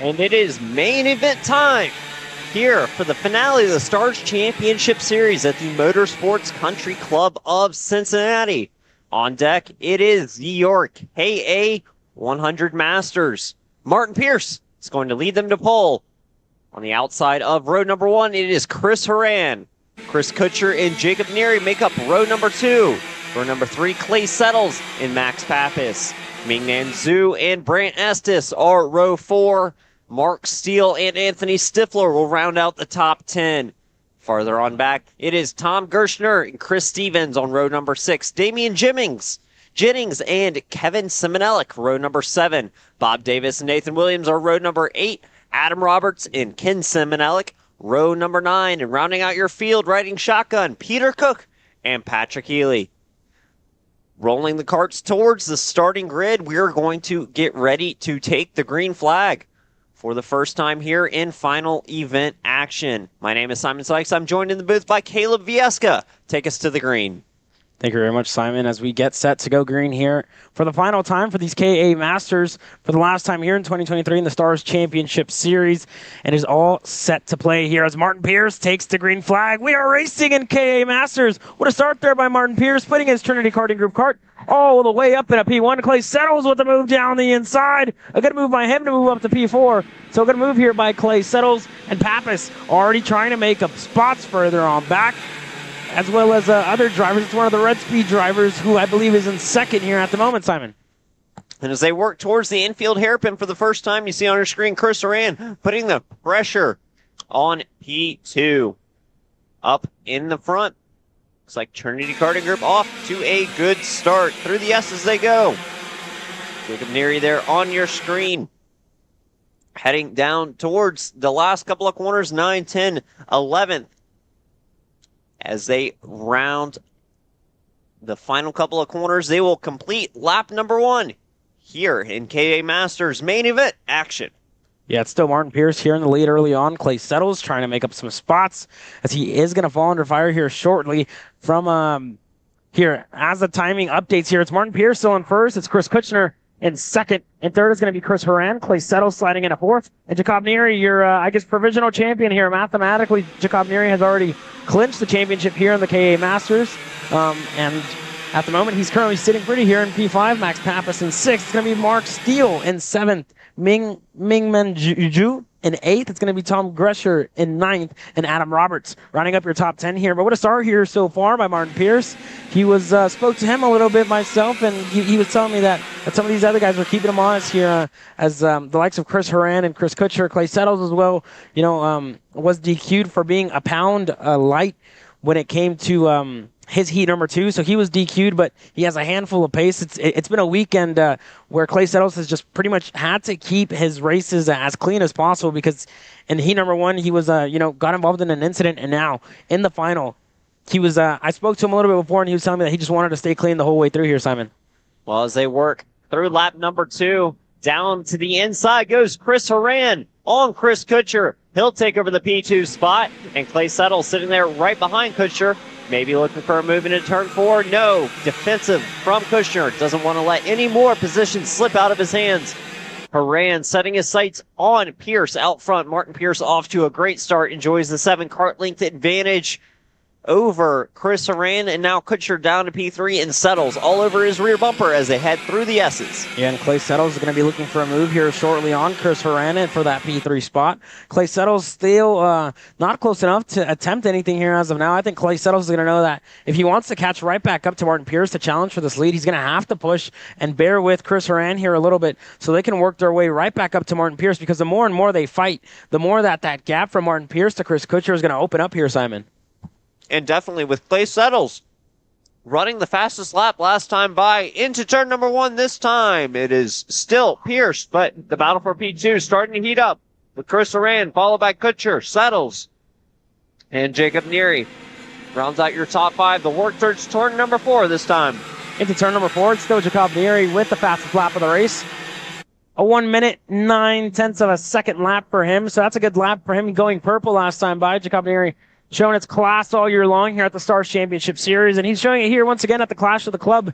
And it is main event time here for the finale of the Stars Championship Series at the Motorsports Country Club of Cincinnati. On deck, it is the York KA 100 Masters. Martin Pierce is going to lead them to pole. On the outside of row number 1, it is Chris Horan. Chris Kutcher and Jacob Neary make up row number 2. Row number 3, Clay Settles and Max Pappas. Mingnan Zhu and Brant Estes are row 4. Mark Steele and Anthony Stifler will round out the top 10. Farther on back, it is Tom Gershner and Chris Stevens on row number 6. Damian Jennings and Kevin Simonellic, row number 7. Bob Davis and Nathan Williams are row number 8. Adam Roberts and Ken Simonellic, row number 9. And rounding out your field, riding shotgun, Peter Cook and Patrick Healy. Rolling the carts towards the starting grid, we are going to get ready to take the green flag for the first time here in final event action. My name is Simon Sykes. I'm joined in the booth by Caleb Viesca. Take us to the green. Thank you very much, Simon, as we get set to go green here for the final time for these KA Masters for the last time here in 2023 in the Stars Championship Series, and is all set to play here as Martin Pierce takes the green flag. We are racing in KA Masters. What a start there by Martin Pierce, putting his Trinity Karting Group kart all the way up in a P1. Clay Settles with the move down the inside. A good move by him to move up to P4. So a good move here by Clay Settles, and Pappas already trying to make up spots further on back, as well as other drivers. It's one of the Red Speed drivers who I believe is in second here at the moment, Simon. And as they work towards the infield hairpin for the first time, you see on your screen Chris Horan putting the pressure on P2. Up in the front. Looks like Trinity Karting Group off to a good start. Through the S's they go. Jacob Neary there on your screen. Heading down towards the last couple of corners, 9, 10, 11th. As they round the final couple of corners, they will complete lap number 1 here in KA Masters main event action. Yeah, it's still Martin Pierce here in the lead early on. Clay Settles trying to make up some spots as he is going to fall under fire here shortly from here. As the timing updates here, it's Martin Pierce still in first. It's Chris Kutchner in second. And third is going to be Chris Horan. Clay Settles sliding in a fourth. And Jacob Neary, your, provisional champion here. Mathematically, Jacob Neary has already clinched the championship here in the KA Masters. And at the moment, he's currently sitting pretty here in P5. Max Pappas in 6th. It's going to be Mark Steele in 7th. Mingman Zhu in 8th. It's going to be Tom Gresher in 9th. And Adam Roberts rounding up your top 10 here. But what a start here so far by Martin Pierce. He was spoke to him a little bit myself, and he was telling me that some of these other guys were keeping him honest here, as the likes of Chris Horan and Chris Kutcher, Clay Settles as well, was DQ'd for being a pound light when it came to his heat number 2, so he was DQ'd, but he has a handful of pace. It's been a weekend where Clay Settles has just pretty much had to keep his races as clean as possible, because in heat number 1 he was got involved in an incident, and now in the final he was I spoke to him a little bit before, and he was telling me that he just wanted to stay clean the whole way through here, Simon. Well, as they work through lap number 2, down to the inside goes Chris Horan on Chris Kutcher. He'll take over the P2 spot, and Clay Settles sitting there right behind Kutcher. Maybe looking for a move into turn 4. No. Defensive from Kushner. Doesn't want to let any more positions slip out of his hands. Horan setting his sights on Pierce out front. Martin Pierce off to a great start. Enjoys the 7 kart length advantage over Chris Horan, and now Kutcher down to P3 and Settles all over his rear bumper as they head through the S's. Yeah, and Clay Settles is going to be looking for a move here shortly on Chris Horan for that P3 spot. Clay Settles still not close enough to attempt anything here as of now. I think Clay Settles is going to know that if he wants to catch right back up to Martin Pierce to challenge for this lead, he's going to have to push and bear with Chris Horan here a little bit so they can work their way right back up to Martin Pierce, because the more and more they fight, the more that gap from Martin Pierce to Chris Kutcher is going to open up here, Simon. And definitely with Clay Settles running the fastest lap last time by into turn number 1 this time. It is still Pierce, but the battle for P2 starting to heat up with Chris Horan, followed by Kutcher, Settles, and Jacob Neary. Rounds out your top 5. The work towards turn number 4 this time. Into turn number 4, it's still Jacob Neary with the fastest lap of the race. A 1 minute, 9/10 of a second lap for him, so that's a good lap for him going purple last time by. Jacob Neary showing its class all year long here at the Stars Championship Series, and he's showing it here once again at the Clash of the Club.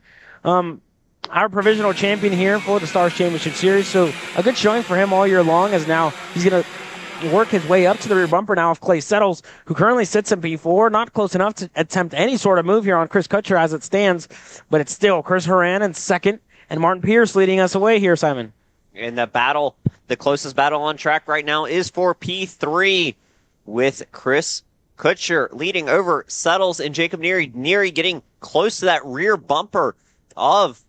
our provisional champion here for the Stars Championship Series. So a good showing for him all year long, as now he's going to work his way up to the rear bumper now of Clay Settles, who currently sits in P4, not close enough to attempt any sort of move here on Chris Kutcher as it stands, but it's still Chris Horan in second and Martin Pierce leading us away here, Simon. And the closest battle on track right now is for P3 with Chris Kutcher leading over Settles and Jacob Neary. Neary getting close to that rear bumper of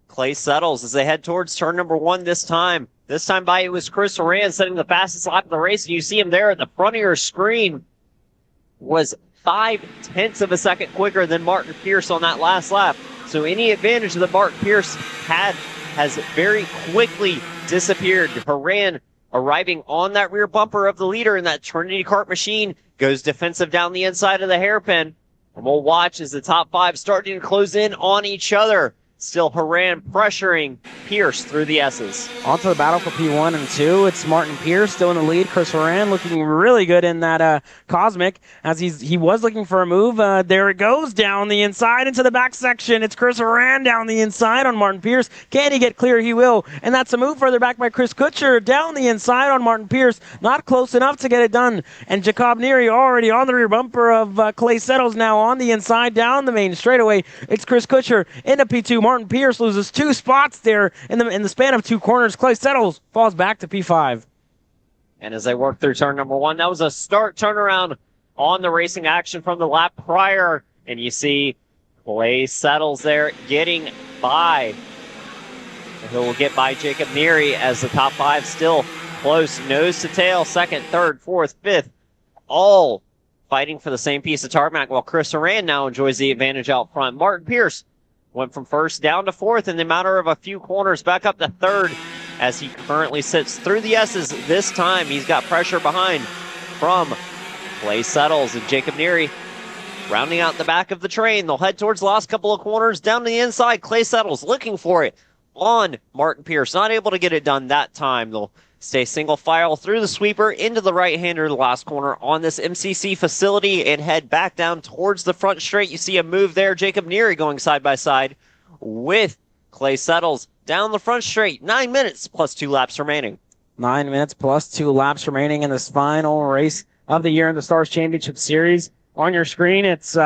Clay Settles as they head towards turn number 1 this time. This time by it was Chris Horan setting the fastest lap of the race, and you see him there at the front of your screen. Was 0.5 of a second quicker than Martin Pierce on that last lap. So any advantage that Martin Pierce had has very quickly disappeared. Horan arriving on that rear bumper of the leader in that Trinity Kart machine goes defensive down the inside of the hairpin. And we'll watch as the top 5 starting to close in on each other. Still Horan pressuring Pierce through the S's. On to the battle for P1 and 2. It's Martin Pierce still in the lead. Chris Horan looking really good in that Cosmic as he was looking for a move. There it goes down the inside into the back section. It's Chris Horan down the inside on Martin Pierce. Can he get clear? He will. And that's a move further back by Chris Kutcher down the inside on Martin Pierce. Not close enough to get it done. And Jacob Neary already on the rear bumper of Clay Settles now on the inside down the main straightaway. It's Chris Kutcher into P2. Martin Pierce loses 2 spots there in the span of 2 corners. Clay Settles falls back to P5. And as they work through turn number 1, that was a start turnaround on the racing action from the lap prior. And you see Clay Settles there getting by. And he'll get by Jacob Neary as the top 5 still close, nose to tail, second, third, fourth, fifth, all fighting for the same piece of tarmac, while Chris Horan now enjoys the advantage out front. Martin Pierce went from first down to fourth in the matter of a few corners, back up to third as he currently sits through the S's. This time he's got pressure behind from Clay Settles and Jacob Neary rounding out the back of the train. They'll head towards the last couple of corners down to the inside. Clay Settles looking for it on Martin Pierce, not able to get it done that time. They'll stay single file through the sweeper into the right-hander, the last corner on this MCC facility, and head back down towards the front straight. You see a move there. Jacob Neary going side by side with Clay Settles down the front straight. 9 minutes plus 2 laps remaining. 9 minutes plus 2 laps remaining in this final race of the year in the Stars Championship Series. On your screen, it's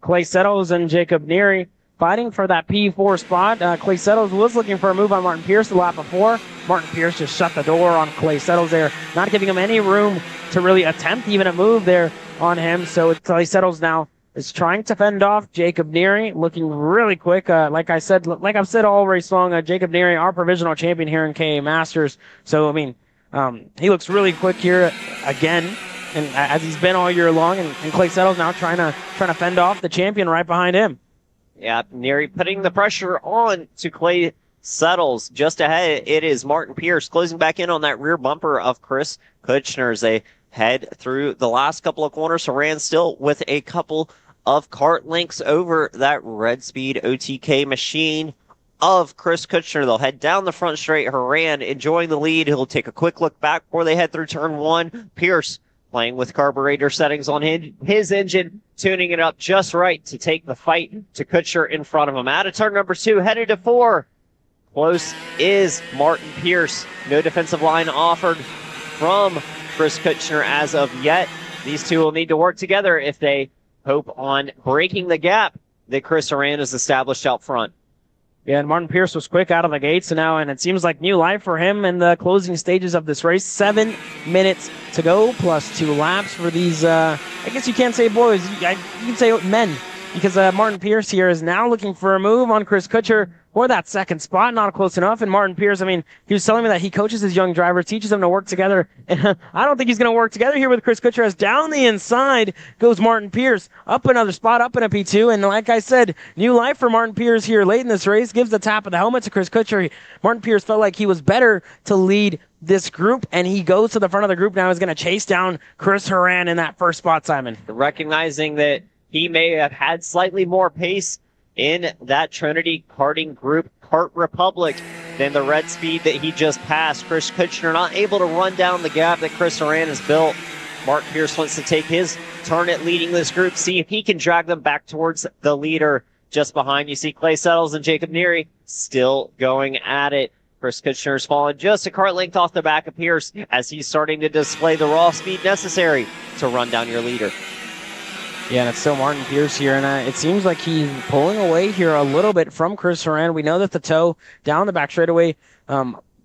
Clay Settles and Jacob Neary fighting for that P4 spot. Clay Settles was looking for a move on Martin Pierce the lap before. Martin Pierce just shut the door on Clay Settles there, not giving him any room to really attempt even a move there on him. So Clay Settles now is trying to fend off Jacob Neary, looking really quick. Like I've said all race long, Jacob Neary, our provisional champion here in KA Masters. So, I mean, he looks really quick here again, and as he's been all year long, and Clay Settles now trying to fend off the champion right behind him. Yeah, Neary putting the pressure on to Clay Settles. Just ahead, it is Martin Pierce closing back in on that rear bumper of Chris Kutcher as they head through the last couple of corners. Horan still with a couple of kart lengths over that Red Speed OTK machine of Chris Kutcher. They'll head down the front straight. Horan enjoying the lead. He'll take a quick look back before they head through turn 1. Pierce playing with carburetor settings on his engine, tuning it up just right to take the fight to Kutcher in front of him. Out of turn number 2, headed to 4. Close is Martin Pierce. No defensive line offered from Chris Kutcher as of yet. These two will need to work together if they hope on breaking the gap that Chris Horan has established out front. Yeah, and Martin Pierce was quick out of the gates now, and it seems like new life for him in the closing stages of this race. 7 minutes to go, plus 2 laps for these, I guess you can't say boys, you can say men, because Martin Pierce here is now looking for a move on Chris Kutcher for that second spot. Not close enough. And Martin Pierce, I mean, he was telling me that he coaches his young drivers, teaches them to work together. And I don't think he's going to work together here with Chris Kutcher, as down the inside goes Martin Pierce. Up another spot, up in a P2. And like I said, new life for Martin Pierce here late in this race. Gives the tap of the helmet to Chris Kutcher. Martin Pierce felt like he was better to lead this group, and he goes to the front of the group now. He's going to chase down Chris Horan in that first spot, Simon. Recognizing that he may have had slightly more pace in that Trinity karting group, Kart Republic, than the Red Speed that he just passed. Chris Kutcher not able to run down the gap that Chris Horan has built. Mark Pierce wants to take his turn at leading this group, see if he can drag them back towards the leader Just behind, you see Clay Settles and Jacob Neary still going at it. Chris Kutchner's fallen just a kart length off the back of Pierce as he's starting to display the raw speed necessary to run down your leader. Yeah, and it's still Martin Pierce here, and it seems like he's pulling away here a little bit from Chris Horan. We know that the toe down the back straightaway,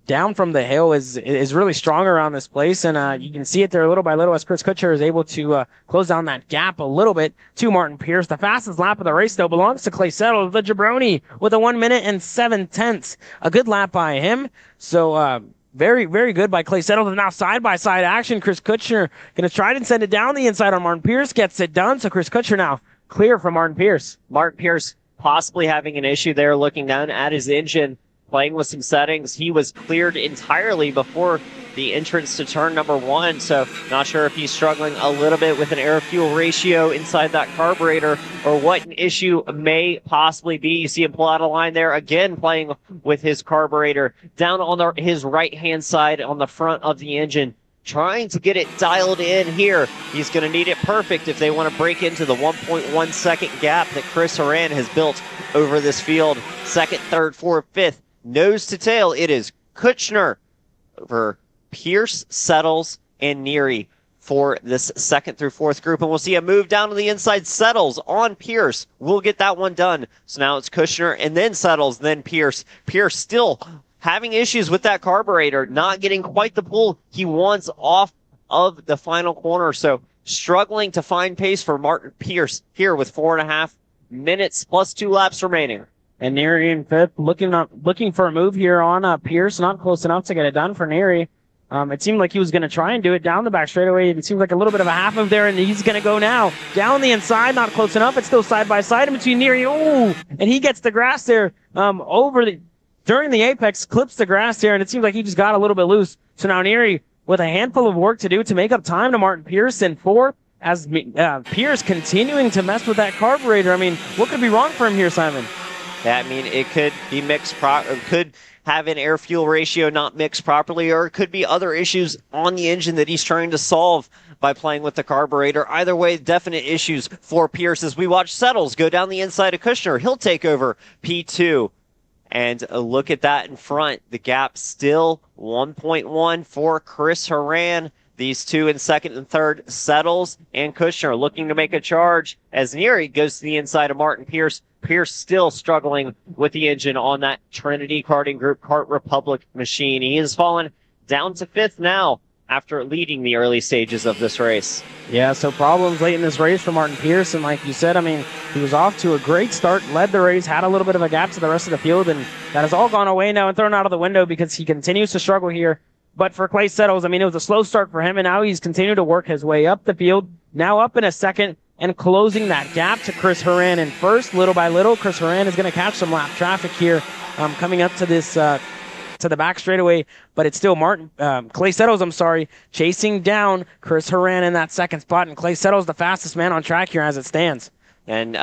down from the hill is really strong around this place, and you can see it there little by little as Chris Kutcher is able to close down that gap a little bit to Martin Pierce. The fastest lap of the race, though, belongs to Clay Settles, the jabroni, with a 1 minute and 7/10. A good lap by him, so very, very good by Clay Settles. And now side-by-side action. Chris Kutcher going to try to send it down the inside on Martin Pierce. Gets it done. So Chris Kutcher now clear from Martin Pierce. Martin Pierce possibly having an issue there looking down at his engine, playing with some settings. He was cleared entirely before the entrance to turn number 1, so not sure if he's struggling a little bit with an air-fuel ratio inside that carburetor or what an issue may possibly be. You see him pull out a line there, again playing with his carburetor down on his right-hand side on the front of the engine, trying to get it dialed in here. He's going to need it perfect if they want to break into the 1.1 second gap that Chris Horan has built over this field. Second, third, fourth, fifth, nose to tail, it is Kutchner over Pierce, Settles, and Neary for this second through fourth group. And we'll see a move down to the inside. Settles on Pierce. We'll get that one done. So now it's Kutchner and then Settles, then Pierce. Pierce still having issues with that carburetor, not getting quite the pull he wants off of the final corner. So struggling to find pace for Martin Pierce here with 4.5 minutes plus 2 laps remaining. And Neary in fifth, looking for a move here on Pierce. Not close enough to get it done for Neary. It seemed like he was going to try and do it down the back straightaway. It seemed like a little bit of a half move there, and he's going to go now. Down the inside, not close enough. It's still side by side in between Neary. Oh, and he gets the grass there during the apex, clips the grass there, and it seems like he just got a little bit loose. So now Neary with a handful of work to do to make up time to Martin Pierce in 4th, as Pierce continuing to mess with that carburetor. I mean, what could be wrong for him here, Simon? I mean, it could be could have an air-fuel ratio not mixed properly, or it could be other issues on the engine that he's trying to solve by playing with the carburetor. Either way, definite issues for Pierce as we watch Settles go down the inside of Kutchner. He'll take over P2. And look at that in front. The gap still 1.1 for Chris Horan. These two in second and third, Settles and Kutchner looking to make a charge as Neary goes to the inside of Martin Pierce. Pierce still struggling with the engine on that Trinity Karting Group Kart Republic machine. He has fallen down to 5th now after leading the early stages of this race. Yeah, so problems late in this race for Martin Pierce, and like you said, I mean, he was off to a great start, led the race, had a little bit of a gap to the rest of the field, and that has all gone away now and thrown out of the window because he continues to struggle here. But for Clay Settles, I mean, it was a slow start for him, and now he's continued to work his way up the field, now up in a second, and closing that gap to Chris Horan in first. Little by little, Chris Horan is going to catch some lap traffic here coming up to this to the back straightaway, but it's still Clay Settles, chasing down Chris Horan in that second spot, and Clay Settles the fastest man on track here as it stands. And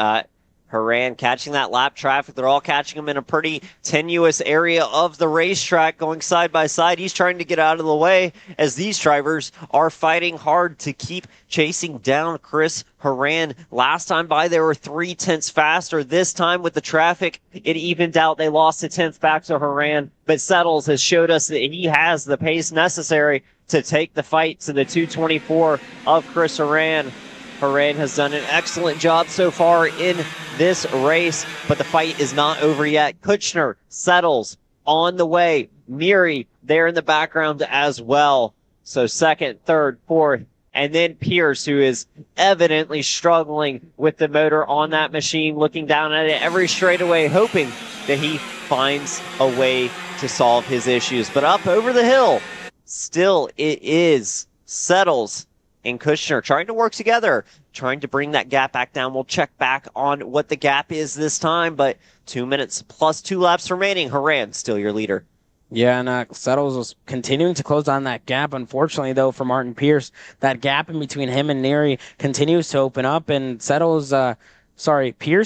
Horan catching that lap traffic. They're all catching him in a pretty tenuous area of the racetrack going side by side. He's trying to get out of the way as these drivers are fighting hard to keep chasing down Chris Horan. Last time by, they were 3/10 faster. This time with the traffic, it evened out. They lost a 10th back to Horan, but Settles has showed us that he has the pace necessary to take the fight to the 224 of Chris Horan. Horan has done an excellent job so far in this race, but the fight is not over yet. Kutchner, Settles on the way. Neary there in the background as well. So second, third, fourth, and then Pierce, who is evidently struggling with the motor on that machine, looking down at it every straightaway, hoping that he finds a way to solve his issues. But up over the hill, still it is Settles and Kutchner trying to work together, trying to bring that gap back down. We'll check back on what the gap is this time, but 2 minutes plus 2 laps remaining. Horan, still your leader. Yeah, and Settles was continuing to close on that gap. Unfortunately, though, for Martin Pierce, that gap in between him and Neary continues to open up, and Pierce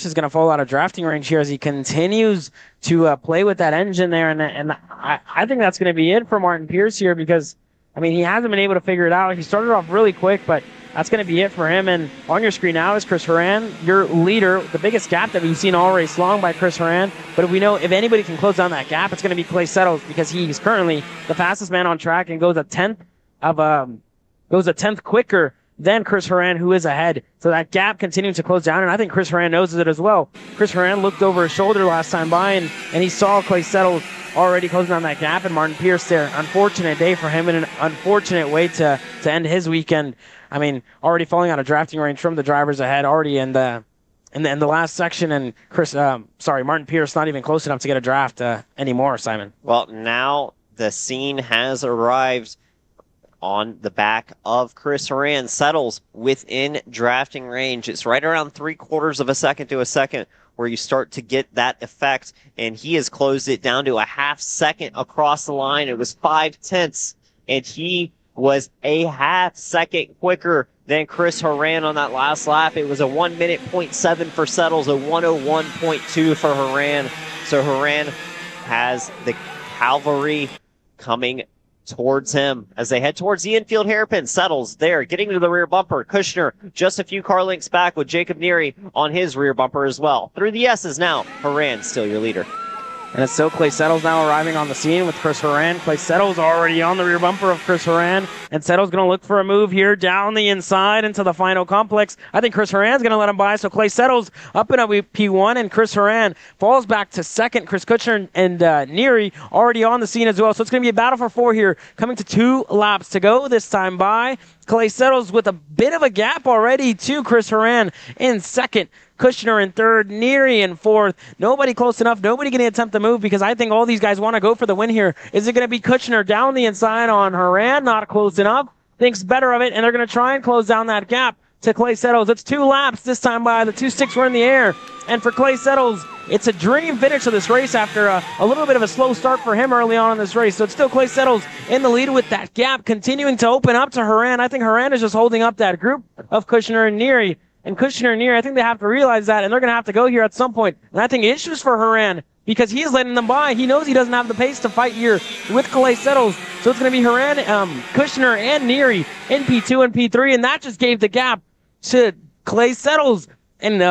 is going to fall out of drafting range here as he continues to play with that engine there, and I think that's going to be it for Martin Pierce here because, I mean, he hasn't been able to figure it out. He started off really quick, but that's going to be it for him. And on your screen now is Chris Horan, your leader, the biggest gap that we've seen all race long by Chris Horan. But if we know if anybody can close down that gap, it's going to be Clay Settles, because he's currently the fastest man on track and goes a tenth quicker than Chris Horan, who is ahead. So that gap continuing to close down, and I think Chris Horan knows it as well. Chris Horan looked over his shoulder last time by, and he saw Clay Settles already closing on that gap, and Martin Pierce there. Unfortunate day for him, and an unfortunate way to end his weekend. I mean, already falling out of drafting range from the drivers ahead, already in the last section, and Martin Pierce not even close enough to get a draft anymore, Simon. Well, now the scene has arrived on the back of Chris Horan. Settles within drafting range. It's right around 3/4 of a second to a second where you start to get that effect, and he has closed it down to a half second across the line. It was 5/10, and he was a half second quicker than Chris Horan on that last lap. It was a 1 minute 0.7 for Settles, a 1:01.2 for Horan. So Horan has the cavalry coming towards him as they head towards the infield hairpin. Settles there, getting to the rear bumper. Kushner just a few car lengths back with Jacob Neary on his rear bumper as well. Through the S's now, Horan still your leader. And it's so Clay Settles now arriving on the scene with Chris Horan. Clay Settles already on the rear bumper of Chris Horan. And Settles going to look for a move here down the inside into the final complex. I think Chris Horan's going to let him by. So Clay Settles up and up with P1, and Chris Horan falls back to second. Chris Kuchner and Neary already on the scene as well. So it's going to be a battle for 4 here, coming to 2 laps to go this time by. Clay Settles with a bit of a gap already to Chris Horan in second. Kushner in third, Neary in fourth. Nobody close enough. Nobody going to attempt the move, because I think all these guys want to go for the win here. Is it going to be Kushner down the inside on Horan? Not close enough. Thinks better of it, and they're going to try and close down that gap to Clay Settles. It's 2 laps this time by. The 2 sticks were in the air. And for Clay Settles, it's a dream finish of this race after a little bit of a slow start for him early on in this race. So it's still Clay Settles in the lead with that gap continuing to open up to Horan. I think Horan is just holding up that group of Kushner and Neary. And Kushner and Neary, I think they have to realize that, and they're going to have to go here at some point. And I think issues for Horan, because he is letting them by. He knows he doesn't have the pace to fight here with Clay Settles. So it's going to be Horan, Kushner, and Neary in P2 and P3, and that just gave the gap to Clay Settles. And,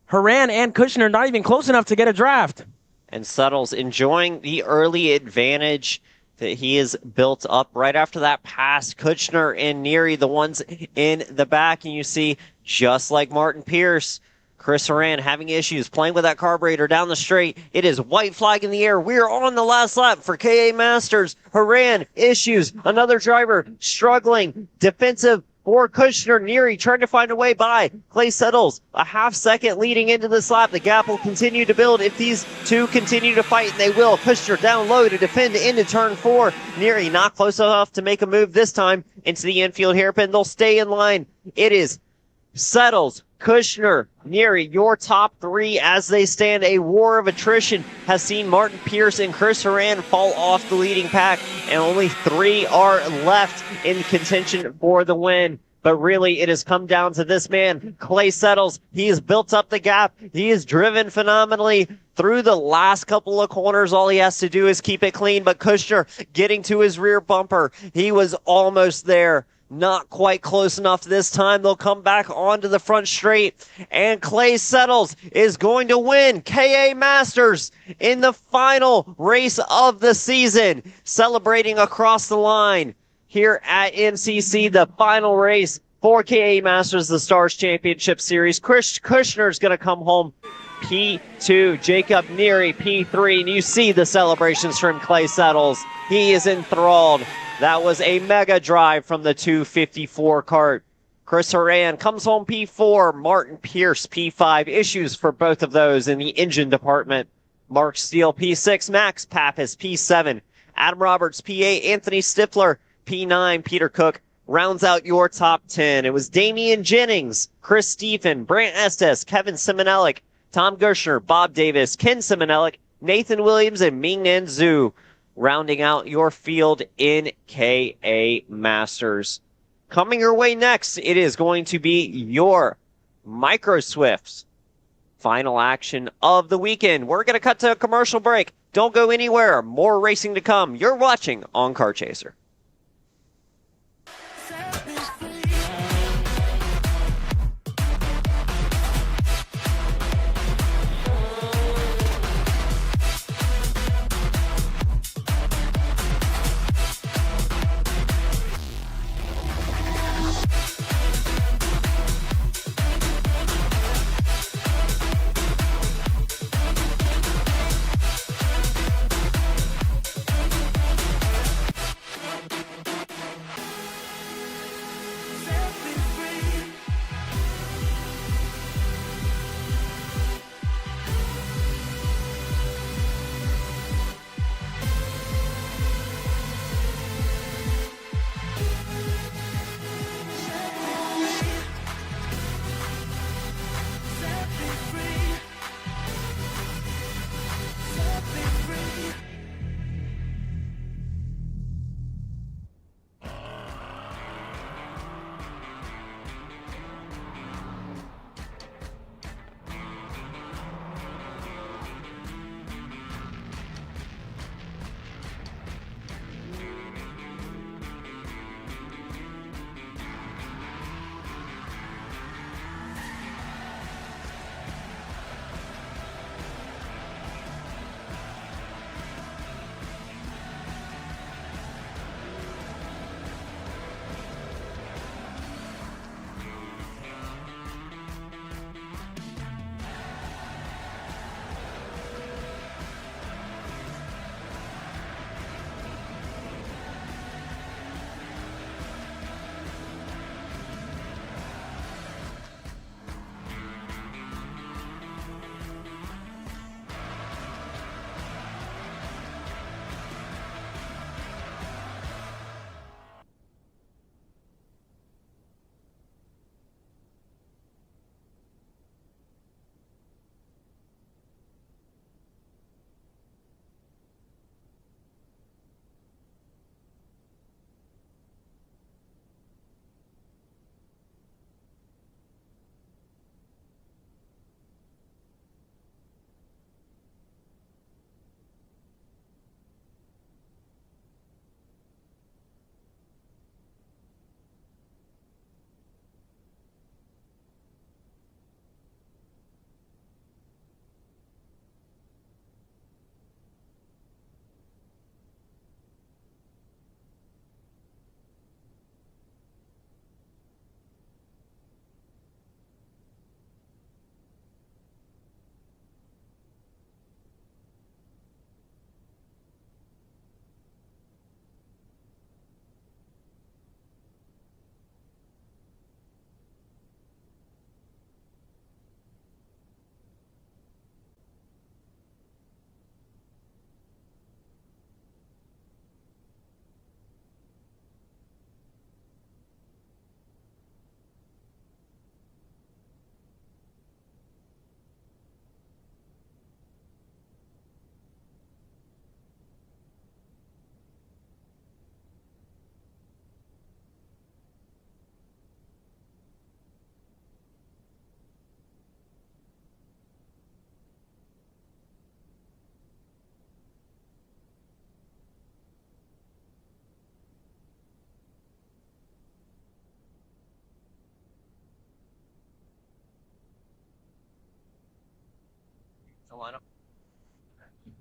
Horan and Kushner not even close enough to get a draft. And Settles enjoying the early advantage that he has built up right after that pass. Kushner and Neary, the ones in the back, and you see, just like Martin Pierce, Chris Horan having issues playing with that carburetor down the straight. It is white flag in the air. We're on the last lap for KA Masters. Horan, issues. Another driver struggling. Defensive for Kushner. Neary trying to find a way by. Clay Settles a half second leading into this lap. The gap will continue to build if these two continue to fight, and they will. Kushner down low to defend into turn 4. Neary not close enough to make a move this time into the infield hairpin. They'll stay in line. It is Settles, Kushner, Neary, your top 3 as they stand. A war of attrition has seen Martin Pierce and Chris Horan fall off the leading pack, and only 3 are left in contention for the win. But really, it has come down to this man, Clay Settles. He has built up the gap. He has driven phenomenally through the last couple of corners. All he has to do is keep it clean. But Kushner getting to his rear bumper. He was almost there. Not quite close enough this time. They'll come back onto the front straight. And Clay Settles is going to win KA Masters in the final race of the season. Celebrating across the line here at MCC, the final race for KA Masters, the Stars Championship Series. Chris Kushner is going to come home P2, Jacob Neary P3, and you see the celebrations from Clay Settles. He is enthralled. That was a mega drive from the 254 Kart. Chris Horan comes home P4, Martin Pierce P5. Issues for both of those in the engine department. Mark Steele P6, Max Pappas P7, Adam Roberts P8, Anthony Stifler P9, Peter Cook rounds out your top 10. It was Damian Jennings, Chris Stephen, Brant Estes, Kevin Simonellic, Tom Gershner, Bob Davis, Ken Simonellic, Nathan Williams, and Mingnan Zhu rounding out your field in KA Masters. Coming your way next, it is going to be your Micro Swifts final action of the weekend. We're going to cut to a commercial break. Don't go anywhere. More racing to come. You're watching on Car Chaser. Selfish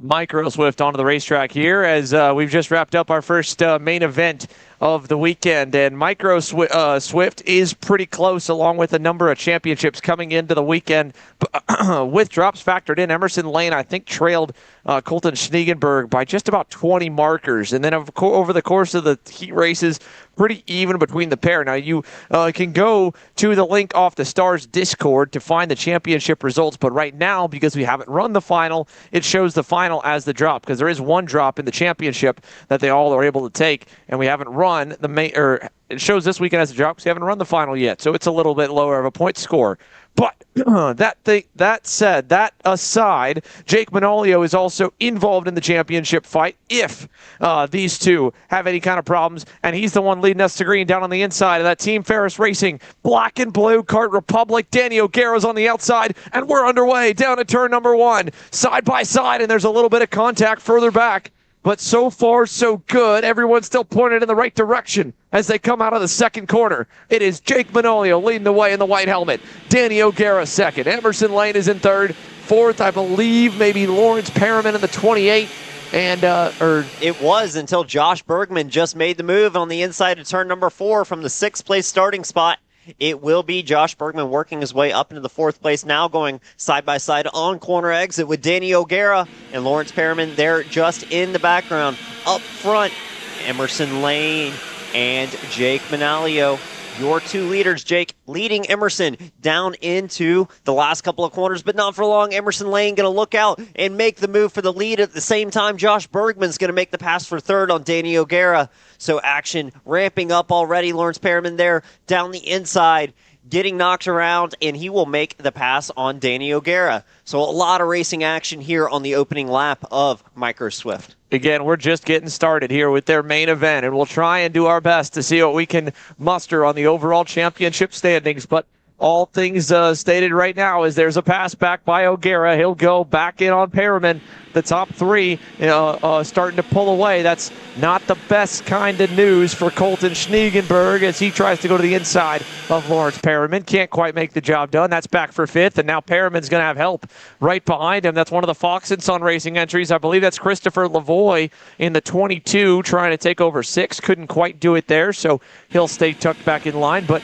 Micro Swift onto the racetrack here as we've just wrapped up our first main event of the weekend, and Micro Swift is pretty close, along with a number of championships coming into the weekend. With drops factored in, Emerson Lane, I think, trailed Colton Schniegenberg by just about 20 markers, and then over the course of the heat races, pretty even between the pair. Now, you can go to the link off the Stars Discord to find the championship results, but right now, because we haven't run the final, it shows the final as the drop, because there is one drop in the championship that they all are able to take, and we haven't run the main, or it shows this weekend as a drop because we haven't run the final yet, so it's a little bit lower of a point score. But that aside, Jake Manolio is also involved in the championship fight if these two have any kind of problems, and he's the one leading us to green down on the inside of that Team Ferris Racing Black and Blue Kart Republic. Danny O'Gara's on the outside, and we're underway down at turn number 1, side by side, and there's a little bit of contact further back. But so far, so good. Everyone's still pointed in the right direction as they come out of the second corner. It is Jake Manolio leading the way in the white helmet. Danny O'Gara second. Emerson Lane is in third. Fourth, I believe, maybe Lawrence Perriman in the 28. And it was until Josh Bergman just made the move on the inside of turn number 4 from the 6th place starting spot. It will be Josh Bergman working his way up into the 4th place now, going side-by-side on corner exit with Danny O'Gara and Lawrence Perriman there just in the background. Up front, Emerson Lane and Jake Manolio. Your two leaders, Jake leading Emerson down into the last couple of corners, but not for long. Emerson Lane going to look out and make the move for the lead. At the same time, Josh Bergman's going to make the pass for third on Danny O'Gara. So action ramping up already. Lawrence Perriman there down the inside, getting knocked around, and he will make the pass on Danny O'Gara. So a lot of racing action here on the opening lap of Micro Swift. Again, we're just getting started here with their main event, and we'll try and do our best to see what we can muster on the overall championship standings. But all things stated right now is there's a pass back by O'Gara. He'll go back in on Perriman. The top three starting to pull away. That's not the best kind of news for Colton Schniegenberg as he tries to go to the inside of Lawrence Perriman. Can't quite make the job done. That's back for 5th, and now Perriman's going to have help right behind him. That's one of the Fox and Son Racing entries. I believe that's Christopher Lavoie in the 22 trying to take over 6. Couldn't quite do it there, so he'll stay tucked back in line, but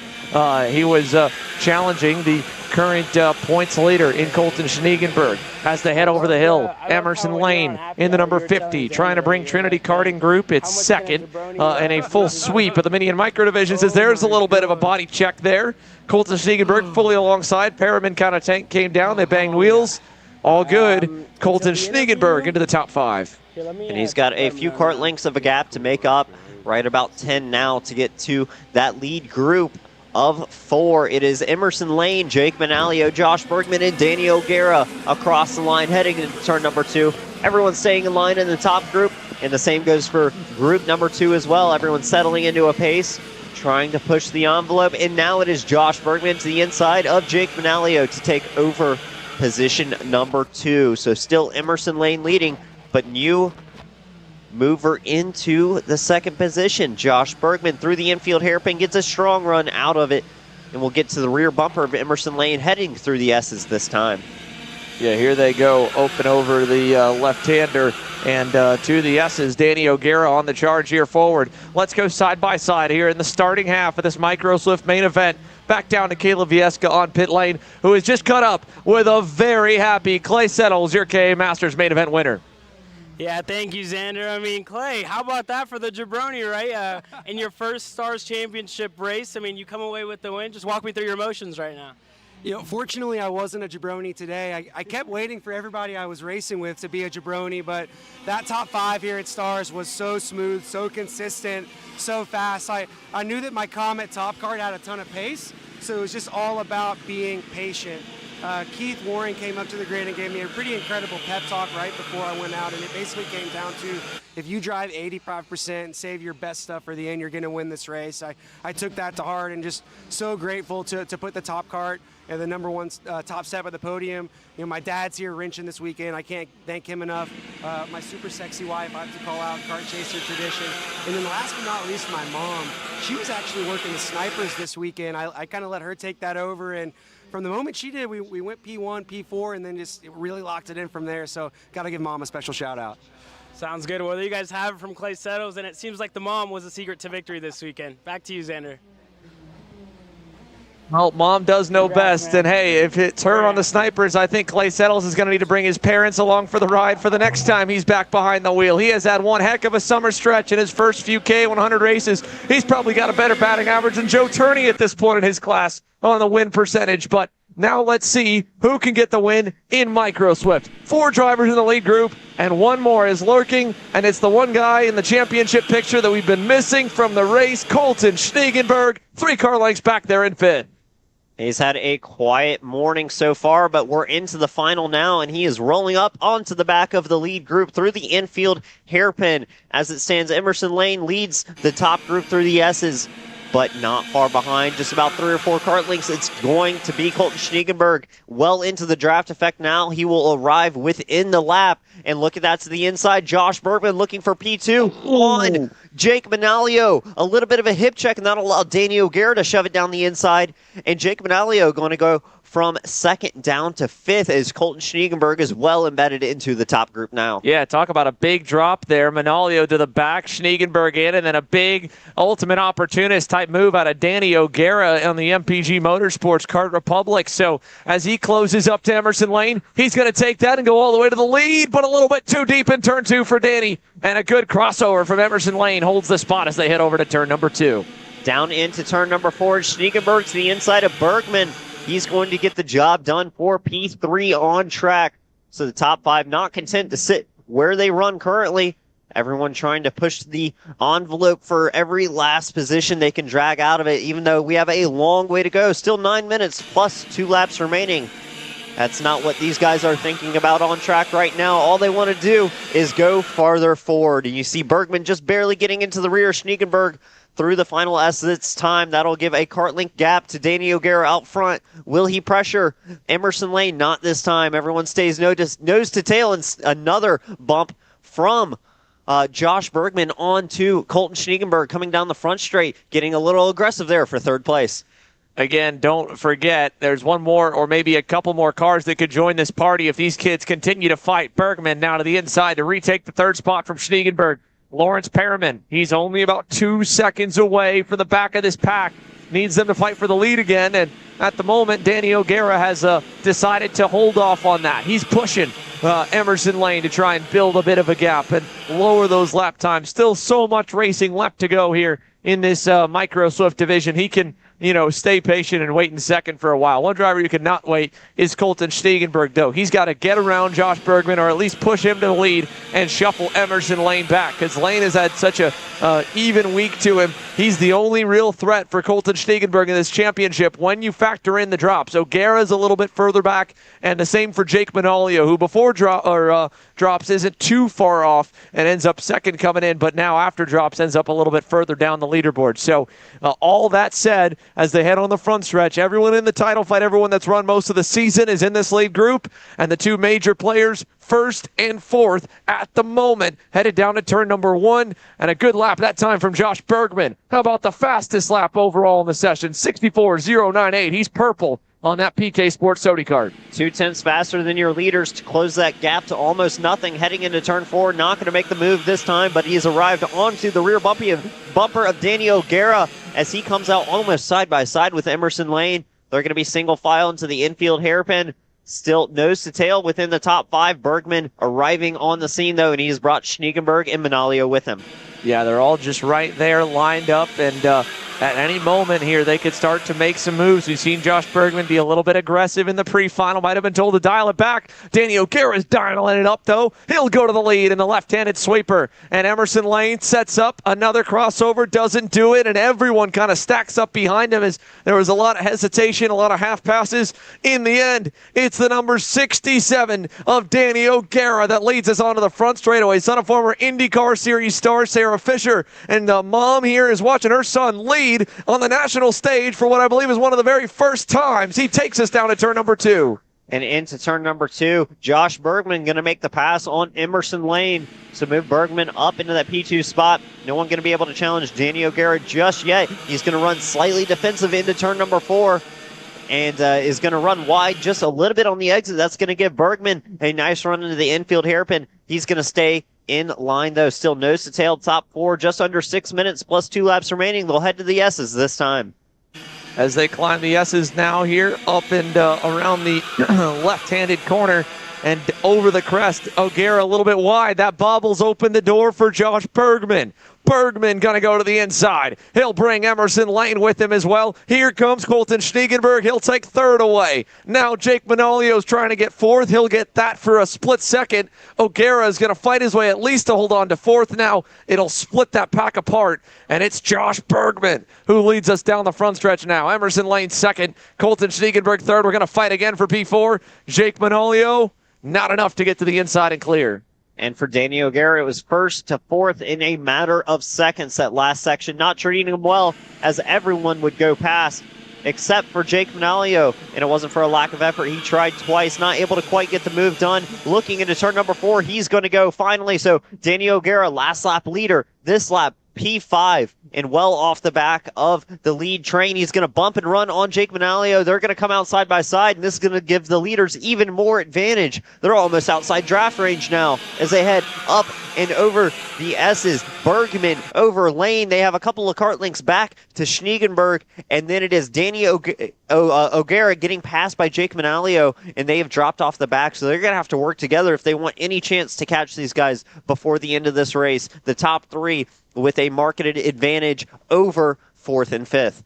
he was challenging the current points leader in Colton Schniegenberg as they head over the hill. Emerson Lane in the number 50, trying to bring Trinity Karting Group its second and a full sweep of the mini and micro divisions as there's a little bit of a body check there. Colton Schniegenberg fully alongside. Perriman kind of came down. They banged wheels. All good. Colton Schniegenberg into the top 5. And he's got a few kart lengths of a gap to make up. Right about 10 now to get to that lead group of 4. It is Emerson Lane, Jake Manolio, Josh Bergman, and Danny O'Gara across the line heading into turn number 2. Everyone's staying in line in the top group, and the same goes for group number 2 as well. Everyone's settling into a pace, trying to push the envelope, and now it is Josh Bergman to the inside of Jake Manolio to take over position number 2. So still Emerson Lane leading, but new mover into the second position. Josh Bergman through the infield hairpin gets a strong run out of it, and we'll get to the rear bumper of Emerson Lane heading through the S's this time. Yeah, here they go, open over the left-hander, and to the S's, Danny O'Gara on the charge here forward. Let's go side by side here in the starting half of this Micro Swift main event. Back down to Caleb Vieska on pit lane, who has just cut up with a very happy Clay Settles, your KA Masters main event winner. Yeah, thank you, Xander. I mean, Clay, how about that for the jabroni, right? In your first Stars Championship race, I mean, you come away with the win. Just walk me through your emotions right now. You know, fortunately, I wasn't a jabroni today. I kept waiting for everybody I was racing with to be a jabroni, but that top 5 here at Stars was so smooth, so consistent, so fast. I knew that my Comet Top Kart had a ton of pace, so it was just all about being patient. Keith Warren came up to the grid and gave me a pretty incredible pep talk right before I went out, and it basically came down to if you drive 85% and save your best stuff for the end, you're going to win this race. I took that to heart and just so grateful to put the top kart and the number 1 top step at the podium. You know, my dad's here wrenching this weekend. I can't thank him enough. My super sexy wife, I have to call out Kart Chaser Tradition. And then last but not least, my mom. She was actually working the snipers this weekend. I kind of let her take that over, and from the moment she did, we went P1, P4, and then just really locked it in from there. So got to give Mom a special shout out. Sounds good. Well, there you guys have it from Clay Settles, and it seems like the mom was the secret to victory this weekend. Back to you, Xander. Well, Mom does know best, and hey, if it's her on the snipers, I think Clay Settles is going to need to bring his parents along for the ride for the next time he's back behind the wheel. He has had one heck of a summer stretch in his first few K100 races. He's probably got a better batting average than Joe Turney at this point in his class on the win percentage, but now let's see who can get the win in Micro Swift. 4 drivers in the lead group, and one more is lurking, and it's the one guy in the championship picture that we've been missing from the race, Colton Schneegenberg, 3 car lengths back there in fifth. He's had a quiet morning so far, but we're into the final now, and he is rolling up onto the back of the lead group through the infield hairpin. As it stands, Emerson Lane leads the top group through the S's, but not far behind, just about 3 or 4 kart lengths. It's going to be Colton Schneegenberg well into the draft effect now. He will arrive within the lap, and look at that to the inside. Josh Bergman looking for P2 on Jake Manalio. A little bit of a hip check, and that'll allow Danny O'Gara to shove it down the inside, and Jake Manalio going to go from second down to fifth as Colton Schneegenberg is well embedded into the top group now. Yeah, talk about a big drop there. Manalio to the back, Schneegenberg in, and then a big ultimate opportunist type move out of Danny O'Gara on the MPG Motorsports Kart Republic. So as he closes up to Emerson Lane, he's going to take that and go all the way to the lead, but a little bit too deep in turn 2 for Danny. And a good crossover from Emerson Lane holds the spot as they head over to turn number 2. Down into turn number 4, Schneegenberg to the inside of Bergman. He's going to get the job done for P3 on track. So the top 5 not content to sit where they run currently. Everyone trying to push the envelope for every last position they can drag out of it, even though we have a long way to go. Still 9 minutes plus 2 laps remaining. That's not what these guys are thinking about on track right now. All they want to do is go farther forward. And you see Bergman just barely getting into the rear. Schneegenberg through the final S this time. That'll give a kart length gap to Danny O'Gara out front. Will he pressure Emerson Lane? Not this time. Everyone stays nose to tail, and another bump from Josh Bergman onto Colton Schneegenberg coming down the front straight, getting a little aggressive there for third place. Again, don't forget, there's one more or maybe a couple more cars that could join this party if these kids continue to fight. Bergman now to the inside to retake the third spot from Schneegenberg. Lawrence Perriman, he's only about 2 seconds away from the back of this pack. Needs them to fight for the lead again, and at the moment, Danny O'Gara has decided to hold off on that. He's pushing Emerson Lane to try and build a bit of a gap and lower those lap times. Still so much racing left to go here in this Micro Swift division. He can, stay patient and wait in second for a while. One driver you cannot wait is Colton Schneegenberg, though. He's got to get around Josh Bergman or at least push him to the lead and shuffle Emerson Lane back, because Lane has had such a even week to him. He's the only real threat for Colton Schneegenberg in this championship when you factor in the drops. O'Gara's a little bit further back, and the same for Jake Manalio, who before drops isn't too far off and ends up second coming in, but now after drops ends up a little bit further down the leaderboard. So all that said, as they head on the front stretch, everyone in the title fight, everyone that's run most of the season is in this lead group, and the 2 major players, first and fourth at the moment, headed down to turn number 1, and a good lap that time from Josh Bergman. How about the fastest lap overall in the session? 64.098. He's purple on that PK Sports Sody card. 2/10 faster than your leaders to close that gap to almost nothing. Heading into turn 4, not going to make the move this time, but he has arrived onto the rear bumper of Danny O'Gara as he comes out almost side by side with Emerson Lane. They're going to be single file into the infield hairpin. Still nose to tail within the top 5. Bergman arriving on the scene, though, and he's brought Schneegenberg and Manalio with him. Yeah, they're all just right there lined up, and at any moment here, they could start to make some moves. We've seen Josh Bergman be a little bit aggressive in the pre-final. Might have been told to dial it back. Danny O'Gara is dialing it up, though. He'll go to the lead in the left-handed sweeper. And Emerson Lane sets up another crossover, doesn't do it, and everyone kind of stacks up behind him as there was a lot of hesitation, a lot of half passes. In the end, it's the number 67 of Danny O'Gara that leads us onto the front straightaway. Son of former IndyCar Series star Sarah Fisher. And the mom here is watching her son lead on the national stage for what I believe is one of the very first times. He takes us down to turn number 2. And into turn number 2, Josh Bergman going to make the pass on Emerson Lane to move Bergman up into that P2 spot. No one going to be able to challenge Danny O'Gara just yet. He's going to run slightly defensive into turn number 4. and is going to run wide just a little bit on the exit. That's going to give Bergman a nice run into the infield hairpin. He's going to stay in line, though. Still nose to tail, top 4, just under 6 minutes plus 2 laps remaining. They'll head to the S's this time. As they climb the S's now here, up and around the left-handed corner and over the crest. O'Gara a little bit wide. That bobbles open the door for Josh Bergman. Bergman going to go to the inside. He'll bring Emerson Lane with him as well. Here comes Colton Schniegenberg. He'll take third away. Now Jake Manolio's trying to get fourth. He'll get that for a split second. O'Gara is going to fight his way at least to hold on to fourth. Now it'll split that pack apart, and it's Josh Bergman who leads us down the front stretch now. Emerson Lane second. Colton Schniegenberg third. We're going to fight again for P4. Jake Manolio, not enough to get to the inside and clear. And for Danny O'Gara, it was first to fourth in a matter of seconds. That last section not treating him well, as everyone would go past except for Jake Manolio. And it wasn't for a lack of effort. He tried twice, not able to quite get the move done. Looking into turn number 4, he's going to go finally. So Danny O'Gara, last lap leader. This lap, P5, and well off the back of the lead train. He's going to bump and run on Jake Manolio. They're going to come out side by side, and this is going to give the leaders even more advantage. They're almost outside draft range now as they head up and over the S's. Bergman over Lane. They have a couple of kart links back to Schniegenberg, and then it is Danny O'Gara getting passed by Jake Manolio, and they have dropped off the back, so they're going to have to work together if they want any chance to catch these guys before the end of this race. The top 3 with a marketed advantage over 4th and 5th.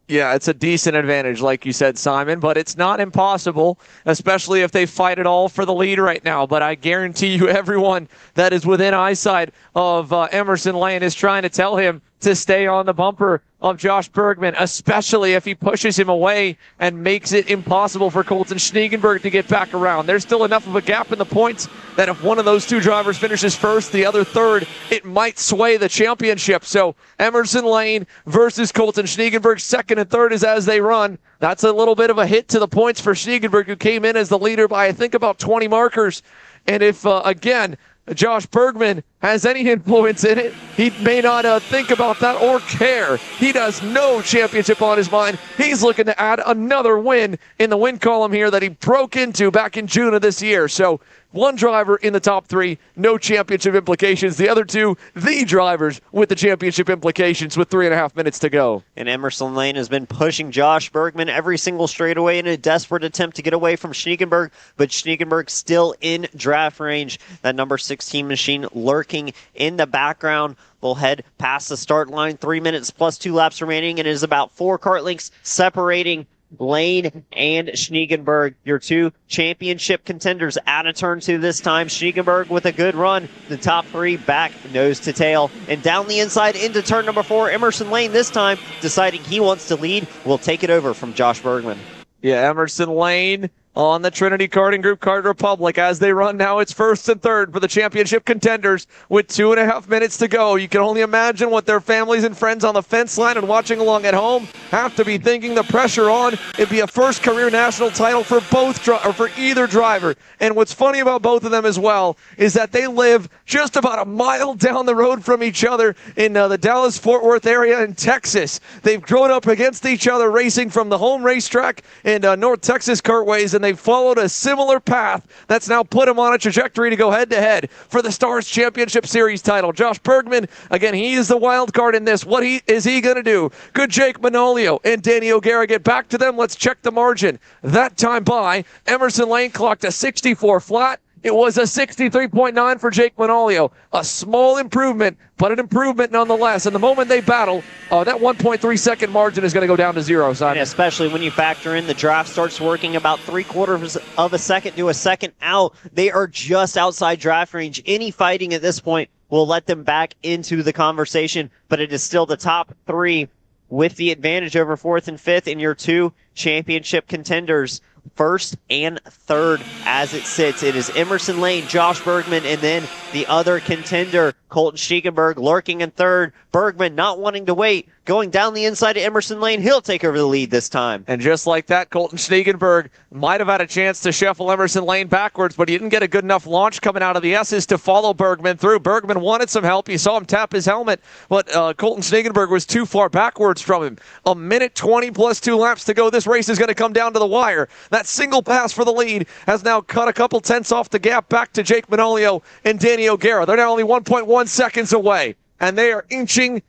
Yeah, it's a decent advantage, like you said, Simon, but it's not impossible, especially if they fight it all for the lead right now. But I guarantee you everyone that is within eyesight of Emerson Lane is trying to tell him to stay on the bumper of Josh Bergman, especially if he pushes him away and makes it impossible for Colton Schniegenberg to get back around. There's still enough of a gap in the points that if one of those two drivers finishes first, the other third, it might sway the championship. So Emerson Lane versus Colton Schniegenberg, second and third is as they run. That's a little bit of a hit to the points for Schniegenberg, who came in as the leader by, I think, about 20 markers. And if, again, Josh Bergman has any influence in it, he may not think about that or care. He does no championship on his mind. He's looking to add another win in the win column here that he broke into back in June of this year. So one driver in the top 3, no championship implications. The other 2, the drivers with the championship implications with 3.5 minutes to go. And Emerson Lane has been pushing Josh Bergman every single straightaway in a desperate attempt to get away from Schniegenberg, but Schniegenberg still in draft range. That number 16 machine lurking in the background. We'll head past the start line, 3 minutes plus 2 laps remaining, and it is about 4 kart lengths separating Lane and Schniegenberg, your 2 championship contenders, out of turn 2 this time. Schniegenberg with a good run. The top 3 back nose to tail. And down the inside into turn number 4, Emerson Lane this time deciding he wants to lead. Will take it over from Josh Bergman. Yeah, Emerson Lane on the Trinity Karting Group Kart Republic as they run now. It's first and third for the championship contenders with 2.5 minutes to go. You can only imagine what their families and friends on the fence line and watching along at home have to be thinking. The pressure on. It'd be a first career national title for for either driver. And what's funny about both of them as well is that they live just about a mile down the road from each other in the Dallas-Fort Worth area in Texas. They've grown up against each other racing from the home racetrack in North Texas Kartways, and they've followed a similar path that's now put him on a trajectory to go head-to-head for the Stars Championship Series title. Josh Bergman, again, he is the wild card in this. What is he going to do? Could Jake Manolio and Danny O'Gara get back to them? Let's check the margin. That time by, Emerson Lane clocked a 64 flat. It was a 63.9 for Jake Manolio. A small improvement, but an improvement nonetheless. And the moment they battle, that 1.3 second margin is going to go down to 0, Simon. And especially when you factor in the draft starts working about 3/4 of a second to a second out. They are just outside draft range. Any fighting at this point will let them back into the conversation, but it is still the top 3 with the advantage over 4th and 5th in your 2 championship contenders. First and third as it sits. It is Emerson Lane, Josh Bergman, and then the other contender, Colton Schniegenberg, lurking in third. Bergman not wanting to wait going down the inside to Emerson Lane. He'll take over the lead this time. And just like that, Colton Schneegenberg might have had a chance to shuffle Emerson Lane backwards, but he didn't get a good enough launch coming out of the S's to follow Bergman through. Bergman wanted some help. You saw him tap his helmet, but Colton Schneegenberg was too far backwards from him. A minute 20 plus 2 laps to go. This race is going to come down to the wire. That single pass for the lead has now cut a couple tenths off the gap back to Jake Manolio and Danny O'Gara. They're now only 1.1 seconds away, and they are inching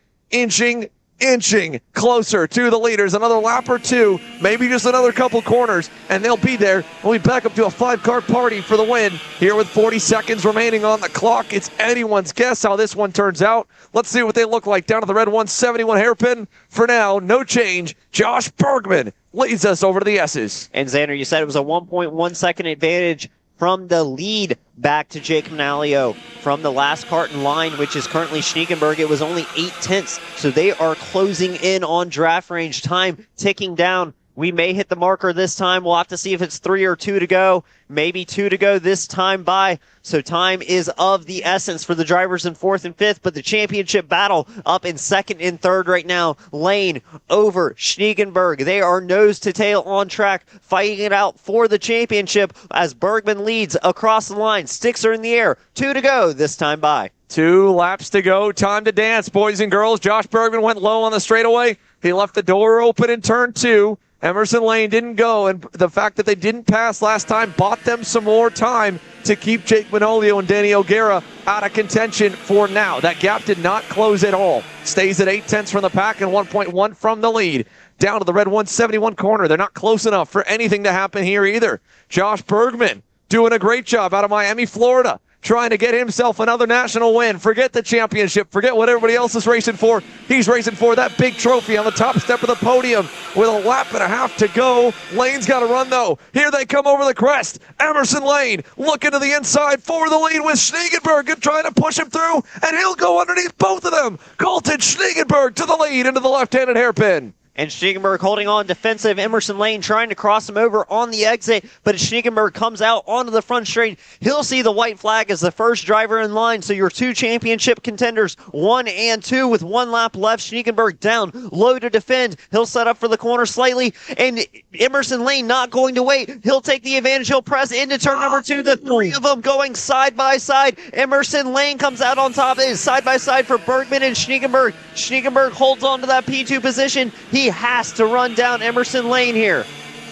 closer to the leaders. Another lap or two, maybe just another couple corners, and they'll be there. We'll be back up to a 5-car party for the win here with 40 seconds remaining on the clock. It's anyone's guess how this one turns out. Let's see what they look like down to the red 171 hairpin. For now, no change. Josh Bergman leads us over to the S's. And Xander, you said it was a 1.1 second advantage from the lead back to Jake Manalio. From the last kart in line, which is currently Schneegenberg, it was only 8 tenths. So they are closing in on draft range. Time ticking down. We may hit the marker this time. We'll have to see if it's 3 or 2 to go. Maybe 2 to go this time by. So time is of the essence for the drivers in 4th and 5th. But the championship battle up in 2nd and 3rd right now. Lane over Schneegenberg. They are nose to tail on track, fighting it out for the championship as Bergman leads across the line. Sticks are in the air. 2 to go this time by. 2 laps to go. Time to dance, boys and girls. Josh Bergman went low on the straightaway. He left the door open in turn 2. Emerson Lane didn't go, and the fact that they didn't pass last time bought them some more time to keep Jake Manolio and Danny O'Gara out of contention for now. That gap did not close at all. Stays at 8 tenths from the pack and 1.1 from the lead. Down to the red 171 corner. They're not close enough for anything to happen here either. Josh Bergman doing a great job out of Miami, Florida, trying to get himself another national win. Forget the championship. Forget what everybody else is racing for. He's racing for that big trophy on the top step of the podium with a lap and a half to go. Lane's got to run, though. Here they come over the crest. Emerson Lane looking to the inside for the lead with Schneegenberg and trying to push him through, and he'll go underneath both of them. Colton Schneegenberg to the lead into the left-handed hairpin. And Schneegenberg holding on defensive. Emerson Lane trying to cross him over on the exit, but as Schneegenberg comes out onto the front straight, he'll see the white flag as the first driver in line. So your 2 championship contenders, 1 and 2 with 1 lap left. Schneegenberg down, low to defend. He'll set up for the corner slightly, and Emerson Lane not going to wait. He'll take the advantage. He'll press into turn number 2. The 3 of them going side by side. Emerson Lane comes out on top. It is side by side for Bergman and Schneegenberg. Schneegenberg holds on to that P2 position. He has to run down Emerson Lane here.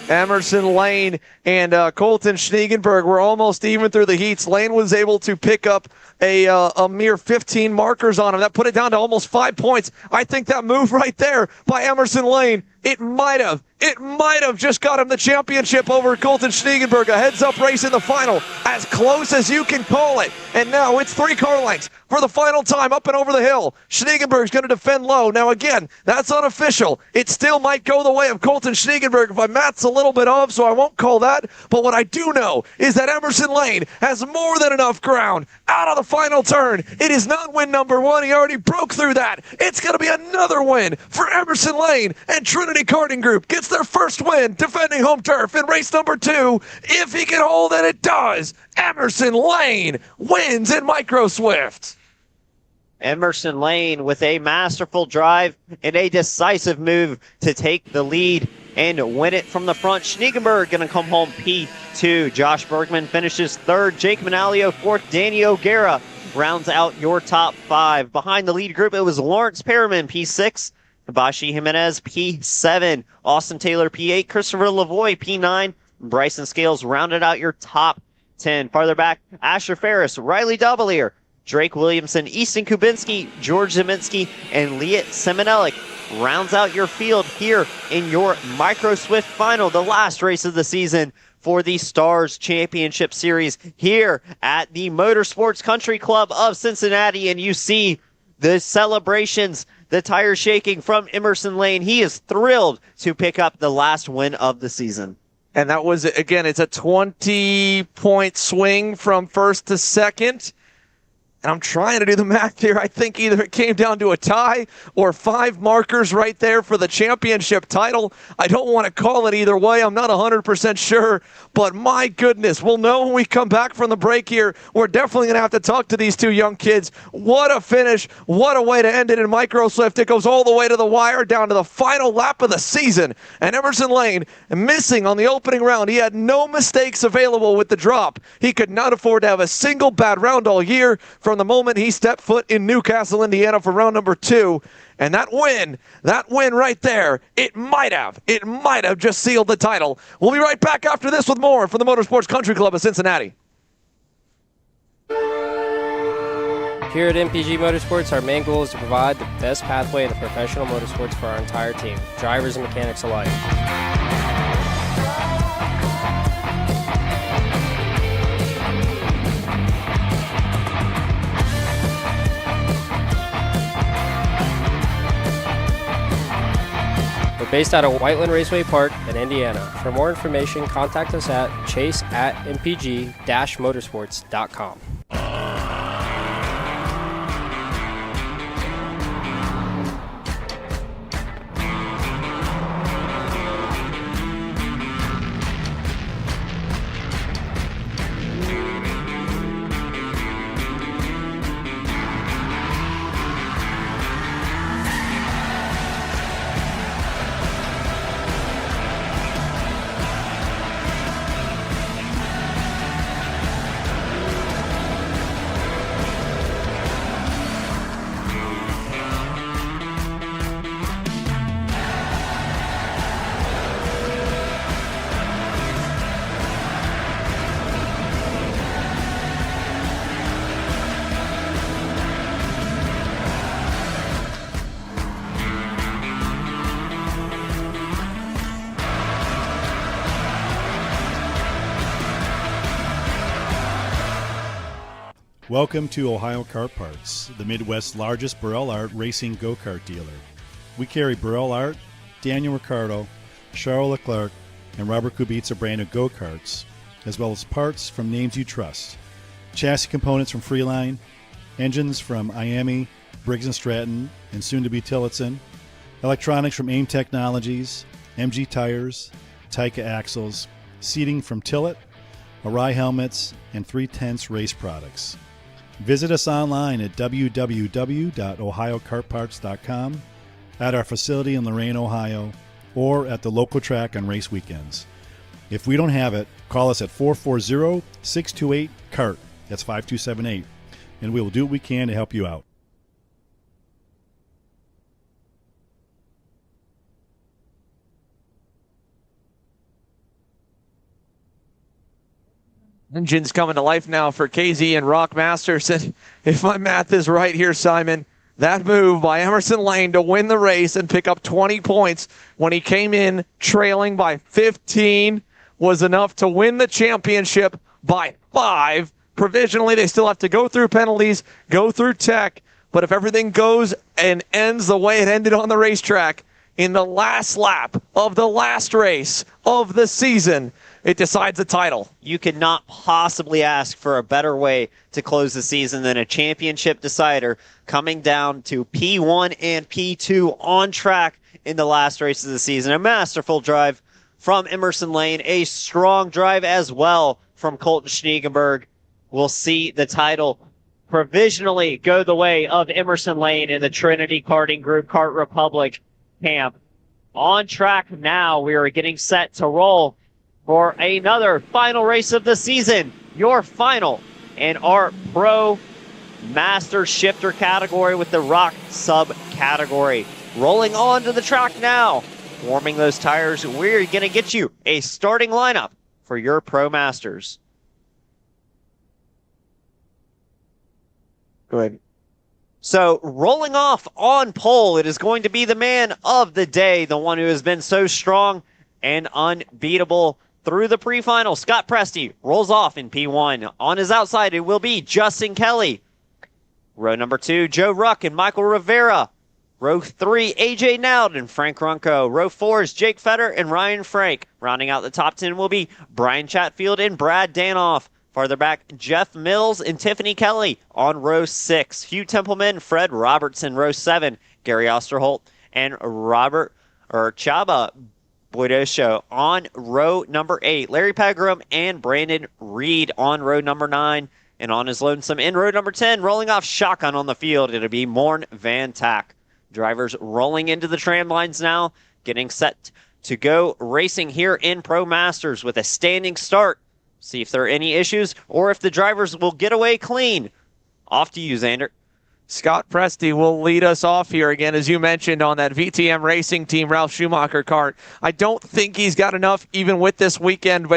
Emerson Lane and Colton Schneegenberg were almost even through the heats. Lane was able to pick up a mere 15 markers on him. That put it down to almost 5 points. I think that move right there by Emerson Lane, it might have just got him the championship over Colton Schneegenberg. A heads-up race in the final, as close as you can call it. And now it's 3 car lengths for the final time up and over the hill. Schneegenberg's going to defend low. Now again, that's unofficial. It still might go the way of Colton Schneegenberg if my math's a little bit off, so I won't call that. But what I do know is that Emerson Lane has more than enough ground out of the final turn. It is not win number 1. He already broke through that. It's going to be another win for Emerson Lane, and Trinity Karting Group gets their first win defending home turf in race number 2. If he can hold it, it does. Emerson Lane wins in Micro Swift. Emerson Lane with a masterful drive and a decisive move to take the lead and win it from the front. Schneegenberg going to come home P2. Josh Bergman finishes 3rd. Jake Manalio 4th. Danny O'Gara rounds out your top 5. Behind the lead group, it was Lawrence Perriman P6. Hibashi Jimenez P7. Austin Taylor P8. Christopher Lavoie P9. Bryson Scales rounded out your top 10. Farther back, Asher Ferris, Riley Doublier, Drake Williamson, Easton Kubinski, George Zeminski, and Liat Semenelik rounds out your field here in your Micro Swift final, the last race of the season for the Stars Championship Series here at the Motorsports Country Club of Cincinnati. And you see the celebrations, the tire shaking from Emerson Lane. He is thrilled to pick up the last win of the season. And that was, again, it's a 20-point swing from 1st to 2nd. And I'm trying to do the math here. I think either it came down to a tie or 5 markers right there for the championship title. I don't want to call it either way. I'm not 100% sure. But my goodness, we'll know when we come back from the break here. We're definitely going to have to talk to these two young kids. What a finish. What a way to end it in Microswift. It goes all the way to the wire, down to the final lap of the season. And Emerson Lane missing on the opening round. He had no mistakes available with the drop. He could not afford to have a single bad round all year from the moment he stepped foot in Newcastle, Indiana for round number 2. And that win right there, it might have just sealed the title. We'll be right back after this with more from the Motorsports Country Club of Cincinnati. Here at MPG Motorsports, our main goal is to provide the best pathway into professional motorsports for our entire team, drivers and mechanics alike. We're based out of Whiteland Raceway Park in Indiana. For more information, contact us at chase@mpg-motorsports.com. Welcome to Ohio Kart Parts, the Midwest's largest Burrell Art racing go-kart dealer. We carry Burrell Art, Daniel Ricciardo, Charles Leclerc, and Robert Kubica branded go-karts, as well as parts from names you trust. Chassis components from Freeline, engines from Miami, Briggs & Stratton, and soon-to-be Tillotson, electronics from AIM Technologies, MG Tires, Taika Axles, seating from Tillett, Arai helmets, and 3/10 race products. Visit us online at www.ohiokartparts.com, at our facility in Lorain, Ohio, or at the local track on race weekends. If we don't have it, call us at 440-628-KART. That's 5278, and we will do what we can to help you out. Engines coming to life now for KZ and Rock Masters. And if my math is right here, Simon, that move by Emerson Lane to win the race and pick up 20 points when he came in trailing by 15 was enough to win the championship by 5. Provisionally, they still have to go through penalties, go through tech, but if everything goes and ends the way it ended on the racetrack in the last lap of the last race of the season, it decides the title. You could not possibly ask for a better way to close the season than a championship decider coming down to P1 and P2 on track in the last race of the season. A masterful drive from Emerson Lane, a strong drive as well from Colton Schniegenberg. We'll see the title provisionally go the way of Emerson Lane in the Trinity Karting Group Kart Republic camp. On track now, we are getting set to roll for another final race of the season, your final in our Pro Master Shifter category with the Rock subcategory. Rolling on to the track now, warming those tires, we're going to get you a starting lineup for your Pro Masters. Go ahead. So rolling off on pole, it is going to be the man of the day, the one who has been so strong and unbeatable through the pre-final. Scott Presti rolls off in P1. On his outside, it will be Justin Kelly. Row number 2, Joe Ruck and Michael Rivera. Row 3, AJ Nowd and Frank Runco. Row 4 is Jake Fetter and Ryan Frank. Rounding out the top 10 will be Brian Chatfield and Brad Danoff. Farther back, Jeff Mills and Tiffany Kelly on row 6. Hugh Templeman, Fred Robertson, row 7. Gary Osterholt and Chaba Boydosho on row number 8. Larry Pegram and Brandon Reed on row number 9. And on his lonesome in row number 10, rolling off shotgun on the field, it'll be Morn Van Tack. Drivers rolling into the tram lines now, getting set to go racing here in Pro Masters with a standing start. See if there are any issues or if the drivers will get away clean. Off to you, Xander. Scott Presti will lead us off here again, as you mentioned, on that VTM Racing Team Ralph Schumacher kart. I don't think he's got enough, even with this weekend,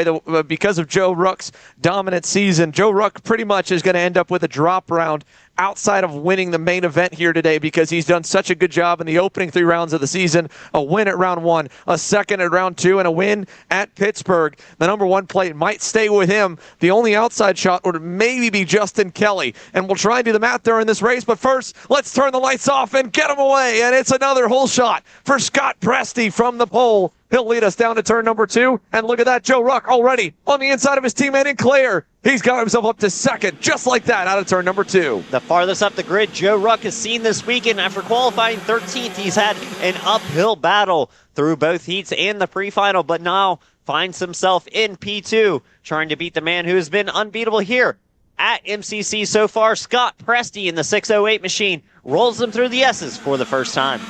because of Joe Rook's dominant season. Joe Rook pretty much is going to end up with a drop round outside of winning the main event here today, because he's done such a good job in the opening 3 rounds of the season. A win at round 1, a second at round 2, and a win at Pittsburgh. The number 1 plate might stay with him. The only outside shot would maybe be Justin Kelly. And we'll try and do the math there in this race, but first, let's turn the lights off and get him away. And it's another hole shot for Scott Presti from the pole. He'll lead us down to turn number 2. And look at that, Joe Ruck already on the inside of his teammate in Claire. He's got himself up to second, just like that, out of turn number 2. The farthest up the grid Joe Ruck has seen this weekend. After qualifying 13th, he's had an uphill battle through both heats and the pre-final, but now finds himself in P2, trying to beat the man who has been unbeatable here at MCC so far. Scott Presti in the 608 machine rolls them through the S's for the first time.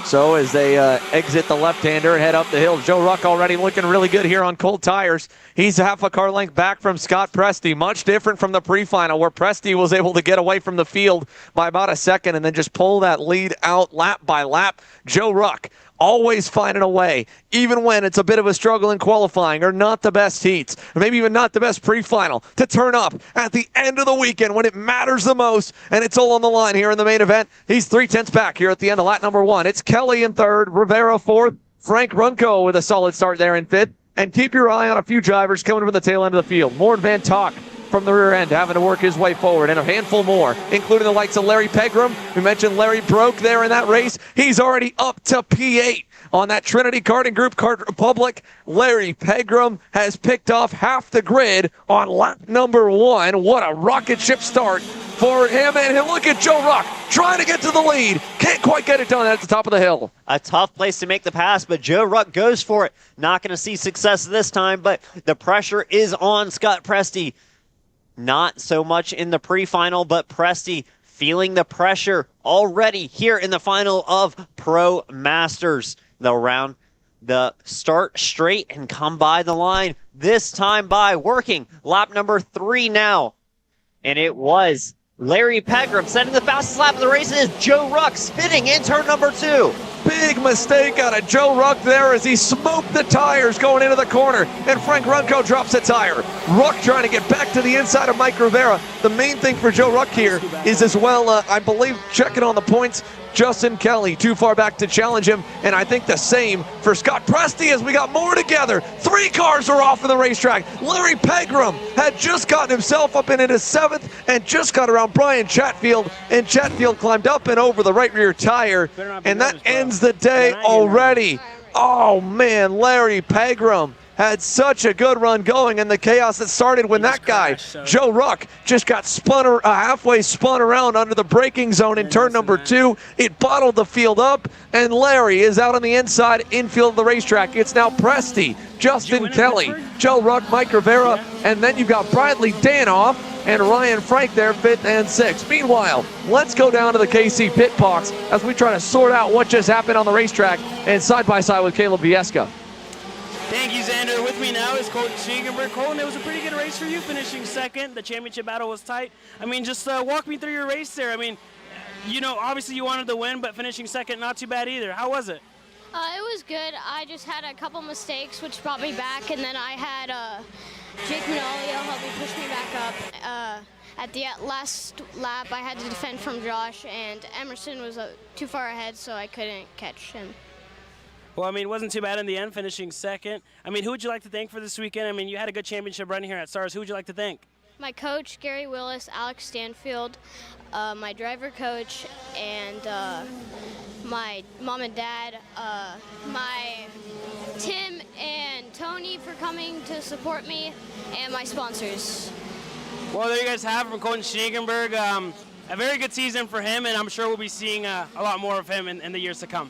So as they exit the left-hander and head up the hill, Joe Ruck already looking really good here on cold tires. He's half a car length back from Scott Presti, much different from the pre-final where Presti was able to get away from the field by about a second and then just pull that lead out lap by lap. Joe Ruck always finding a way, even when it's a bit of a struggle in qualifying or not the best heats, or maybe even not the best pre-final, to turn up at the end of the weekend when it matters the most, and it's all on the line here in the main event. He's 3/10 back here at the end of lap number 1. It's Kelly in 3rd, Rivera 4th, Frank Runco with a solid start there in 5th, and keep your eye on a few drivers coming from the tail end of the field. Morn Van Talk from the rear end, having to work his way forward, and a handful more, including the likes of Larry Pegram. We mentioned Larry broke there in that race. He's already up to P8 on that Trinity Karting Group Kart Republic. Larry Pegram has picked off half the grid on lap number 1. What a rocket ship start for him, and look at Joe Ruck trying to get to the lead. Can't quite get it done at the top of the hill. A tough place to make the pass, but Joe Ruck goes for it. Not going to see success this time, but the pressure is on Scott Presti. Not so much in the pre-final, but Presti feeling the pressure already here in the final of Pro Masters. They'll round the start straight and come by the line, this time by working lap number 3 now. And it was Larry Pegram setting the fastest lap of the race. It is Joe Ruck spinning in turn number 2. Big mistake out of Joe Ruck there as he smoked the tires going into the corner, and Frank Runco drops a tire. Ruck trying to get back to the inside of Mike Rivera. The main thing for Joe Ruck here is as well, I believe, checking on the points, Justin Kelly too far back to challenge him, and I think the same for Scott Presti as we got more together. 3 cars are off of the racetrack. Larry Pegram had just gotten himself up into 7th and just got around Brian Chatfield, and Chatfield climbed up and over the right rear tire, and that ends the day already. Oh man, Larry Pegram had such a good run going, and the chaos that started when that guy, Joe Ruck, just got halfway spun around under the braking zone in turn number 2. It bottled the field up, and Larry is out on the inside infield of the racetrack. It's now Presti, Justin Kelly, Joe Ruck, Mike Rivera, and then you've got Bradley Danoff and Ryan Frank there, 5th and 6th. Meanwhile, let's go down to the KC pit box as we try to sort out what just happened on the racetrack, and side by side with Caleb Vieska. Thank you, Xander. With me now is Colton Schiegenberg. Colton, it was a pretty good race for you, finishing 2nd. The championship battle was tight. I mean, just walk me through your race there. I mean, you know, obviously you wanted to win, but finishing 2nd, not too bad either. How was it? It was good. I just had a couple mistakes, which brought me back, and then I had Jake Manolio help me push me back up. At the last lap, I had to defend from Josh, and Emerson was too far ahead, so I couldn't catch him. Well, I mean, it wasn't too bad in the end, finishing 2nd. I mean, who would you like to thank for this weekend? I mean, you had a good championship run here at Stars. Who would you like to thank? My coach, Gary Willis, Alex Stanfield, my driver coach, and my mom and dad, my Tim and Tony for coming to support me, and my sponsors. Well, there you guys have it from Colton Schneegenberg. A very good season for him, and I'm sure we'll be seeing a lot more of him in the years to come.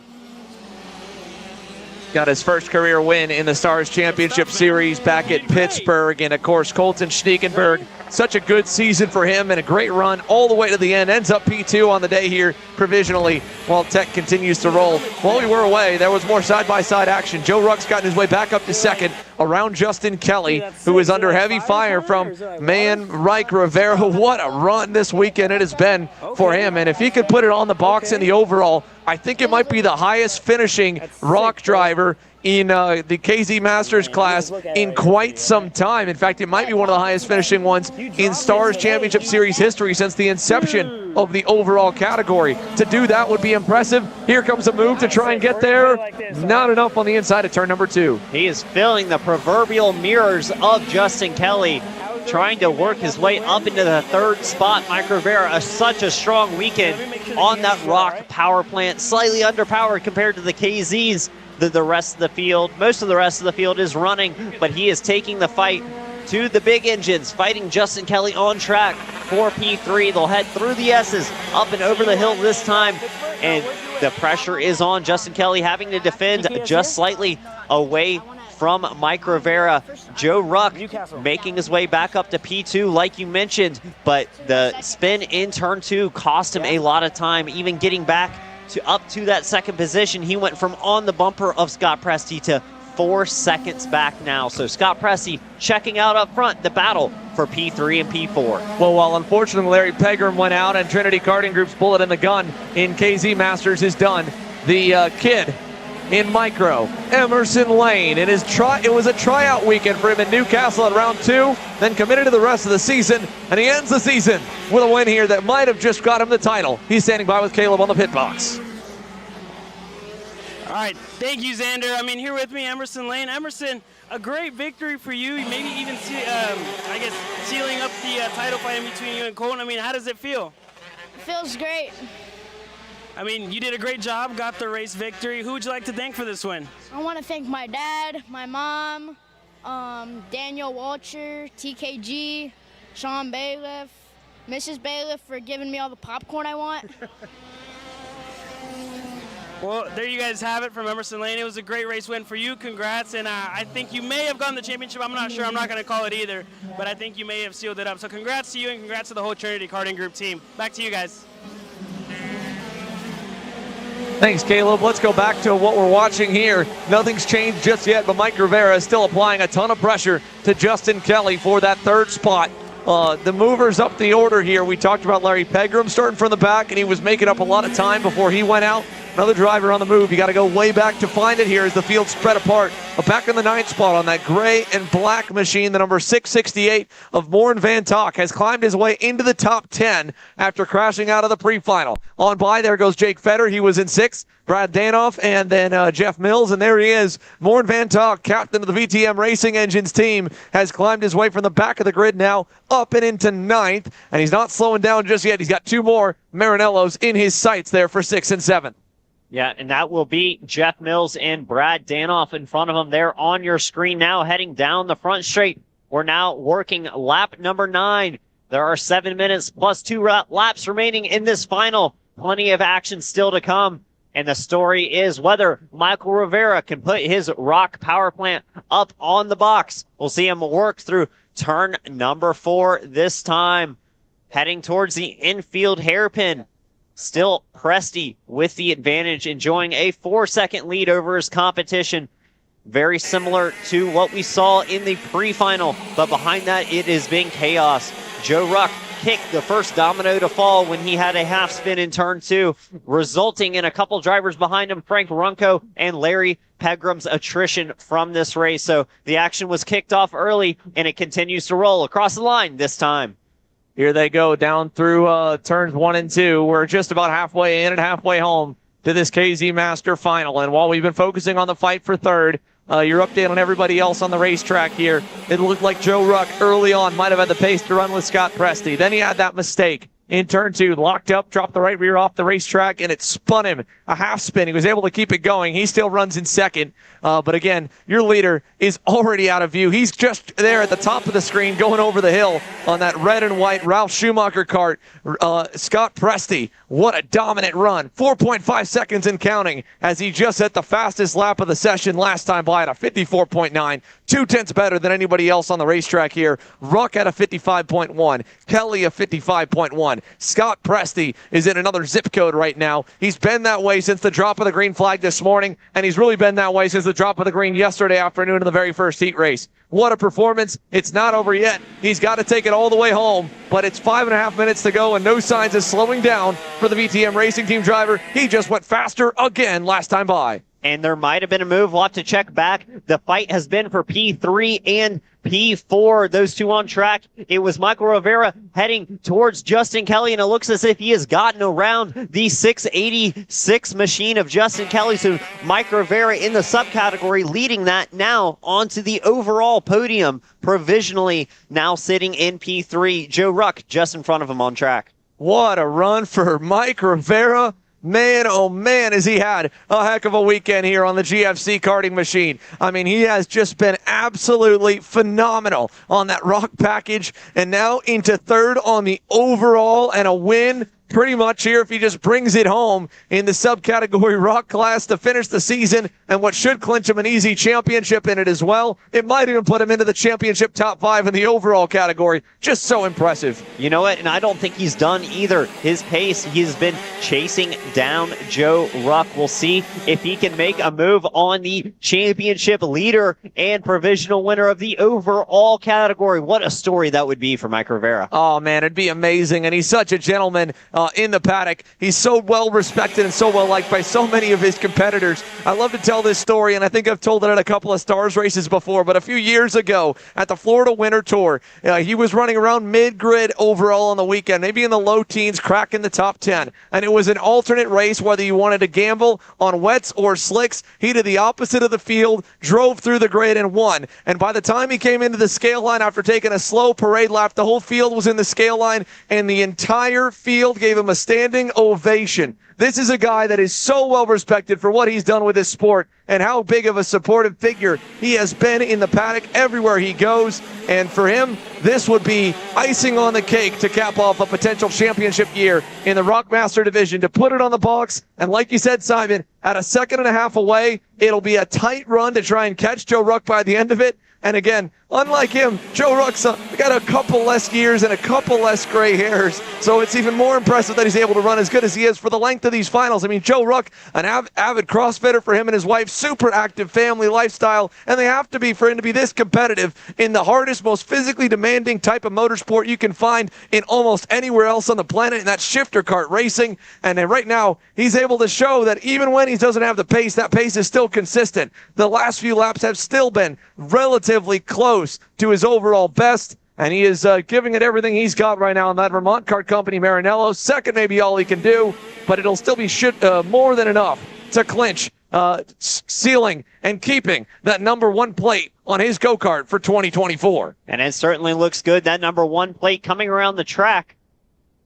Got his first career win in the Stars Championship Series back at Pittsburgh. And, of course, Colton Schneegenberg, such a good season for him and a great run all the way to the end. Ends up P2 on the day here provisionally while Tech continues to roll. While we were away, there was more side-by-side action. Joe Ruck's gotten his way back up to second around Justin Kelly, who is under heavy fire from Mike Rivera. What a run this weekend it has been for him. And if he could put it on the box in the overall, I think it might be the highest finishing rock driver in the KZ Masters class in quite some time. In fact, it might be one of the highest finishing ones in Stars Championship Series history since the inception of the overall category. To do that would be impressive. Here comes a move to try and get there. Not enough on the inside of turn number 2. He is filling the proverbial mirrors of Justin Kelly, trying to work his way up into the third spot. Mike Rivera, such a strong weekend on that rock power plant, slightly underpowered compared to the KZs. The rest of the field, most of the rest of the field is running, but he is taking the fight to the big engines, fighting Justin Kelly on track for P3. They'll head through the S's, up and over the hill this time, and the pressure is on Justin Kelly, having to defend just slightly away from Mike Rivera. Joe Ruck making his way back up to P2 like you mentioned, but the spin in turn 2 cost him a lot of time, even getting back up to that second position. He went from on the bumper of Scott Presti to 4 seconds back now. So Scott Presti checking out up front the battle for P3 and P4. Well, while unfortunately Larry Pegram went out and Trinity Karting Group's bullet in the gun in KZ Masters is done, the kid in micro, Emerson Lane. It was a tryout weekend for him in Newcastle at round 2, then committed to the rest of the season, and he ends the season with a win here that might have just got him the title. He's standing by with Caleb on the pit box. All right, thank you, Xander. I mean, here with me, Emerson Lane. Emerson, a great victory for you. Maybe even, I guess, sealing up the title fight in between you and Colton. I mean, how does it feel? It feels great. I mean, you did a great job, got the race victory. Who would you like to thank for this win? I want to thank my dad, my mom, Daniel Walcher, TKG, Sean Bailiff, Mrs. Bailiff for giving me all the popcorn I want. Well, there you guys have it from Emerson Lane. It was a great race win for you. Congrats. And I think you may have gotten the championship. I'm not sure. I'm not going to call it either. But I think you may have sealed it up. So congrats to you and congrats to the whole Trinity Karting Group team. Back to you guys. Thanks, Caleb. Let's go back to what we're watching here. Nothing's changed just yet, but Mike Rivera is still applying a ton of pressure to Justin Kelly for that third spot. The movers up the order here. We talked about Larry Pegram starting from the back, and he was making up a lot of time before he went out. Another driver on the move. You got to go way back to find it here as the field spread apart. Back in the 9th spot on that gray and black machine, the number 668 of Morn Van Tok has climbed his way into the top 10 after crashing out of the pre-final. On by, there goes Jake Fetter. He was in 6th. Brad Danoff and then Jeff Mills, and there he is. Morn Van Tok, captain of the VTM Racing Engines team, has climbed his way from the back of the grid now up and into 9th, and he's not slowing down just yet. He's got 2 more Marinellos in his sights there for 6 and 7. Yeah, and that will be Jeff Mills and Brad Danoff in front of him there on your screen now, heading down the front straight. We're now working lap number 9. There are 7 minutes plus 2 laps remaining in this final. Plenty of action still to come. And the story is whether Michael Rivera can put his rock power plant up on the box. We'll see him work through turn number 4 this time. Heading towards the infield hairpin. Still Presti with the advantage, enjoying a 4-second lead over his competition. Very similar to what we saw in the pre-final, but behind that it has been chaos. Joe Ruck kicked the first domino to fall when he had a half spin in turn 2, resulting in a couple drivers behind him, Frank Runco and Larry Pegram's attrition from this race. So the action was kicked off early, and it continues to roll across the line this time. Here they go down through turns 1 and 2. We're just about halfway in and halfway home to this KZ Master Final. And while we've been focusing on the fight for third, your update on everybody else on the racetrack here. It looked like Joe Ruck early on might have had the pace to run with Scott Presti. Then he had that mistake in turn 2. Locked up, dropped the right rear off the racetrack, and it spun him a half spin. He was able to keep it going. He still runs in second. But again, your leader is already out of view. He's just there at the top of the screen going over the hill on that red and white Ralph Schumacher kart. Scott Presti, what a dominant run. 4.5 seconds and counting as he just hit the fastest lap of the session last time by at a 54.9. 2/10 better than anybody else on the racetrack here. Ruck at a 55.1. Kelly a 55.1. Scott Presti is in another zip code right now. He's been that way since the drop of the green flag this morning, and he's really been that way since the drop of the green yesterday afternoon in the very first heat race. What a performance. It's not over yet. He's got to take it all the way home, but it's 5.5 minutes to go and no signs of slowing down for the VTM Racing Team driver. He just went faster again last time by. And there might have been a move. We'll have to check back. The fight has been for P3 and P4, those two on track. It was Michael Rivera heading towards Justin Kelly, and it looks as if he has gotten around the 686 machine of Justin Kelly. So Mike Rivera in the subcategory leading that now onto the overall podium, provisionally now sitting in P3. Joe Ruck just in front of him on track. What a run for Mike Rivera. Man, oh man, has he had a heck of a weekend here on the GFC karting machine. I mean, he has just been absolutely phenomenal on that rock package, and now into third on the overall, and a win pretty much here if he just brings it home in the subcategory rock class to finish the season, and what should clinch him an easy championship in it as well. It might even put him into the championship top 5 in the overall category. Just so impressive. You know what? And I don't think he's done either. His pace, he's been chasing down Joe Ruck. We'll see if he can make a move on the championship leader and provisional winner of the overall category. What a story that would be for Mike Rivera. Oh, man, it'd be amazing. And he's such a gentleman in the paddock. He's so well respected and so well liked by so many of his competitors. I love to tell this story, and I think I've told it at a couple of Stars races before, but a few years ago at the Florida Winter Tour, he was running around mid-grid overall on the weekend, maybe in the low teens, cracking the top 10. And it was an alternate race, whether you wanted to gamble on wets or slicks. He did the opposite of the field, drove through the grid, and won. And by the time he came into the scale line after taking a slow parade lap, the whole field was in the scale line, and the entire field gave him a standing ovation. This is a guy that is so well respected for what he's done with his sport and how big of a supportive figure he has been in the paddock everywhere he goes. And for him, this would be icing on the cake to cap off a potential championship year in the Rockmaster division, to put it on the box. And like you said, Simon, at a 1.5 seconds away, it'll be a tight run to try and catch Joe Ruck by the end of it. And again, unlike him, Joe Ruck's got a couple less years and a couple less gray hairs. So it's even more impressive that he's able to run as good as he is for the length of these finals. I mean, Joe Ruck, an avid CrossFitter for him and his wife, super active family lifestyle. And they have to be for him to be this competitive in the hardest, most physically demanding type of motorsport you can find in almost anywhere else on the planet, and that's shifter kart racing. And then right now, he's able to show that even when he doesn't have the pace, that pace is still consistent. The last few laps have still been relatively close to his overall best, and he is giving it everything he's got right now in that Vermont Kart Company Maranello. Second may be all he can do, but it'll still be more than enough to clinch sealing and keeping that number 1 plate on his go-kart for 2024. And it certainly looks good. That number 1 plate coming around the track,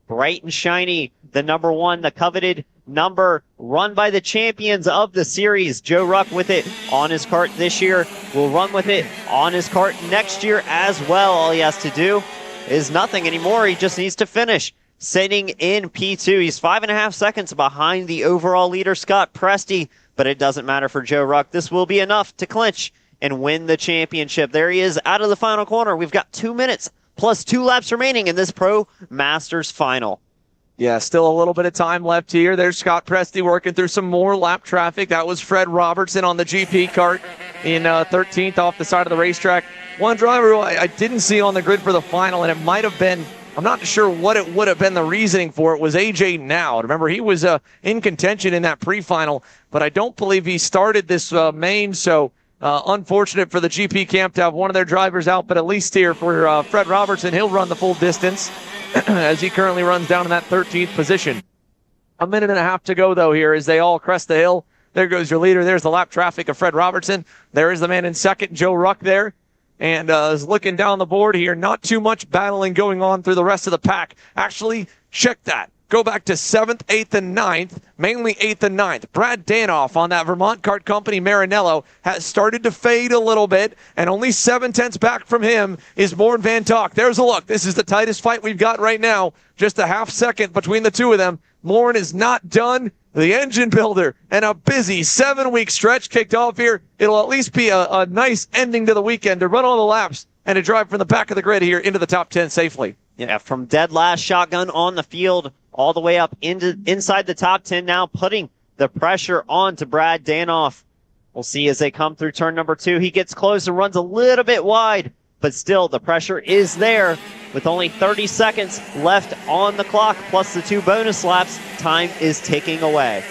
bright and shiny. The number 1, the coveted number, run by the champions of the series. Joe Ruck with it on his kart this year will run with it on his kart next year as well. All he has to do is nothing anymore. He just needs to finish sitting in P2. He's 5.5 seconds behind the overall leader, Scott Presti, but it doesn't matter for Joe Ruck. This will be enough to clinch and win the championship. There he is out of the final corner. We've got 2 minutes plus 2 laps remaining in this Pro Masters final. Yeah, still a little bit of time left here. There's Scott Presti working through some more lap traffic. That was Fred Robertson on the GP kart in 13th off the side of the racetrack. One driver who I didn't see on the grid for the final, and it might have been, I'm not sure what it would have been the reasoning for it, was AJ Now. Remember, he was in contention in that pre-final, but I don't believe he started this main, so unfortunate for the GP camp to have one of their drivers out, but at least here for Fred Robertson, he'll run the full distance as he currently runs down in that 13th position. 1.5 minutes to go, though, here as they all crest the hill. There goes your leader. There's the lap traffic of Fred Robertson. There is the man in second, Joe Ruck there. And is looking down the board here. Not too much battling going on through the rest of the pack. Actually, Check that. Go back to 7th, 8th, and 9th, mainly 8th and 9th. Brad Danoff on that Vermont Kart Company Marinello has started to fade a little bit, and only 7/10 back from him is Morn Van Tok. There's a look. This is the tightest fight we've got right now. Just a half second between the two of them. Morn is not done. The engine builder and a busy 7-week stretch kicked off here. It'll at least be a nice ending to the weekend to run all the laps and to drive from the back of the grid here into the top 10 safely. Yeah, from dead last shotgun on the field all the way up inside the top 10 now, putting the pressure on to Brad Danoff. We'll see as they come through turn number 2. He gets close and runs a little bit wide, but still the pressure is there. With only 30 seconds left on the clock, plus the 2 bonus laps, time is ticking away.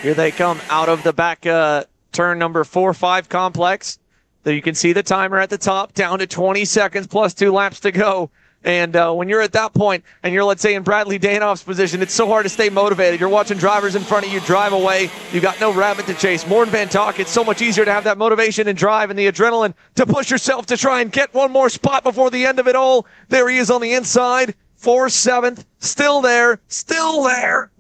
Here they come out of the back turn number 4-5 complex. There you can see the timer at the top, down to 20 seconds plus 2 laps to go. And when you're at that point and you're, let's say, in Bradley Danoff's position, it's so hard to stay motivated. You're watching drivers in front of you drive away. You got no rabbit to chase. Morn Van Tok, it's so much easier to have that motivation and drive and the adrenaline to push yourself to try and get one more spot before the end of it all. There he is on the inside. 4-7th, still there.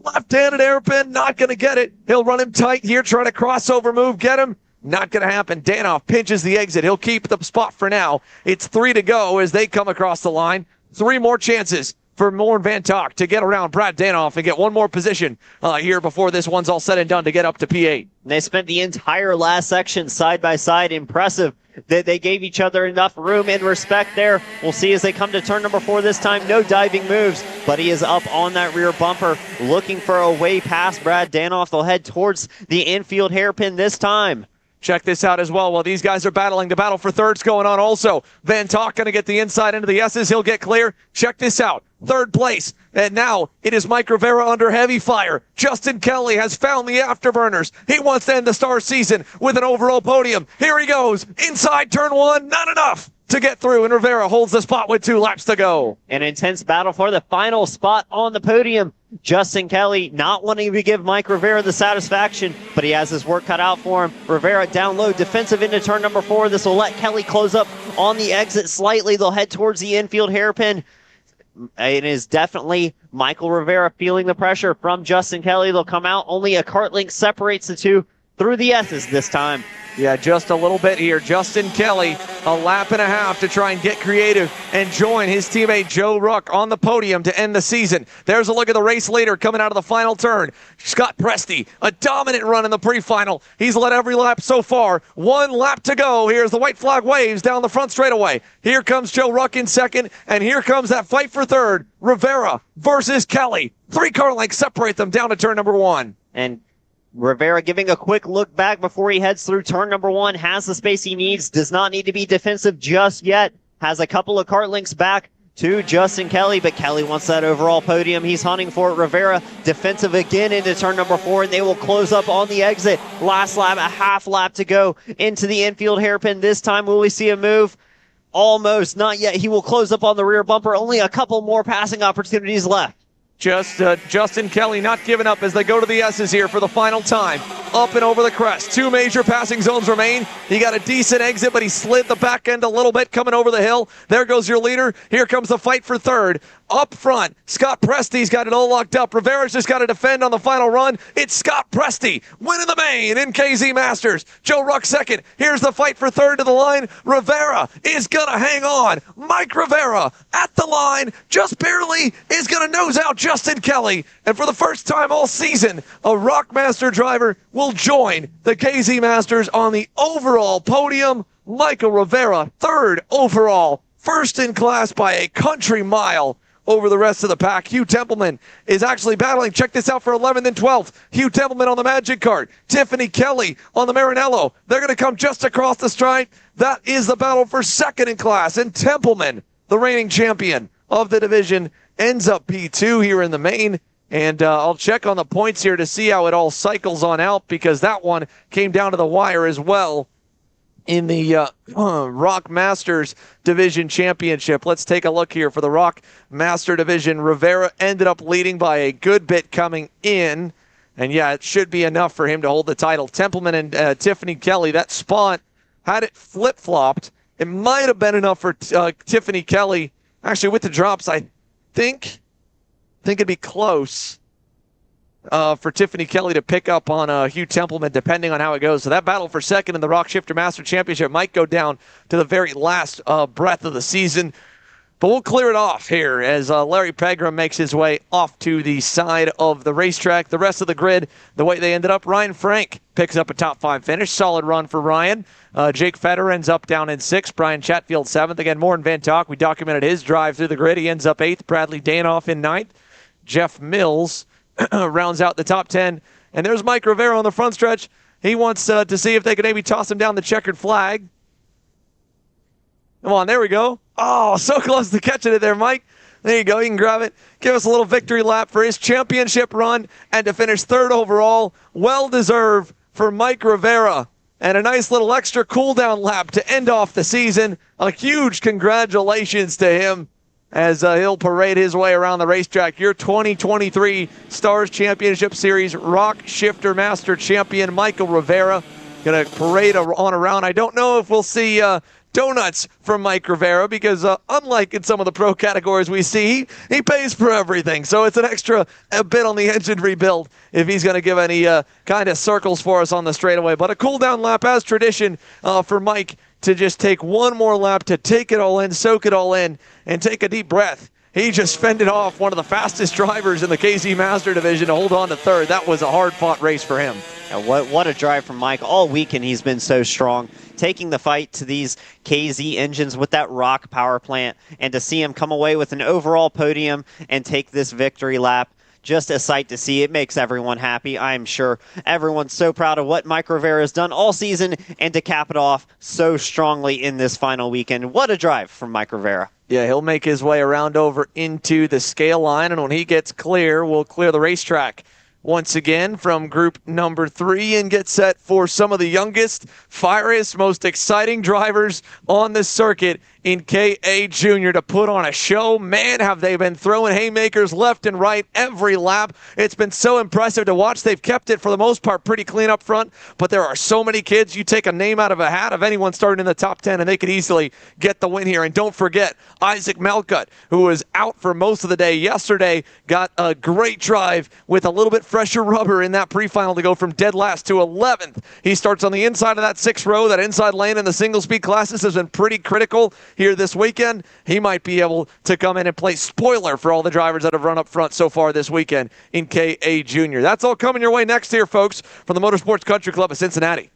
Left-handed hairpin, not going to get it. He'll run him tight here, trying to crossover move, get him. Not going to happen. Danoff pinches the exit. He'll keep the spot for now. It's 3 to go as they come across the line. 3 more chances for Morn Van Tok to get around Brad Danoff and get one more position here before this one's all said and done to get up to P8. They spent the entire last section side by side. Impressive that they gave each other enough room and respect there. We'll see as they come to turn number 4 this time. No diving moves, but he is up on that rear bumper looking for a way past Brad Danoff. They'll head towards the infield hairpin this time. Check this out as well. While these guys are battling, the battle for third's going on also. Van Tok going to get the inside into the S's. He'll get clear. Check this out. 3rd place. And now it is Mike Rivera under heavy fire. Justin Kelly has found the afterburners. He wants to end the star season with an overall podium. Here he goes. Inside turn 1. Not enough to get through, and Rivera holds the spot with 2 laps to go. An intense battle for the final spot on the podium. Justin Kelly not wanting to give Mike Rivera the satisfaction, but he has his work cut out for him. Rivera down low, defensive into turn number 4. This will let Kelly close up on the exit slightly. They'll head towards the infield hairpin. It is definitely Michael Rivera feeling the pressure from Justin Kelly. They'll come out. Only a kart link separates the two through the S's this time. Yeah, just a little bit here. Justin Kelly, a lap and a half to try and get creative and join his teammate Joe Ruck on the podium to end the season. There's a look at the race leader coming out of the final turn. Scott Presti, a dominant run in the pre-final. He's led every lap so far. 1 lap to go. Here's the white flag waves down the front straightaway. Here comes Joe Ruck in second, and here comes that fight for third. Rivera versus Kelly. 3 car lengths separate them down to turn number 1. And Rivera giving a quick look back before he heads through turn number 1. Has the space he needs. Does not need to be defensive just yet. Has a couple of kart links back to Justin Kelly, but Kelly wants that overall podium. He's hunting for it. Rivera defensive again into turn number 4, and they will close up on the exit. Last lap, a half lap to go into the infield hairpin. This time, will we see a move? Almost. Not yet. He will close up on the rear bumper. Only a couple more passing opportunities left. Just Justin Kelly not giving up as they go to the S's here for the final time. Up and over the crest. 2 major passing zones remain. He got a decent exit, but he slid the back end a little bit coming over the hill. There goes your leader. Here comes the fight for third. Up front, Scott Presti's got it all locked up. Rivera's just got to defend on the final run. It's Scott Presti winning the main in KZ Masters. Joe Ruck second. Here's the fight for third to the line. Rivera is going to hang on. Mike Rivera at the line, just barely, is going to nose out Justin Kelly. And for the first time all season, a Rockmaster driver will join the KZ Masters on the overall podium. Michael Rivera, 3rd overall, first in class by a country mile over the rest of the pack. Hugh Templeman is actually battling. Check this out for 11th and 12th. Hugh Templeman on the Magic Kart. Tiffany Kelly on the Marinello. They're going to come just across the stripe. That is the battle for 2nd in class. And Templeman, the reigning champion of the division, ends up P2 here in the main. And I'll check on the points here to see how it all cycles on out, because that one came down to the wire as well in the Rock Masters Division Championship. Let's take a look here for the Rock Master Division. Rivera ended up leading by a good bit coming in. And yeah, it should be enough for him to hold the title. Templeman and Tiffany Kelly, that spot, had it flip-flopped. It might have been enough for Tiffany Kelly. Actually, with the drops, I think think it'd be close for Tiffany Kelly to pick up on Hugh Templeman, depending on how it goes. So that battle for second in the Rock Shifter Master Championship might go down to the very last breath of the season. But we'll clear it off here as Larry Pegram makes his way off to the side of the racetrack. The rest of the grid, the way they ended up, Ryan Frank picks up a top 5 finish. Solid run for Ryan. Jake Fetter ends up down in 6th. Brian Chatfield 7th. Again, Morton Van Tok, we documented his drive through the grid. He ends up 8th. Bradley Danoff in 9th. Jeff Mills rounds out the top 10. And there's Mike Rivera on the front stretch. He wants to see if they can maybe toss him down the checkered flag. Come on, there we go. Oh, so close to catching it there, Mike. There you go. You can grab it. Give us a little victory lap for his championship run and to finish 3rd overall. Well-deserved for Mike Rivera. And a nice little extra cool-down lap to end off the season. A huge congratulations to him as he'll parade his way around the racetrack. Your 2023 Stars Championship Series Rock Shifter Master Champion Michael Rivera. Going to parade on around. I don't know if we'll see donuts from Mike Rivera because unlike in some of the pro categories we see, he pays for everything. So it's an extra bit on the engine rebuild if he's going to give any kind of circles for us on the straightaway. But a cool down lap as tradition for Mike to just take one more lap to take it all in, soak it all in, and take a deep breath. He just fended off one of the fastest drivers in the KZ Master Division to hold on to 3rd. That was a hard-fought race for him. And what a drive from Mike. All weekend he's been so strong, taking the fight to these KZ engines with that Rock power plant, and to see him come away with an overall podium and take this victory lap. Just a sight to see. It makes everyone happy. I'm sure everyone's so proud of what Mike Rivera has done all season, and to cap it off so strongly in this final weekend. What a drive from Mike Rivera. Yeah, he'll make his way around over into the scale line, and when he gets clear, we'll clear the racetrack once again from group number 3 and get set for some of the youngest, fieriest, most exciting drivers on the circuit in KA Junior to put on a show. Man, have they been throwing haymakers left and right every lap. It's been so impressive to watch. They've kept it, for the most part, pretty clean up front, but there are so many kids. You take a name out of a hat of anyone starting in the top 10, and they could easily get the win here. And don't forget, Isaac Melcutt, who was out for most of the day yesterday, got a great drive with a little bit fresher rubber in that pre-final to go from dead last to 11th. He starts on the inside of that 6th row. That inside lane in the single-speed classes has been pretty critical here this weekend. He might be able to come in and play spoiler for all the drivers that have run up front so far this weekend in KA Junior. That's all coming your way next here, folks, from the Motorsports Country Club of Cincinnati.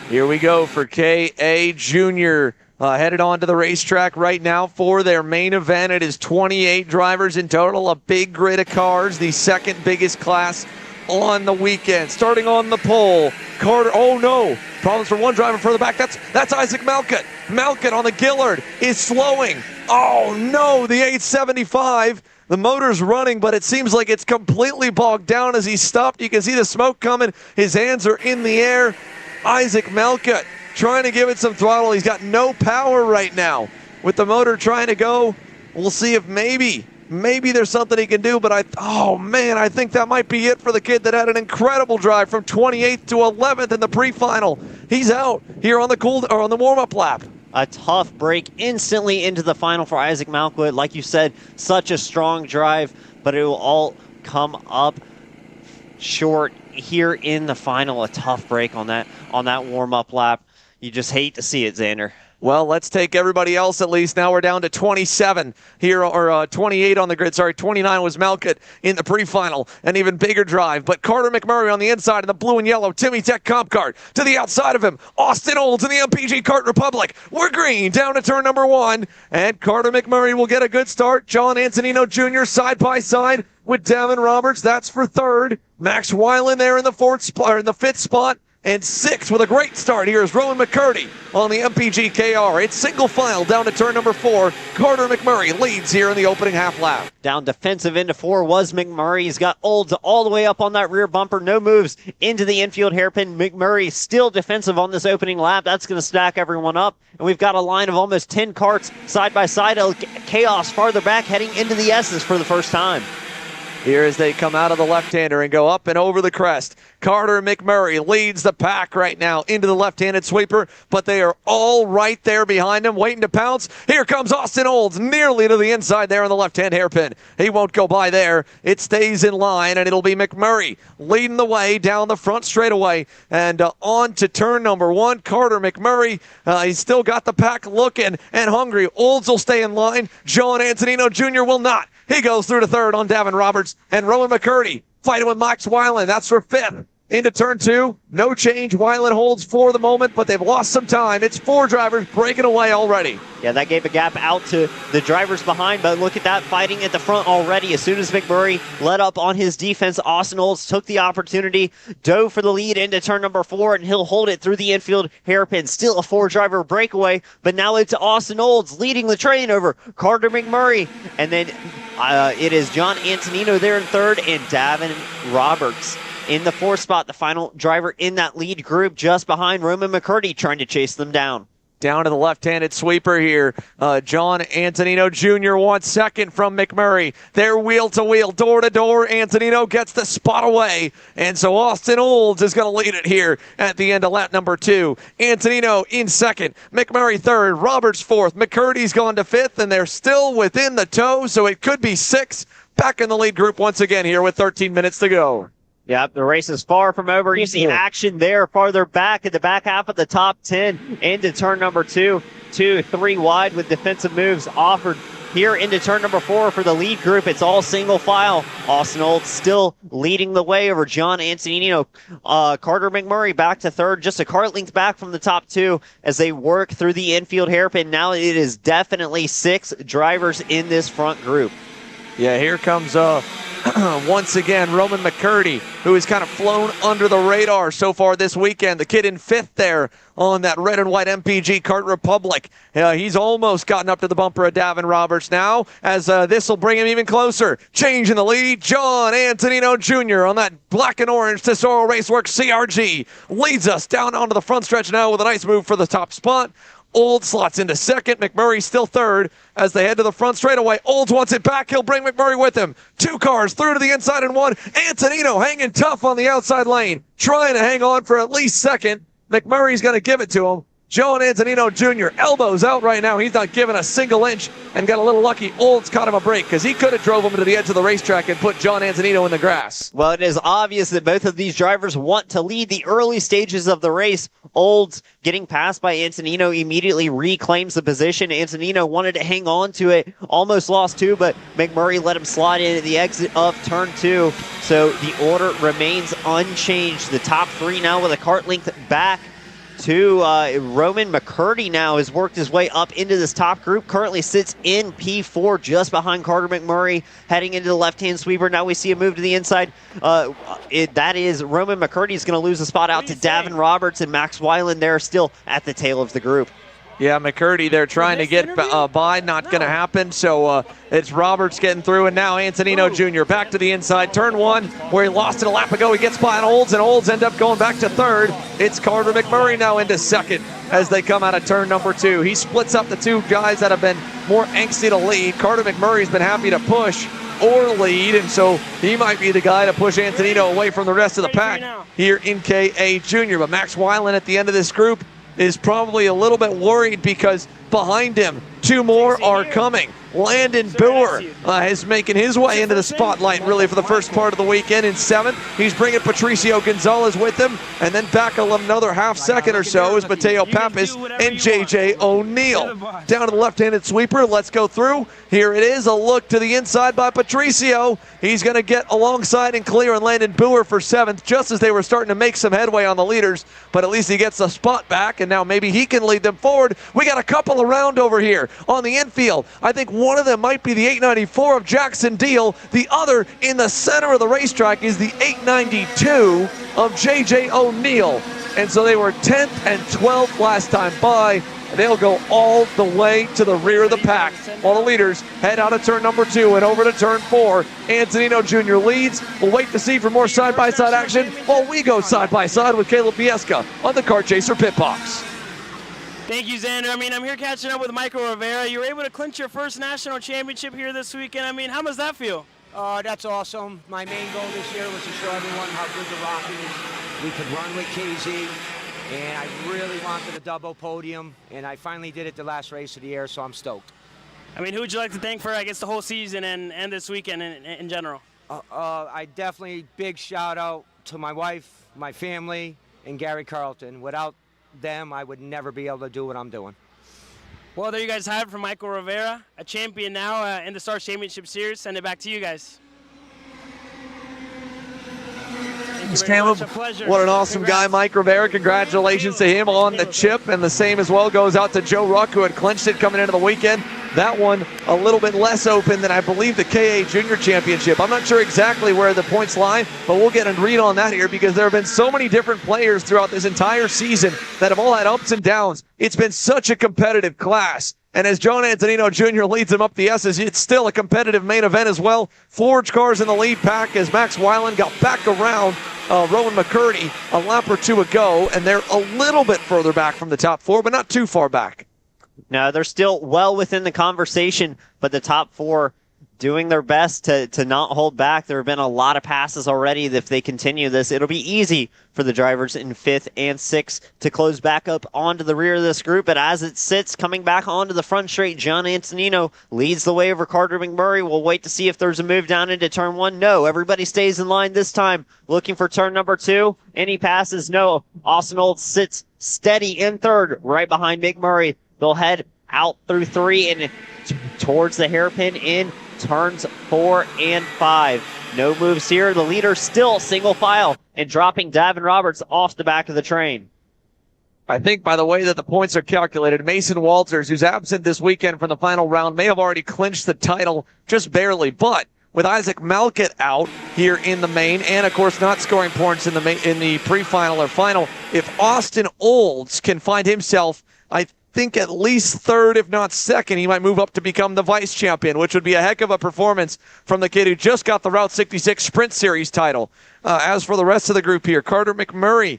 Here we go for KA Junior. Headed on to the racetrack right now for their main event. It is 28 drivers in total, a big grid of cars, the second biggest class on the weekend. Starting on the pole, Carter, oh no, problems for one driver further back. That's Isaac Melcutt. Melcutt on the Gillard is slowing. Oh no, the 875. The motor's running, but it seems like it's completely bogged down as he's stopped. You can see the smoke coming. His hands are in the air. Isaac Melcutt trying to give it some throttle. He's got no power right now with the motor trying to go. We'll see if maybe there's something he can do, but I think that might be it for the kid that had an incredible drive from 28th to 11th in the pre-final. He's out here on the warm-up lap. A tough break instantly into the final for Isaac Malkwood. Like you said, such a strong drive, but it will all come up short here in the final. A tough break on that warm-up lap. You just hate to see it, Xander. Well, let's take everybody else at least. Now we're down to 27 here, or 28 on the grid. Sorry, 29 was Malkut in the pre-final. An even bigger drive. But Carter McMurray on the inside in the blue and yellow Timmy Tech Comp Kart. To the outside of him, Austin Olds in the MPG Kart Republic. We're green down to turn number 1. And Carter McMurray will get a good start. John Antonino Jr. side by side with Davin Roberts. That's for third. Max Weiland there in the fifth spot. And 6th with a great start here is Rowan McCurdy on the MPG KR. It's single file down to turn number 4. Carter McMurray leads here in the opening half lap. Down defensive into 4 was McMurray. He's got Olds all the way up on that rear bumper. No moves into the infield hairpin. McMurray still defensive on this opening lap. That's going to stack everyone up. And we've got a line of almost 10 karts side by side. Chaos farther back heading into the S's for the first time. Here as they come out of the left-hander and go up and over the crest. Carter McMurray leads the pack right now into the left-handed sweeper, but they are all right there behind him, waiting to pounce. Here comes Austin Olds, nearly to the inside there on the left-hand hairpin. He won't go by there. It stays in line, and it'll be McMurray leading the way down the front straightaway and on to turn number 1. Carter McMurray, he's still got the pack looking and hungry. Olds will stay in line. John Antonino Jr. will not. He goes through to third on Davin Roberts, and Rowan McCurdy fighting with Max Weiland. That's for 5th. Into turn 2, no change. Weiland holds for the moment, but they've lost some time. It's 4 drivers breaking away already. Yeah, that gave a gap out to the drivers behind, but look at that fighting at the front already. As soon as McMurray let up on his defense, Austin Olds took the opportunity, dove for the lead into turn number 4, and he'll hold it through the infield hairpin. Still a 4-driver breakaway, but now it's Austin Olds leading the train over Carter McMurray. And then it is John Antonino there in 3rd, and Davin Roberts in the 4th spot, the final driver in that lead group, just behind Roman McCurdy, trying to chase them down. Down to the left-handed sweeper here. John Antonino Jr. wants 2nd from McMurray. They're wheel-to-wheel, door-to-door. Antonino gets the spot away. And so Austin Olds is going to lead it here at the end of lap number 2. Antonino in 2nd. McMurray 3rd. Roberts 4th. McCurdy's gone to 5th, and they're still within the tow, so it could be 6th. Back in the lead group once again here with 13 minutes to go. Yep, the race is far from over. You see action there farther back in the back half of the top 10 into turn number 2. 2, 3 wide with defensive moves offered here into turn number 4 for the lead group. It's all single file. Austin Olds still leading the way over John Antonino. Carter McMurray back to 3rd, just a kart length back from the top 2 as they work through the infield hairpin. Now it is definitely 6 drivers in this front group. Yeah, here comes once again Roman McCurdy, who has kind of flown under the radar so far this weekend. The kid in 5th there on that red and white MPG Kart Republic. He's almost gotten up to the bumper of Davin Roberts now, as this will bring him even closer. Change in the lead. John Antonino Jr. on that black and orange Tesoro Raceworks CRG leads us down onto the front stretch now with a nice move for the top spot. Olds slots into 2nd. McMurray still 3rd as they head to the front straightaway. Olds wants it back. He'll bring McMurray with him. 2 cars through to the inside and 1. Antonino hanging tough on the outside lane, trying to hang on for at least 2nd. McMurray's going to give it to him. John Antonino Jr. elbows out right now. He's not giving a single inch and got a little lucky. Olds caught him a break because he could have drove him to the edge of the racetrack and put John Antonino in the grass. Well, it is obvious that both of these drivers want to lead the early stages of the race. Olds getting passed by Antonino immediately reclaims the position. Antonino wanted to hang on to it, almost lost 2, but McMurray let him slide in at the exit of turn 2. So the order remains unchanged. The top 3 now with a kart length back to Roman McCurdy now has worked his way up into this top group. Currently sits in P4 just behind Carter McMurray, heading into the left-hand sweeper. Now we see a move to the inside. That is Roman McCurdy is going to lose a spot out to Davin Roberts, and Max Weiland there still at the tail of the group. Yeah, McCurdy, they're trying to get by, not going to happen. So it's Roberts getting through, and now Antonino Jr. back to the inside. Turn 1, where he lost it a lap ago. He gets by on Olds, and Olds end up going back to 3rd. It's Carter McMurray now into 2nd as they come out of turn number 2. He splits up the 2 guys that have been more angsty to lead. Carter McMurray's been happy to push or lead, and so he might be the guy to push Antonino away from the rest of the pack here in KA Jr. But Max Weiland at the end of this group is probably a little bit worried because behind him, 2 more are coming. Landon Boer is making his way into the spotlight really for the first part of the weekend in 7th. He's bringing Patricio Gonzalez with him, and then back another half second or so is Mateo Pappas and JJ O'Neill. Down to the left-handed sweeper, let's go through. Here it is, a look to the inside by Patricio. He's going to get alongside and clear and Landon Boer for 7th, just as they were starting to make some headway on the leaders, but at least he gets the spot back, and now maybe he can lead them forward. We got a couple around over here on the infield. I think one of them might be the 894 of Jackson Deal. The other in the center of the racetrack is the 892 of JJ O'Neill. And so they were 10th and 12th last time by. They'll go all the way to the rear of the pack while the leaders head out of turn number 2 and over to turn 4. Antonino Jr. leads. We'll wait to see for more side-by-side action while we go side-by-side with Caleb Biesca on the Kart Chaser Pit Box. Thank you, Xander. I mean, I'm here catching up with Michael Rivera. You were able to clinch your first national championship here this weekend. I mean, how does that feel? That's awesome. My main goal this year was to show everyone how good the Rock is. We could run with KZ, and I really wanted a double podium, and I finally did it the last race of the year, so I'm stoked. I mean, who would you like to thank for, I guess, the whole season and this weekend in general? I definitely big shout out to my wife, my family, and Gary Carlton. Without them, I would never be able to do what I'm doing. Well, there you guys have it from Michael Rivera, a champion now in the Stars Championship Series. Send it back to you guys. Thanks, Caleb. What an awesome guy, Mike Rivera. Congratulations to him on the chip, and the same as well goes out to Joe Ruck, who had clinched it coming into the weekend. That one a little bit less open than I believe the KA Junior Championship. I'm not sure exactly where the points lie, but we'll get a read on that here because there have been so many different players throughout this entire season that have all had ups and downs. It's been such a competitive class. And as John Antonino Jr. leads them up the S's, it's still a competitive main event as well. Forge cars in the lead pack as Max Weiland got back around Rowan McCurdy a lap or 2 ago, and they're a little bit further back from the top 4, but not too far back. No, they're still well within the conversation, but the top 4 doing their best to not hold back. There have been a lot of passes already. If they continue this, it'll be easy for the drivers in 5th and 6th to close back up onto the rear of this group. But as it sits, coming back onto the front straight, John Antonino leads the way over Carter McMurray. We'll wait to see if there's a move down into turn 1. No, everybody stays in line this time, looking for turn number 2. Any passes? No. Austin Olds sits steady in 3rd, right behind McMurray. They'll head out through 3 and towards the hairpin in turns 4 and 5. No moves here. The leader still single file and dropping Davin Roberts off the back of the train. I think by the way that the points are calculated, Mason Walters, who's absent this weekend from the final round, may have already clinched the title just barely. But with Isaac Malkett out here in the main, and of course not scoring points in the pre-final or final, if Austin Olds can find himself, I think at least 3rd, if not 2nd, he might move up to become the vice champion, which would be a heck of a performance from the kid who just got the Route 66 Sprint Series title. As for the rest of the group here, Carter McMurray,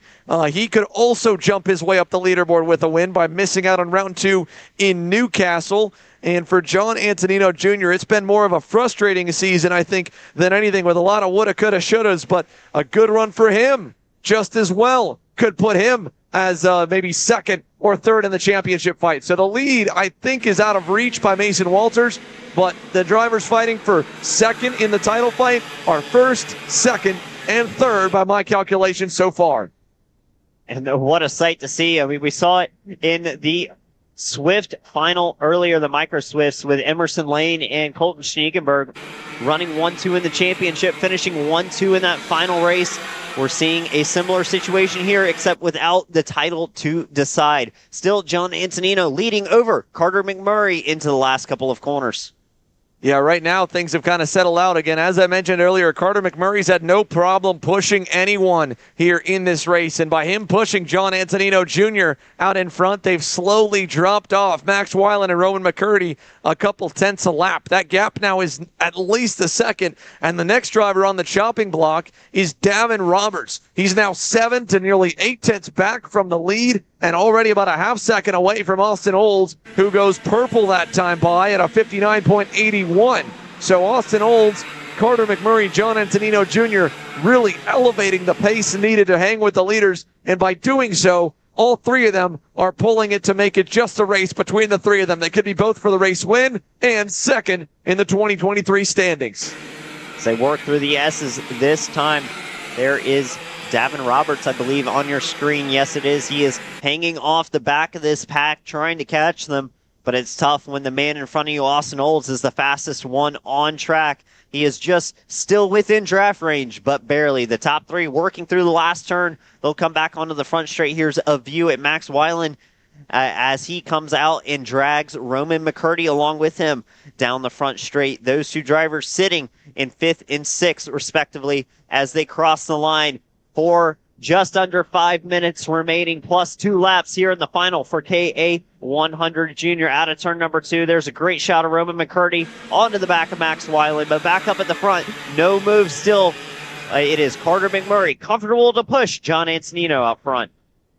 he could also jump his way up the leaderboard with a win by missing out on round 2 in Newcastle. And for John Antonino Jr., it's been more of a frustrating season, I think, than anything, with a lot of woulda, coulda, shouldas, but a good run for him just as well could put him as maybe 2nd or 3rd in the championship fight. So the lead, I think, is out of reach by Mason Walters, but the drivers fighting for 2nd in the title fight are 1st, 2nd, and 3rd by my calculations so far. And what a sight to see. I mean, we saw it in the Swift final earlier, the Micro Swifts, with Emerson Lane and Colton Schniekenberg running 1-2 in the championship, finishing 1-2 in that final race. We're seeing a similar situation here, except without the title to decide. Still, John Antonino leading over Carter McMurray into the last couple of corners. Yeah, right now things have kind of settled out again. As I mentioned earlier, Carter McMurray's had no problem pushing anyone here in this race. And by him pushing John Antonino Jr. out in front, they've slowly dropped off Max Weiland and Rowan McCurdy a couple tenths a lap. That gap now is at least a 2nd. And the next driver on the chopping block is Davin Roberts. He's now 7 to nearly 8 tenths back from the lead and already about a half second away from Austin Olds, who goes purple that time by at a 59.81. So Austin Olds, Carter McMurray, John Antonino Jr. really elevating the pace needed to hang with the leaders, and by doing so, all three of them are pulling it to make it just a race between the three of them. They could be both for the race win and second in the 2023 standings. As they work through the S's this time, there is Davin Roberts, I believe, on your screen. Yes, it is. He is hanging off the back of this pack, trying to catch them, but it's tough when the man in front of you, Austin Olds, is the fastest one on track. He is just still within draft range, but barely. The top three working through the last turn. They'll come back onto the front straight. Here's a view at Max Weiland as he comes out and drags Roman McCurdy along with him down the front straight. Those two drivers sitting in 5th and 6th, respectively, as they cross the line for just under 5 minutes remaining, plus 2 laps here in the final for KA100 Junior. Out of turn number 2, there's a great shot of Roman McCurdy onto the back of Max Weiland, but back up at the front, no move still. It is Carter McMurray, comfortable to push John Antonino up front.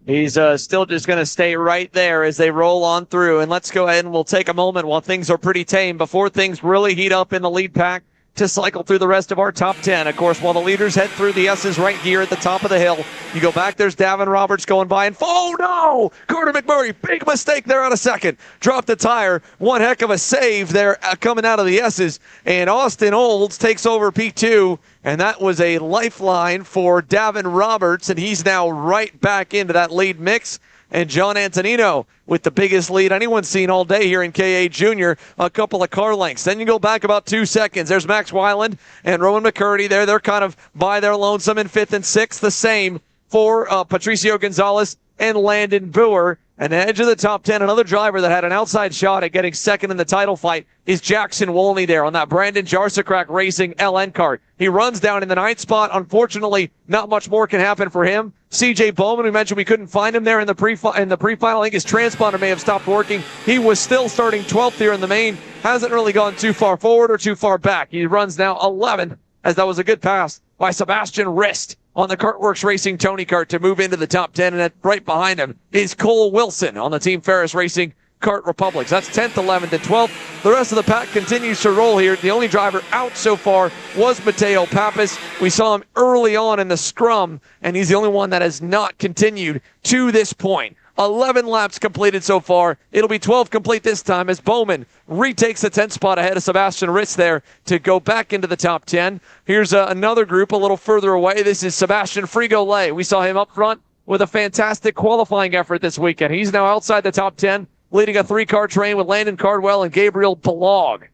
He's still just going to stay right there as they roll on through. And let's go ahead and we'll take a moment while things are pretty tame before things really heat up in the lead pack to cycle through the rest of our top 10. Of course, while the leaders head through the S's right here at the top of the hill, you go back, there's Davin Roberts going by, and oh no! Carter McMurray, big mistake there on a second. Dropped the tire. One heck of a save there coming out of the S's. And Austin Olds takes over P2, and that was a lifeline for Davin Roberts, and he's now right back into that lead mix. And John Antonino with the biggest lead anyone's seen all day here in KA Junior, a couple of car lengths. Then you go back about 2 seconds. There's Max Weiland and Roman McCurdy there. They're kind of by their lonesome in 5th and 6th. The same for Patricio Gonzalez and Landon Boer. And the edge of the top 10, another driver that had an outside shot at getting second in the title fight is Jackson Wolney there on that Brandon Jarsacrack Racing LN kart. He runs down in the 9th spot. Unfortunately, not much more can happen for him. CJ Bowman, we mentioned we couldn't find him there in the pre-final. I think his transponder may have stopped working. He was still starting 12th here in the main. Hasn't really gone too far forward or too far back. He runs now 11th, as that was a good pass by Sebastian Rist on the Kartworks Racing Tony Kart to move into the top 10, and right behind him is Cole Wilson on the Team Ferris Racing Kart Republics. That's 10th, 11th, and 12th. The rest of the pack continues to roll here. The only driver out so far was Mateo Pappas. We saw him early on in the scrum, and he's the only one that has not continued to this point. 11 laps completed so far. It'll be 12 complete this time as Bowman retakes the 10th spot ahead of Sebastian Ritz there to go back into the top 10. Here's another group a little further away. This is Sebastian Frigolay. We saw him up front with a fantastic qualifying effort this weekend. He's now outside the top 10, leading a 3-car train with Landon Cardwell and Gabriel Balog.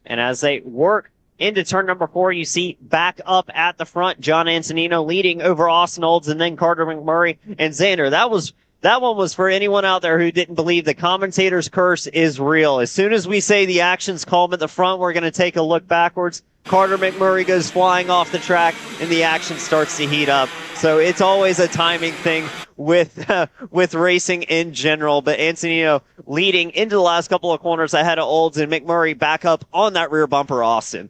And as they work into turn number 4, you see back up at the front, John Antonino leading over Austin Olds and then Carter McMurray and Xander. That one was for anyone out there who didn't believe the commentator's curse is real. As soon as we say the action's calm at the front, we're going to take a look backwards. Carter McMurray goes flying off the track, and the action starts to heat up. So it's always a timing thing with racing in general. But Antonino leading into the last couple of corners ahead of Olds, and McMurray back up on that rear bumper, Austin.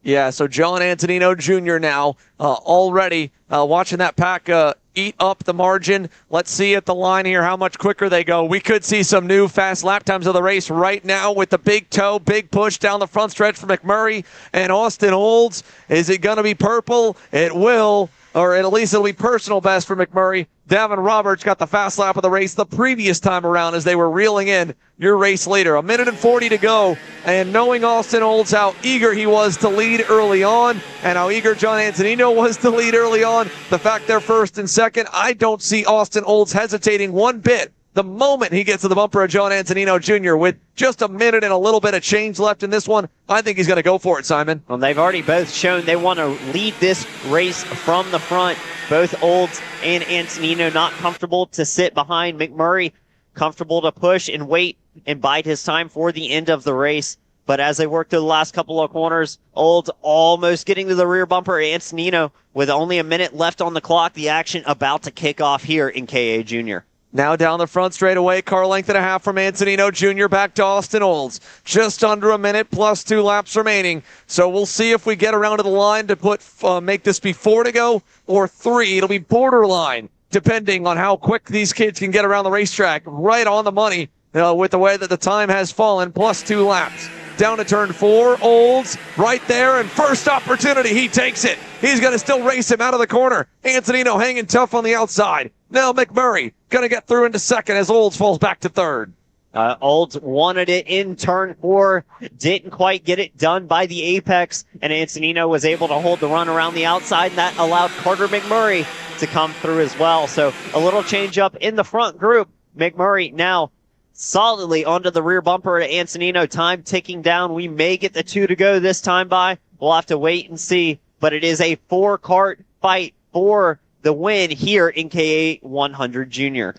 Yeah, so John Antonino Jr. now already watching that pack eat up the margin. Let's see at the line here how much quicker they go. We could see some new fast lap times of the race right now with the big toe, big push down the front stretch for McMurray and Austin Olds. Is it going to be purple? It will, or at least it'll be personal best for McMurray. Davin Roberts got the fast lap of the race the previous time around as they were reeling in your race leader. 1:40 to go, and knowing Austin Olds how eager he was to lead early on and how eager John Antonino was to lead early on, the fact they're first and second, I don't see Austin Olds hesitating one bit the moment he gets to the bumper of John Antonino Jr. with just a minute and a little bit of change left in this one. I think he's going to go for it, Simon. Well, they've already both shown they want to lead this race from the front. Both Olds and Antonino not comfortable to sit behind Mcmurray, comfortable to push and wait and bide his time for the end of the race. But as they work through the last couple of corners, Olds almost getting to the rear bumper. Antonino with only a minute left on the clock. The action about to kick off here in KA Junior. Now down the front straightaway, car length and a half from Antonino Jr. back to Austin Olds. Just under a minute plus 2 laps remaining. So we'll see if we get around to the line to make this be 4 to go or 3. It'll be borderline, depending on how quick these kids can get around the racetrack. Right on the money with the way that the time has fallen, plus 2 laps. Down to turn 4, Olds right there, and first opportunity, he takes it. He's going to still race him out of the corner. Antonino hanging tough on the outside. Now McMurray going to get through into second as Olds falls back to third. Olds wanted it in turn 4, didn't quite get it done by the apex, and Antonino was able to hold the run around the outside, and that allowed Carter McMurray to come through as well. So a little change up in the front group. McMurray now solidly onto the rear bumper at Antonino. Time ticking down. We may get the 2 to go this time by. We'll have to wait and see, but it is a 4-kart fight for the win here in KA 100 Junior.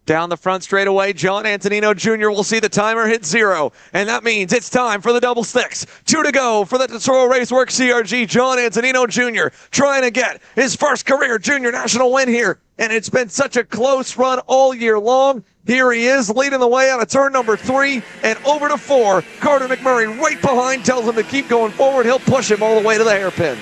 Down the front straightaway, John Antonino Jr. will see the timer hit 0, and that means it's time for the double sticks. 2 to go for the Tesoro Raceworks CRG. John Antonino Jr. trying to get his first career junior national win here, and it's been such a close run all year long. Here he is leading the way out of turn number 3 and over to 4. Carter McMurray right behind tells him to keep going forward. He'll push him all the way to the hairpin.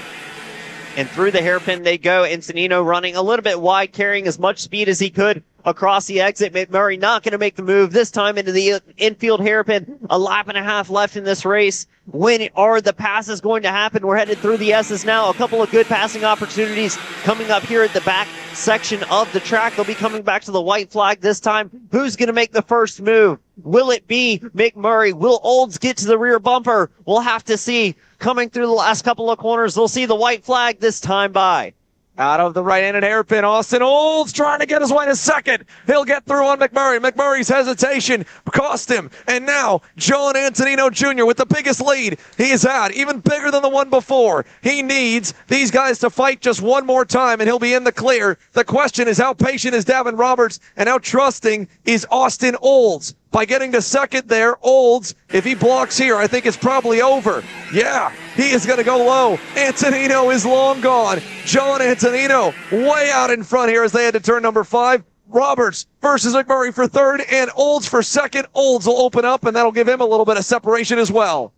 And through the hairpin they go. Antonino running a little bit wide, carrying as much speed as he could across the exit. McMurray not going to make the move this time into the infield hairpin. A lap and a half left in this race. When are the passes going to happen? We're headed through the S's now. A couple of good passing opportunities coming up here at the back section of the track. They'll be coming back to the white flag this time. Who's going to make the first move? Will it be McMurray? Will Olds get to the rear bumper? We'll have to see. Coming through the last couple of corners, they'll see the white flag this time by. Out of the right-handed hairpin, Austin Olds trying to get his way to second. He'll get through on McMurray. McMurray's hesitation cost him. And now, John Antonino Jr. with the biggest lead he has had, even bigger than the one before. He needs these guys to fight just one more time, and he'll be in the clear. The question is, how patient is Davin Roberts, and how trusting is Austin Olds? By getting to second there, Olds, if he blocks here, I think it's probably over. Yeah, he is going to go low. Antonino is long gone. John Antonino way out in front here as they head to turn number 5. Roberts versus McMurray for third and Olds for second. Olds will open up, and that'll give him a little bit of separation as well.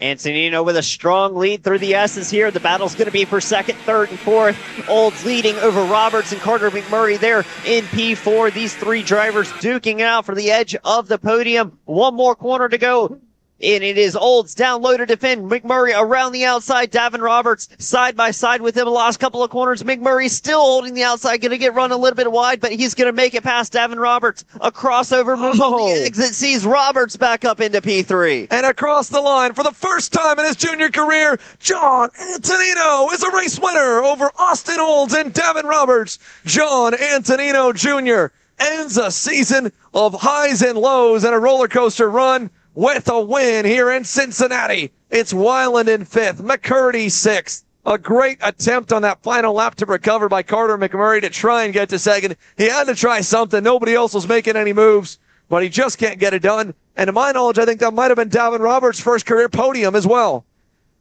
Antonino with a strong lead through the S's here. The battle's going to be for second, third, and fourth. Olds leading over Roberts and Carter McMurray there in P4. These 3 drivers duking it out for the edge of the podium. One more corner to go. And it is Olds down low to defend. McMurray around the outside. Davin Roberts side by side with him the last couple of corners. McMurray still holding the outside. Going to get run a little bit wide, but he's going to make it past Davin Roberts. A crossover move on the exit sees Roberts back up into P3. And across the line for the first time in his junior career, John Antonino is a race winner over Austin Olds and Davin Roberts. John Antonino Jr. ends a season of highs and lows and a roller coaster run with a win here in Cincinnati. It's Weiland in 5th, McCurdy 6th. A great attempt on that final lap to recover by Carter McMurray to try and get to second. He had to try something. Nobody else was making any moves, but he just can't get it done. And to my knowledge, I think that might have been Davin Roberts' first career podium as well.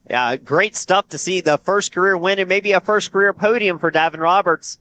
Yeah, great stuff to see the first career win and maybe a first career podium for Davin Roberts.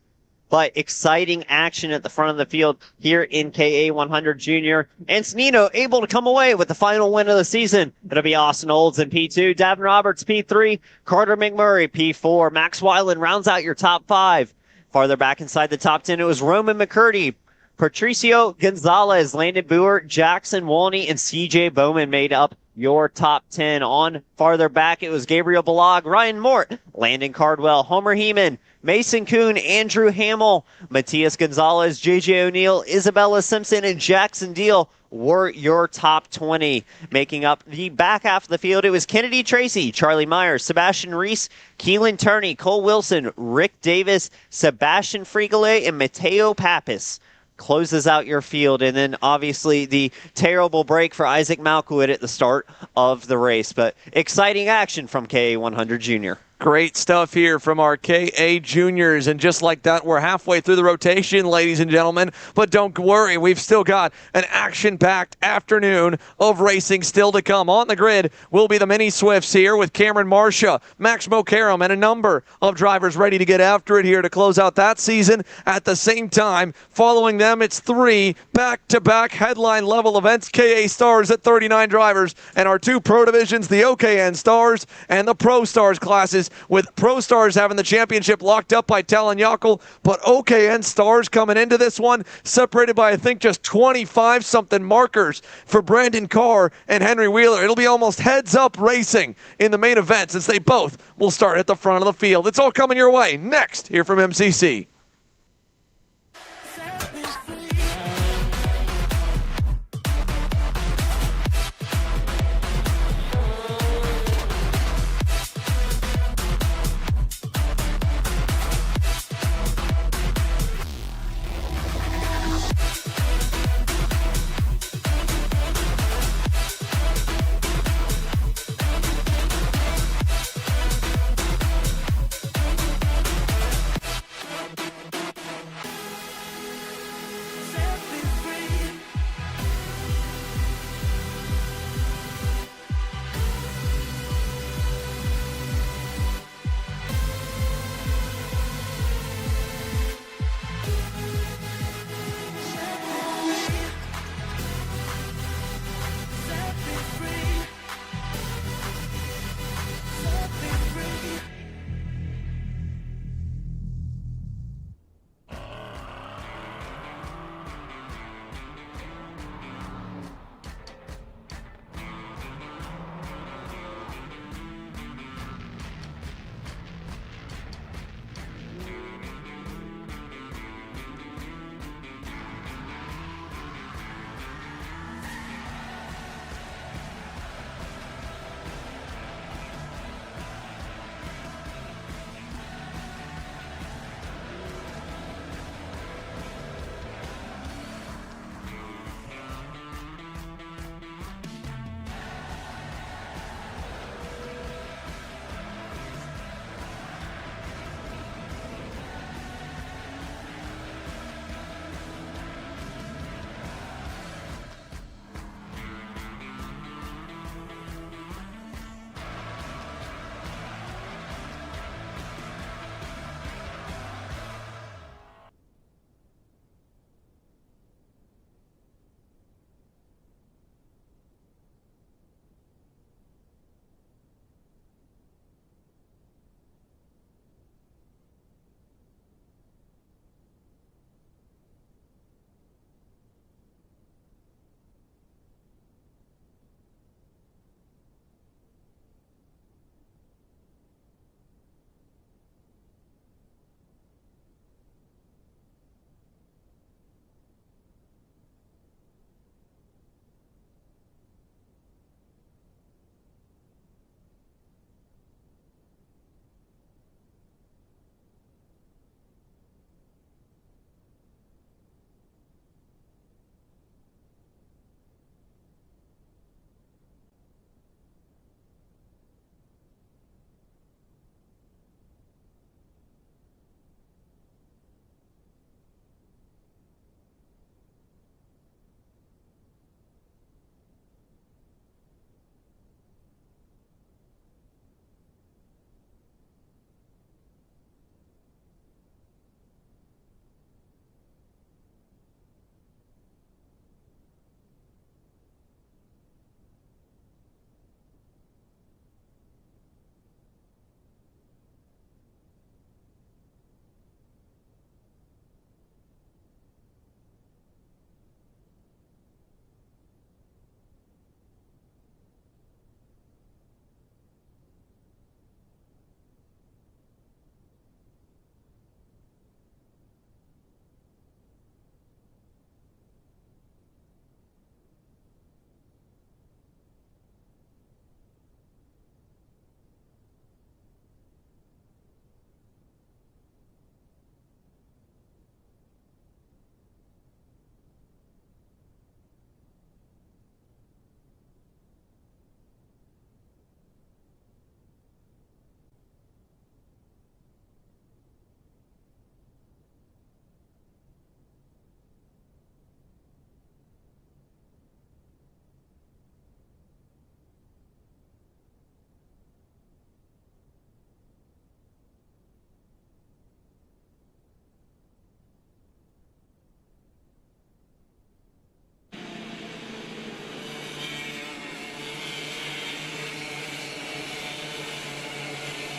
But exciting action at the front of the field here in KA 100 Junior. Antonino able to come away with the final win of the season. It'll be Austin Olds in P2, Davin Roberts P3, Carter McMurray P4. Max Weiland rounds out your top 5. Farther back inside the top 10, it was Roman McCurdy, Patricio Gonzalez, Landon Boer, Jackson Walney, and CJ Bowman made up your top 10. On farther back, it was Gabriel Balog, Ryan Mort, Landon Cardwell, Homer Heeman, Mason Kuhn, Andrew Hamill, Matias Gonzalez, JJ O'Neill, Isabella Simpson, and Jackson Deal were your top 20. Making up the back half of the field, it was Kennedy Tracy, Charlie Myers, Sebastian Reese, Keelan Turney, Cole Wilson, Rick Davis, Sebastian Frigole, and Mateo Pappas closes out your field. And then obviously the terrible break for Isaac Malkowitt at the start of the race. But exciting action from KA 100 Junior. Great stuff here from our KA Juniors, and just like that, we're halfway through the rotation, ladies and gentlemen. But don't worry, we've still got an action-packed afternoon of racing still to come. On the grid will be the Mini Swifts here with Cameron Marsha, Max Mokaram, and a number of drivers ready to get after it here to close out that season. At the same time, following them, it's 3 back-to-back headline-level events. KA Stars at 39 drivers, and our 2 Pro Divisions, the OKN Stars and the Pro Stars classes, with Pro Stars having the championship locked up by Talon Yockel, but OKN Stars coming into this one separated by, I think, just 25-something markers for Brandon Carr and Henry Wheeler. It'll be almost heads-up racing in the main event, since they both will start at the front of the field. It's all coming your way next here from MCC.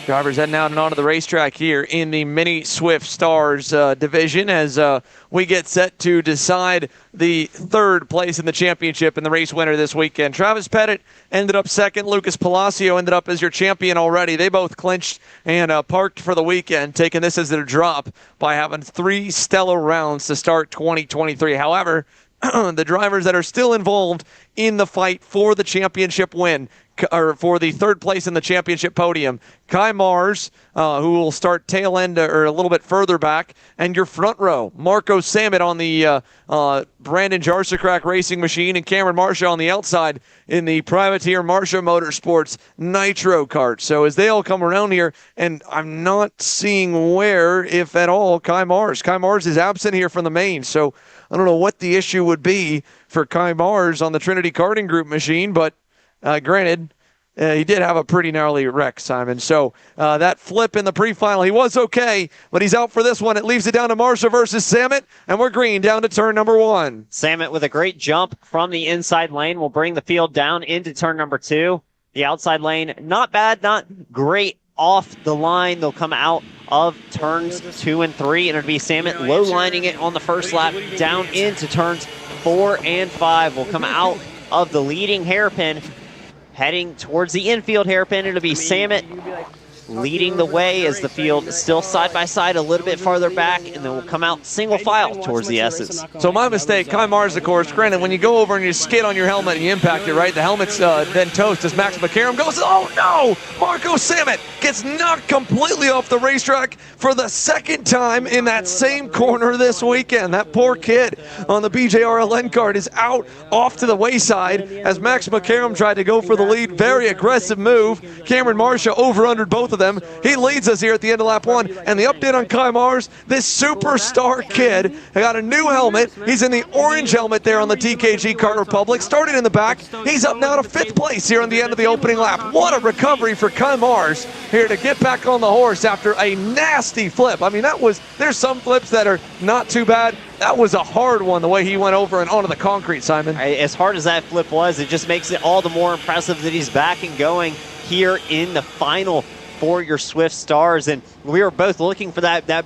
Drivers heading out and onto the racetrack here in the Mini Swift Stars division as we get set to decide the third place in the championship and the race winner this weekend. Travis Pettit ended up second. Lucas Palacio ended up as your champion already. They both clinched and parked for the weekend, taking this as their drop by having 3 stellar rounds to start 2023. However, the drivers that are still involved in the fight for the championship win, or for the third place in the championship podium, Kai Mars, who will start tail end or a little bit further back, and your front row, Marco Sammet on the Brandon Jarsacrack racing machine, and Cameron Marsha on the outside in the Privateer Marsha Motorsports Nitro kart. So as they all come around here, and I'm not seeing where, if at all, Kai Mars is absent here from the main, so I don't know what the issue would be for Kai Mars on the Trinity Karting Group machine, but granted, he did have a pretty gnarly wreck, Simon. So that flip in the pre-final, he was okay, but he's out for this one. It leaves it down to Marsha versus Sammet, and we're green down to turn number 1. Sammet with a great jump from the inside lane will bring the field down into turn number 2. The outside lane, not bad, not great off the line. They'll come out of turns 2 and 3, and it'll be Sammet low lining it on the first lap down into turns 4 and 5. Will come out of the leading hairpin, heading towards the infield hairpin. It'll be Sammet leading the way as the field is still side by side a little bit farther back, and then we'll come out single file towards the S's. So my mistake, Kai Mars, of course. Granted, when you go over and you skid on your helmet and you impact it, right, the helmet's then toast as Max McCarron goes, oh no! Marco Sammet gets knocked completely off the racetrack for the second time in that same corner this weekend. That poor kid on the BJRLN card is out off to the wayside as Max McCarron tried to go for the lead. Very aggressive move. Cameron Marsha over-undered both of them. He leads us here at the end of lap 1. And the update on Kai Mars, this superstar kid got a new helmet. He's in the orange helmet there on the TKG Kart Republic. Started in the back. He's up now to 5th place here on the end of the opening lap. What a recovery for Kai Mars here to get back on the horse after a nasty flip. I mean, there's some flips that are not too bad. That was a hard one, the way he went over and onto the concrete, Simon. As hard as that flip was, it just makes it all the more impressive that he's back and going here in the final for your Swift Stars. And we were both looking for that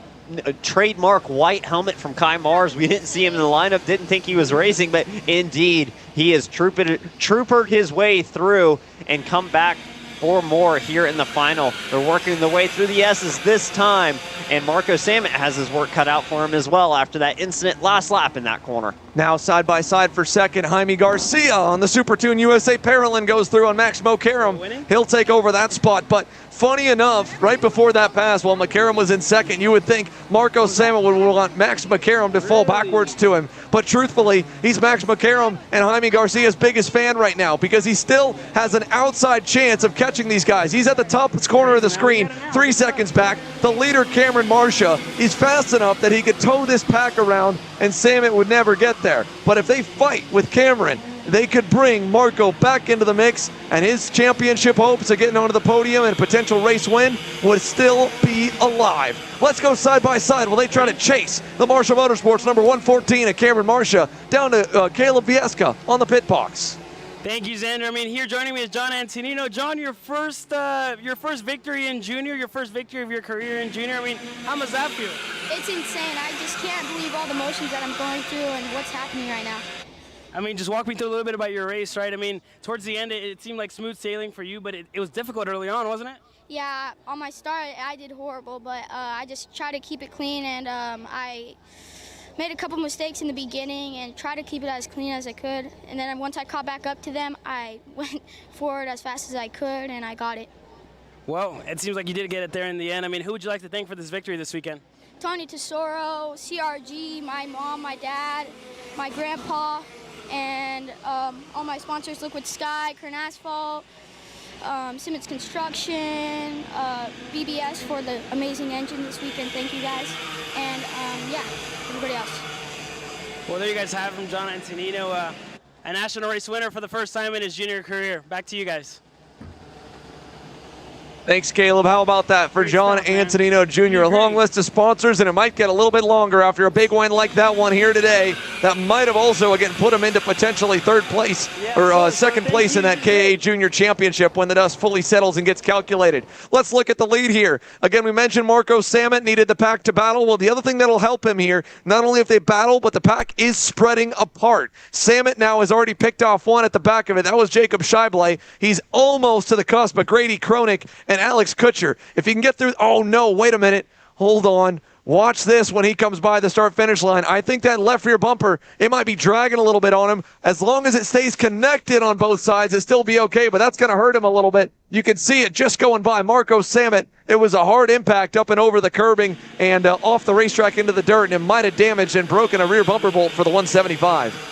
trademark white helmet from Kai Mars. We didn't see him in the lineup, didn't think he was racing, but indeed he has troopered his way through and come back for more here in the final. They're working their way through the S's this time, and Marco Sammet has his work cut out for him as well after that incident last lap in that corner. Now side by side for second, Jaime Garcia on the Super Tune USA Paralyn goes through on Max McCarron. He'll take over that spot, but funny enough, right before that pass, while McCarron was in second, you would think Marco Sammet would want Max McCarron to fall backwards to him. But truthfully, he's Max McCarron and Jaime Garcia's biggest fan right now because he still has an outside chance of catching these guys. He's at the top corner of the screen, 3 seconds back. The leader, Cameron Marsha, is fast enough that he could tow this pack around and Sammet would never get there. But if they fight with Cameron, they could bring Marco back into the mix, and his championship hopes of getting onto the podium and a potential race win would still be alive. Let's go side by side while they try to chase the Marsha Motorsports number 114 at Cameron Marsha down to Caleb Viesca on the pit box. Thank you, Xander. I mean, here joining me is John Antonino. John, your first victory in junior, your first victory of your career in junior. I mean, how does that feel? It's insane. I just can't believe all the emotions that I'm going through and what's happening right now. I mean, just walk me through a little bit about your race, right? I mean, towards the end, it seemed like smooth sailing for you, but it was difficult early on, wasn't it? Yeah, on my start, I did horrible, but I just tried to keep it clean, and I made a couple mistakes in the beginning and tried to keep it as clean as I could. And then once I caught back up to them, I went forward as fast as I could, and I got it. Well, it seems like you did get it there in the end. I mean, who would you like to thank for this victory this weekend? Tony Tesoro, CRG, my mom, my dad, my grandpa, and all my sponsors, Liquid Sky, Kern Asphalt, Simmons Construction, BBS for the amazing engine this weekend. Thank you guys. And yeah, everybody else. Well, there you guys have him, John Antonino, a national race winner for the first time in his junior career. Back to you guys. Thanks, Caleb. How about that for John Antonino Jr.? A long list of sponsors, and it might get a little bit longer after a big win like that one here today. That might have also, again, put him into potentially third place or second place in that KA Junior Championship when the dust fully settles and gets calculated. Let's look at the lead here. Again, we mentioned Marco Samet needed the pack to battle. Well, the other thing that'll help him here, not only if they battle, but the pack is spreading apart. Samet now has already picked off one at the back of it. That was Jacob Scheible. He's almost to the cusp, but Grady Kroenig and Alex Kutcher. If he can get through, oh no, wait a minute, hold on. Watch this when he comes by the start-finish line. I think that left rear bumper, it might be dragging a little bit on him. As long as it stays connected on both sides, it'll still be okay, but that's going to hurt him a little bit. You can see it just going by Marco Samet. It was a hard impact up and over the curbing and off the racetrack into the dirt, and it might have damaged and broken a rear bumper bolt for the 175.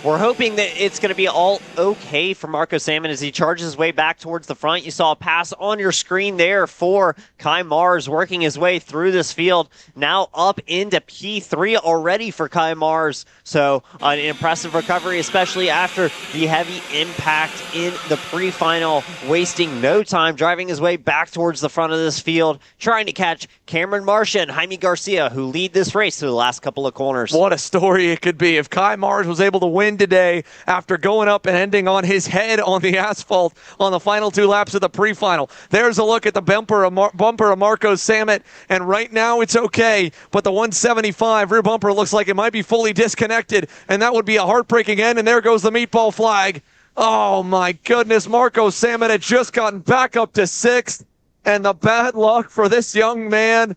We're hoping that it's going to be all okay for Marco Samet as he charges his way back towards the front. You saw a pass on your screen there for Kai Mars working his way through this field. Now up into P3 already for Kai Mars. So an impressive recovery, especially after the heavy impact in the pre-final, wasting no time, driving his way back towards the front of this field, trying to catch Cameron Marcia and Jaime Garcia, who lead this race through the last couple of corners. What a story it could be if Kai Mars was able to win today after going up and ending on his head on the asphalt on the final 2 laps of the pre-final. There's a look at the bumper of Marco Samet, and right now it's okay, but the 175 rear bumper looks like it might be fully disconnected, and that would be a heartbreaking end, and there goes the meatball flag. Oh my goodness, Marco Samet had just gotten back up to 6th, and the bad luck for this young man,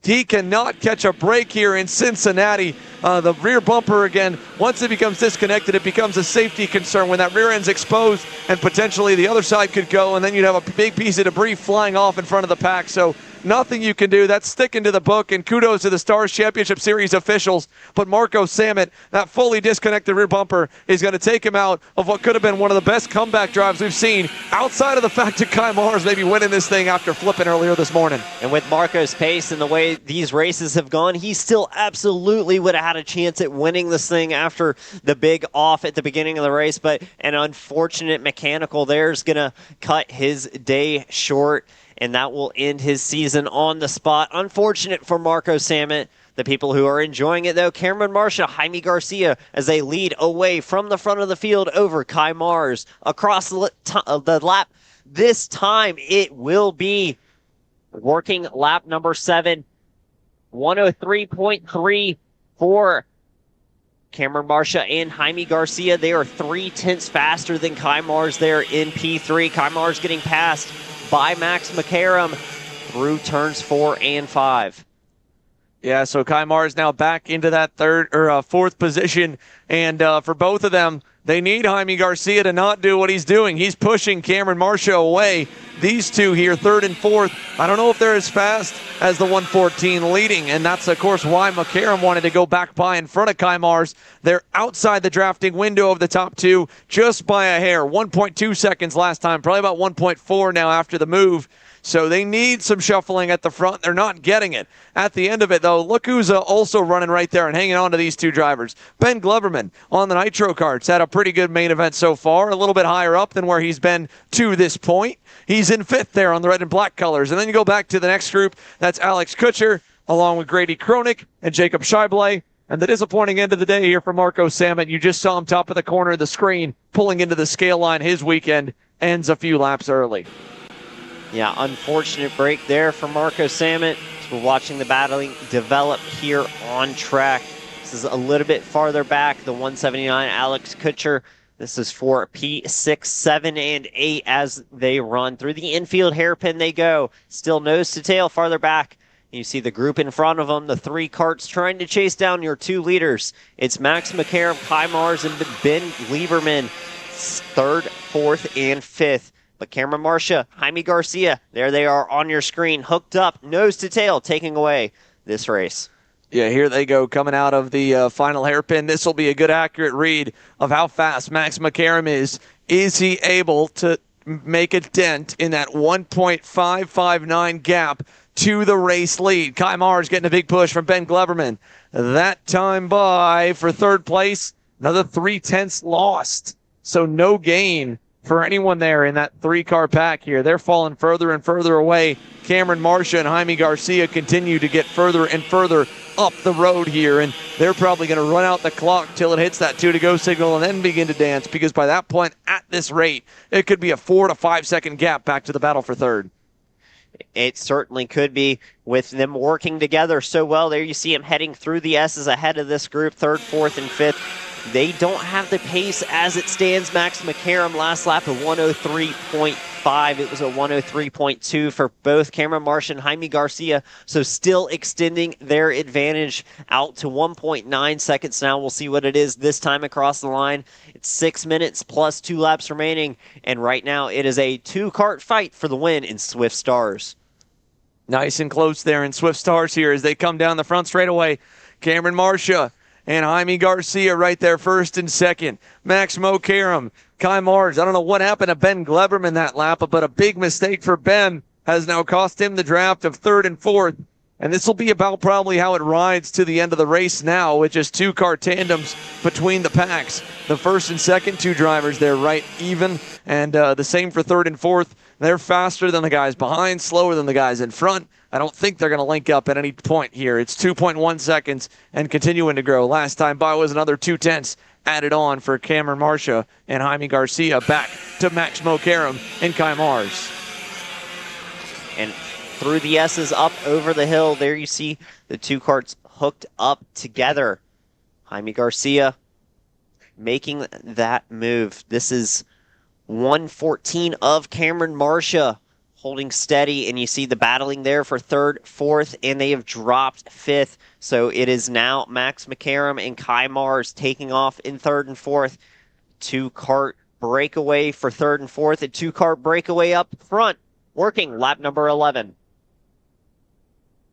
he cannot catch a break here in Cincinnati. The rear bumper, again, once it becomes disconnected, it becomes a safety concern when that rear end's exposed and potentially the other side could go, and then you'd have a big piece of debris flying off in front of the pack. So nothing you can do. That's sticking to the book, and kudos to the Stars Championship Series officials. But Marco Samet, that fully disconnected rear bumper, is going to take him out of what could have been one of the best comeback drives we've seen, outside of the fact that Kai Mars maybe winning this thing after flipping earlier this morning. And with Marco's pace and the way these races have gone, he still absolutely would have had a chance at winning this thing after the big off at the beginning of the race, but an unfortunate mechanical there is going to cut his day short, and that will end his season on the spot. Unfortunate for Marco Samet. The people who are enjoying it, though, Cameron Marcia, Jaime Garcia, as they lead away from the front of the field over Kai Mars across the lap. This time it will be working lap number 7, 103.3 for Cameron Marcia and Jaime Garcia. They are 3/10 faster than Kai Mars there in P3. Kai Mars getting passed by Max McCarrum through turns 4 and 5. Yeah, so Kai Mars now back into that fourth position, and for both of them, they need Jaime Garcia to not do what he's doing. He's pushing Cameron Marcia away. These two here, 3rd and 4th, I don't know if they're as fast as the 114 leading, and that's, of course, why McCarrum wanted to go back by in front of Kai Mars. They're outside the drafting window of the top 2 just by a hair. 1.2 seconds last time, probably about 1.4 now after the move. So they need some shuffling at the front. They're not getting it. At the end of it, though, look who's also running right there and hanging on to these 2 drivers. Ben Gloverman on the Nitro Karts had a pretty good main event so far, a little bit higher up than where he's been to this point. He's in 5th there on the red and black colors. And then you go back to the next group. That's Alex Kutcher, along with Grady Kroenig and Jacob Scheible. And the disappointing end of the day here for Marco Samet. You just saw him top of the corner of the screen, pulling into the scale line. His weekend ends a few laps early. Yeah, unfortunate break there for Marco Samet. So we're watching the battling develop here on track. This is a little bit farther back, the 179 Alex Kutcher. This is for P6, 7, and 8 as they run. Through the infield hairpin they go. Still nose to tail farther back. You see the group in front of them, the 3 karts trying to chase down your 2 leaders. It's Max McCarrum, Kai Mars, and Ben Lieberman, 3rd, 4th, and 5th. But Cameron Marcia, Jaime Garcia, there they are on your screen, hooked up, nose to tail, taking away this race. Yeah, here they go, coming out of the final hairpin. This will be a good, accurate read of how fast Max McCarrum is. Is he able to make a dent in that 1.559 gap to the race lead? Kai Mars getting a big push from Ben Gloverman. That time by for 3rd place, another 3/10 lost. So no gain for anyone there in that 3-car pack here. They're falling further and further away. Cameron Marcia and Jaime Garcia continue to get further and further up the road here, and they're probably going to run out the clock till it hits that 2-to-go signal and then begin to dance, because by that point, at this rate, it could be a 4 to 5 second gap back to the battle for third. It certainly could be, with them working together so well. There you see him heading through the S's ahead of this group, 3rd, 4th, and 5th. They don't have the pace as it stands. Max McCarron last lap of 103.5. It was a 103.2 for both Cameron Marsh and Jaime Garcia, so still extending their advantage out to 1.9 seconds now. We'll see what it is this time across the line. It's 6 minutes plus 2 laps remaining, and right now it is a 2-kart fight for the win in Swift Stars. Nice and close there in Swift Stars here as they come down the front straightaway. Cameron Marcia and Jaime Garcia right there, 1st and 2nd. Max Mokaram, Kai Mars. I don't know what happened to Ben Gleberman that lap, but a big mistake for Ben has now cost him the draft of 3rd and 4th. And this will be about probably how it rides to the end of the race now, with just 2-car tandems between the packs. The 1st and 2nd 2 drivers, they're right even, and the same for 3rd and 4th. They're faster than the guys behind, slower than the guys in front. I don't think they're going to link up at any point here. It's 2.1 seconds and continuing to grow. Last time by was another 2/10 added on for Cameron Marcia and Jaime Garcia, back to Max Mokaram and Kai Mars. And through the S's up over the hill, there you see the 2 karts hooked up together. Jaime Garcia making that move. This is 114 of Cameron Marcia holding steady, and you see the battling there for 3rd, 4th, and they have dropped 5th. So it is now Max McCarron and Kai Mars taking off in 3rd and 4th. 2-kart breakaway for 3rd and 4th, a 2-kart breakaway up front, working lap number 11.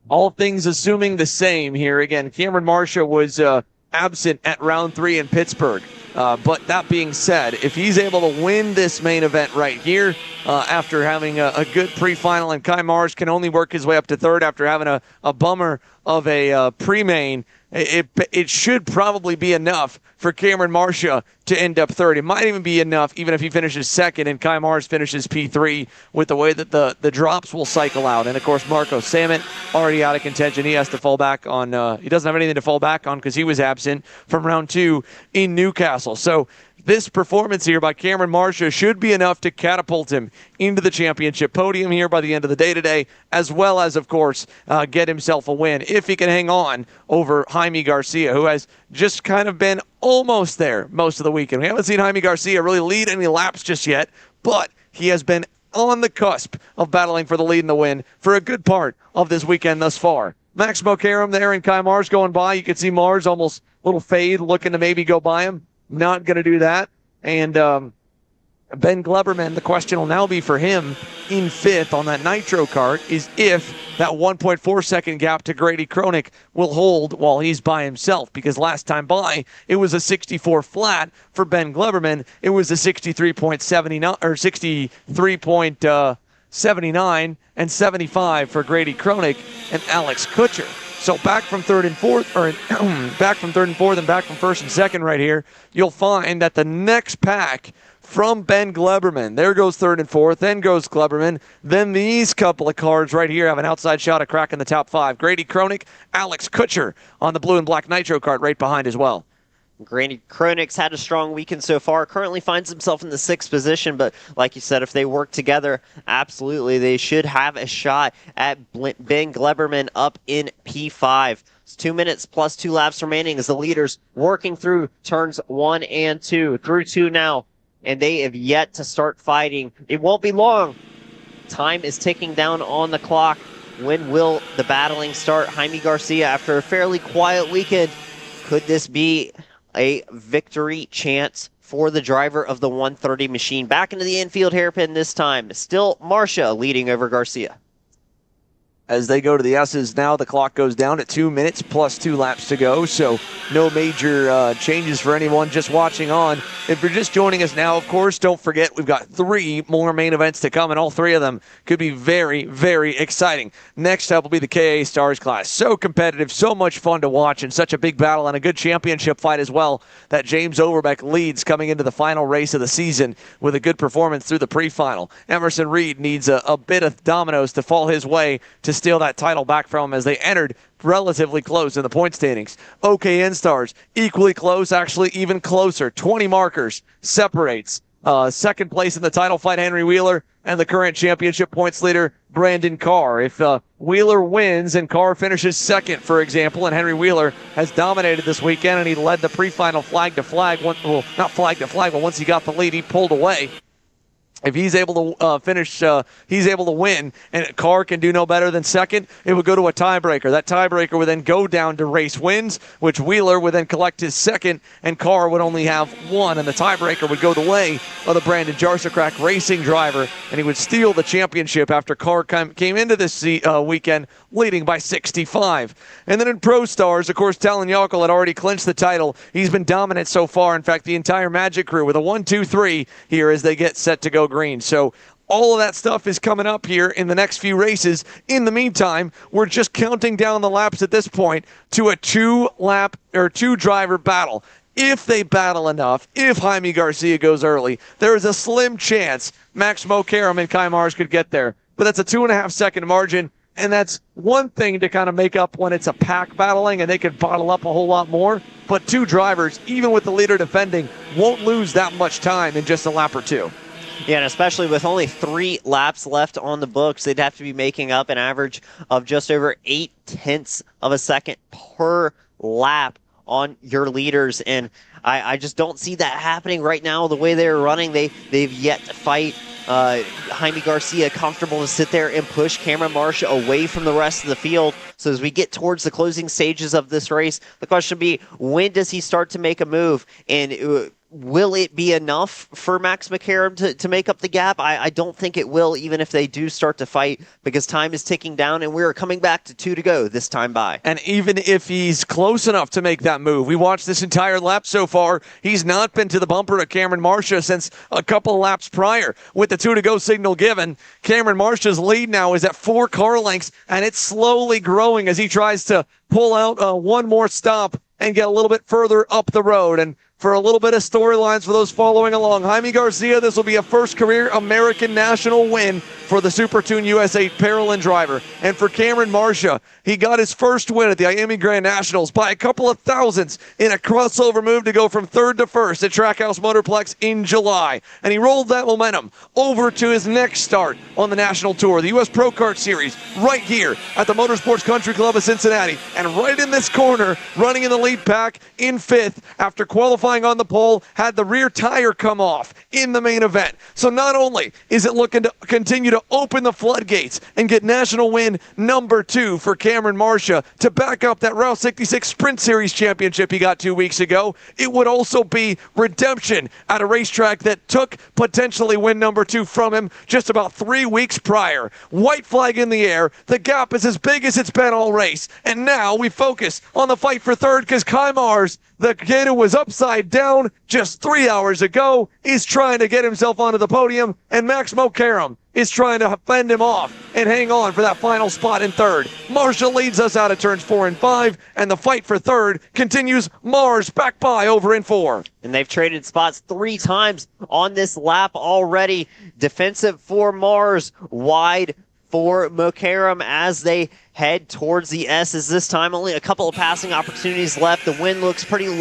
All things assuming the same here. Again, Cameron Marcia was absent at round 3 in Pittsburgh. But that being said, if he's able to win this main event right here, after having a good pre-final, and Kai Mars can only work his way up to 3rd after having a bummer of a pre-main, it should probably be enough for Cameron Marcia to end up 3rd. It might even be enough even if he finishes 2nd and Kai Mars finishes P3, with the way that the drops will cycle out. And of course, Marco Samet already out of contention. He has to fall back on, he doesn't have anything to fall back on because he was absent from round 2 in Newcastle. So this performance here by Cameron Marcia should be enough to catapult him into the championship podium here by the end of the day today, as well as, of course, get himself a win if he can hang on over Jaime Garcia, who has just kind of been almost there most of the weekend. We haven't seen Jaime Garcia really lead any laps just yet, but he has been on the cusp of battling for the lead and the win for a good part of this weekend thus far. Max Mokaram there and Kai Mars going by. You can see Mars almost a little fade, looking to maybe go by him. Not going to do that. And Ben Gleberman, the question will now be for him in 5th on that Nitro kart, is if that 1.4 second gap to Grady Kronick will hold while he's by himself, because last time by, it was a 64 flat for Ben Gleberman. It was a 63.79 or 63.79 and 75 for Grady Kronick and Alex Kutcher. So back from 3rd and 4th, or back from 3rd and 4th and back from 1st and 2nd right here, you'll find that the next pack from Ben Gleberman, there goes 3rd and 4th, then goes Gleberman, then these couple of cars right here have an outside shot of cracking the top 5. Grady Kronick, Alex Kutcher on the blue and black Nitro kart right behind as well. Grady Kronick's had a strong weekend so far, currently finds himself in the 6th position, but like you said, if they work together, absolutely, they should have a shot at Ben Gleberman up in P5. It's 2 minutes plus 2 laps remaining as the leaders working through turns 1 and 2, through 2 now, and they have yet to start fighting. It won't be long. Time is ticking down on the clock. When will the battling start? Jaime Garcia, after a fairly quiet weekend, could this be a victory chance for the driver of the 130 machine? Back into the infield hairpin this time. Still Marcia leading over Garcia. as they go to the S's. Now the clock goes down at 2 minutes plus 2 laps to go, so no major changes for anyone just watching on. If you're just joining us now, of course, don't forget we've got 3 more main events to come, and all 3 of them could be very, very exciting. Next up will be the KA Stars class. So competitive, so much fun to watch, and such a big battle and a good championship fight as well that James Overbeck leads coming into the final race of the season with a good performance through the pre-final. Emerson Reed needs a bit of dominoes to fall his way to steal that title back from him as they entered relatively close in the point standings. OKN Stars, equally close, actually even closer. 20 markers separates second place in the title fight, Henry Wheeler, and the current championship points leader, Brandon Carr. If Wheeler wins and Carr finishes second, for example, and Henry Wheeler has dominated this weekend and he led the pre-final flag to flag, well, not flag to flag, but once he got the lead, he pulled away. If he's able to finish, he's able to win, and Carr can do no better than second, it would go to a tiebreaker. That tiebreaker would then go down to race wins, which Wheeler would then collect his second, and Carr would only have 1, and the tiebreaker would go the way of the Brandon Jarsacrack racing driver, and he would steal the championship after Carr came into this weekend leading by 65. And then in Pro Stars, of course, Talon Yockel had already clinched the title. He's been dominant so far. In fact, the entire Magic crew with a 1-2-3 here as they get set to go green. So all of that stuff is coming up here in the next few races. In the meantime, we're just counting down the laps at this point to a 2-driver battle. If they battle enough, if Jaime Garcia goes early, there is a slim chance Max Mokaram and Kai Mars could get there. But that's a 2.5-second margin, and that's one thing to kind of make up when it's a pack battling and they can bottle up a whole lot more. But 2 drivers, even with the leader defending, won't lose that much time in just a lap or 2. Yeah, and especially with only 3 laps left on the books, they'd have to be making up an average of just over 0.8 of a second per lap on your leaders. And I just don't see that happening right now the way they're running. They've yet to fight Jaime Garcia comfortable to sit there and push Cameron Marsh away from the rest of the field. So as we get towards the closing stages of this race, the question will be, when does he start to make a move? And will it be enough for Max Mokaram to make up the gap? I don't think it will, even if they do start to fight, because time is ticking down and we're coming back to 2 to go this time by. And even if he's close enough to make that move, we watched this entire lap so far, he's not been to the bumper of Cameron Marcia since a couple of laps prior. With the 2 to go signal given, Cameron Marcia's lead now is at 4 car lengths, and it's slowly growing as he tries to pull out one more stop and get a little bit further up the road. And for a little bit of storylines for those following along, Jaime Garcia, this will be a first career American national win for the Super Tune USA Paralympic driver. And for Cameron Marcia, he got his first win at the Miami Grand Nationals by a couple of thousandths in a crossover move to go from 3rd to 1st at Trackhouse Motorplex in July. And he rolled that momentum over to his next start on the national tour, the U.S. Pro Kart Series, right here at the Motorsports Country Club of Cincinnati. And right in this corner, running in the lead pack in 5th after qualifying on the pole, had the rear tire come off in the main event. So not only is it looking to continue to open the floodgates and get national win number 2 for Cameron Marcia to back up that Route 66 Sprint Series championship he got 2 weeks ago, it would also be redemption at a racetrack that took potentially win number 2 from him just about 3 weeks prior. White flag in the air. The gap is as big as it's been all race. And now we focus on the fight for 3rd because Kai Mars, the kid who was upside down just 3 hours ago, is trying to get himself onto the podium, and Max Mokaram is trying to fend him off and hang on for that final spot in 3rd. Marshall leads us out of turns 4 and 5, and the fight for 3rd continues. Mars back by over in 4. And they've traded spots 3 times on this lap already. Defensive for Mars, wide for Mokaram as they head towards the S's. This time only a couple of passing opportunities left. The win looks pretty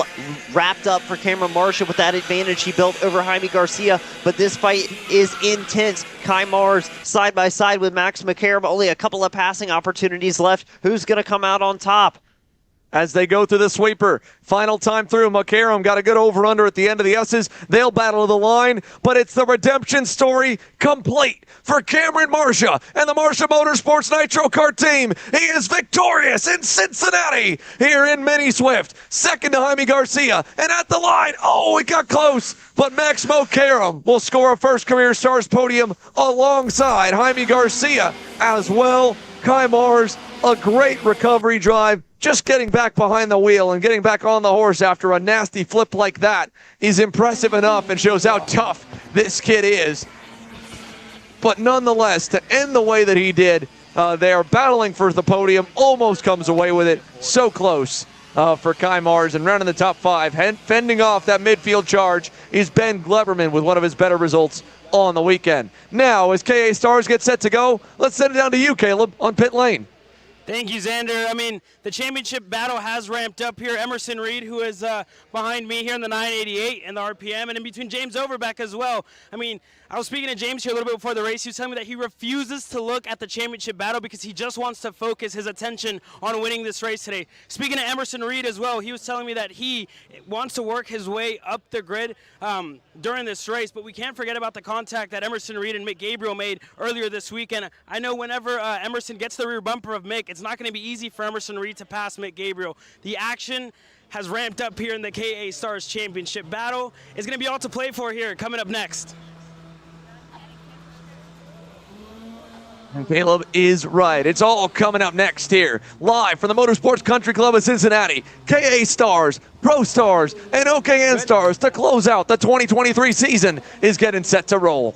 wrapped up for Cameron Marshall with that advantage he built over Jaime Garcia, but this fight is intense. Kai Mars side by side with Max Mokaram, only a couple of passing opportunities left. Who's going to come out on top? As they go through the sweeper. Final time through. Mokaram got a good over-under at the end of the S's. They'll battle the line, but it's the redemption story complete for Cameron Marcia and the Marcia Motorsports Nitro Kart team. He is victorious in Cincinnati here in Mini Swift. Second to Jaime Garcia, and at the line, oh, it got close, but Max Mokaram will score a first career Stars podium alongside Jaime Garcia as well. Kai Mars, a great recovery drive, just getting back behind the wheel and getting back on the horse after a nasty flip like that is impressive enough and shows how tough this kid is. But nonetheless, to end the way that he did, they are battling for the podium, almost comes away with it, so close for Kai Mars, and rounding the top 5, fending off that midfield charge is Ben Gleberman with one of his better results on the weekend. Now, as KA Stars get set to go, let's send it down to you, Caleb, on pit lane. Thank you, Xander. I mean, the championship battle has ramped up here. Emerson Reed, who is behind me here in the 988 and the RPM, and in between James Overbeck as well. I mean, I was speaking to James here a little bit before the race. He was telling me that he refuses to look at the championship battle because he just wants to focus his attention on winning this race today. Speaking to Emerson Reed as well, he was telling me that he wants to work his way up the grid during this race, but we can't forget about the contact that Emerson Reed and Mick Gabriel made earlier this weekend. I know whenever Emerson gets the rear bumper of Mick, it's not going to be easy for Emerson Reed to pass Mick Gabriel. The action has ramped up here in the KA Stars Championship battle. It's going to be all to play for here coming up next. And Caleb is right. It's all coming up next here, live from the Motorsports Country Club of Cincinnati. KA Stars, Pro Stars, and OKN Stars to close out the 2023 season is getting set to roll.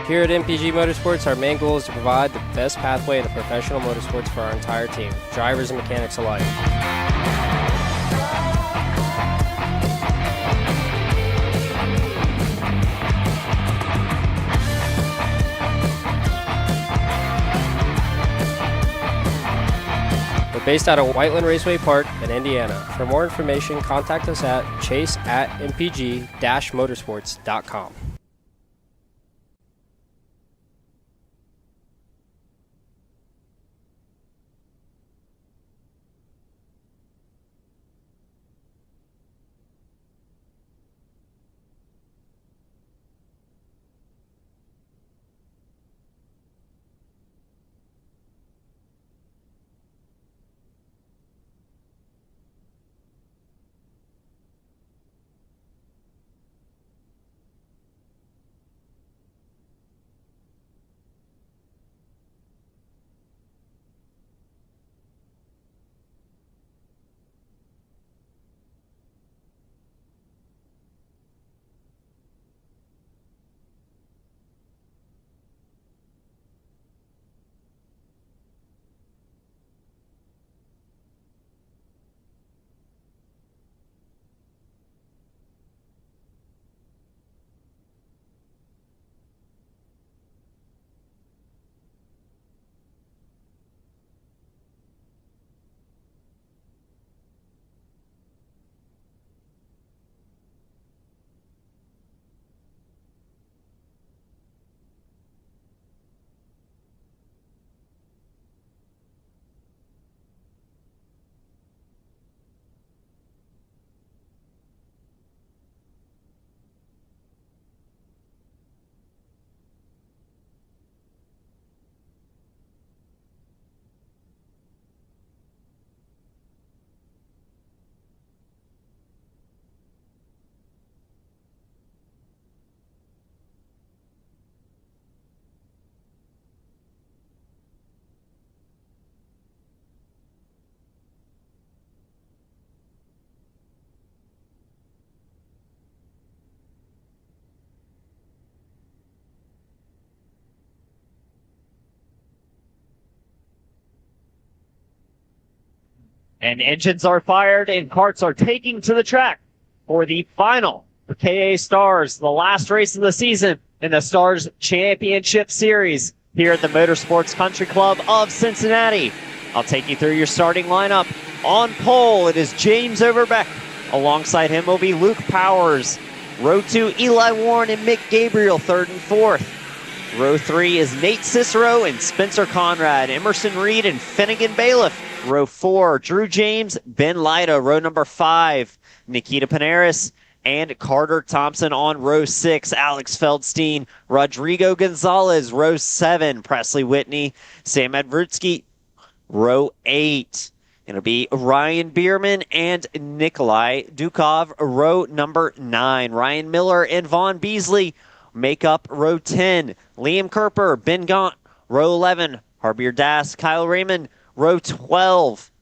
Here at MPG Motorsports, our main goal is to provide the best pathway into professional motorsports for our entire team, drivers and mechanics alike. We're based out of Whiteland Raceway Park in Indiana. For more information, contact us at chase@mpg-motorsports.com. And engines are fired and karts are taking to the track for the final for KA Stars, the last race of the season in the Stars Championship Series here at the Motorsports Country Club of Cincinnati. I'll take you through your starting lineup. On pole, it is James Overbeck. Alongside him will be Luke Powers. Row 2, Eli Warren and Mick Gabriel, 3rd and 4th. Row 3 is Nate Cicero and Spencer Conrad, Emerson Reed and Finnegan Bailiff. Row 4, Drew James, Ben Lida. Row number 5, Nikita Panaris and Carter Thompson. On row 6, Alex Feldstein, Rodrigo Gonzalez. Row 7, Presley Whitney, Sam Advrutsky. Row 8, it'll be Ryan Bierman and Nikolai Dukov. Row number 9, Ryan Miller and Vaughn Beasley make up row 10. Liam Kerper, Ben Gaunt. Row 11, Harbier Das, Kyle Raymond. Row 12.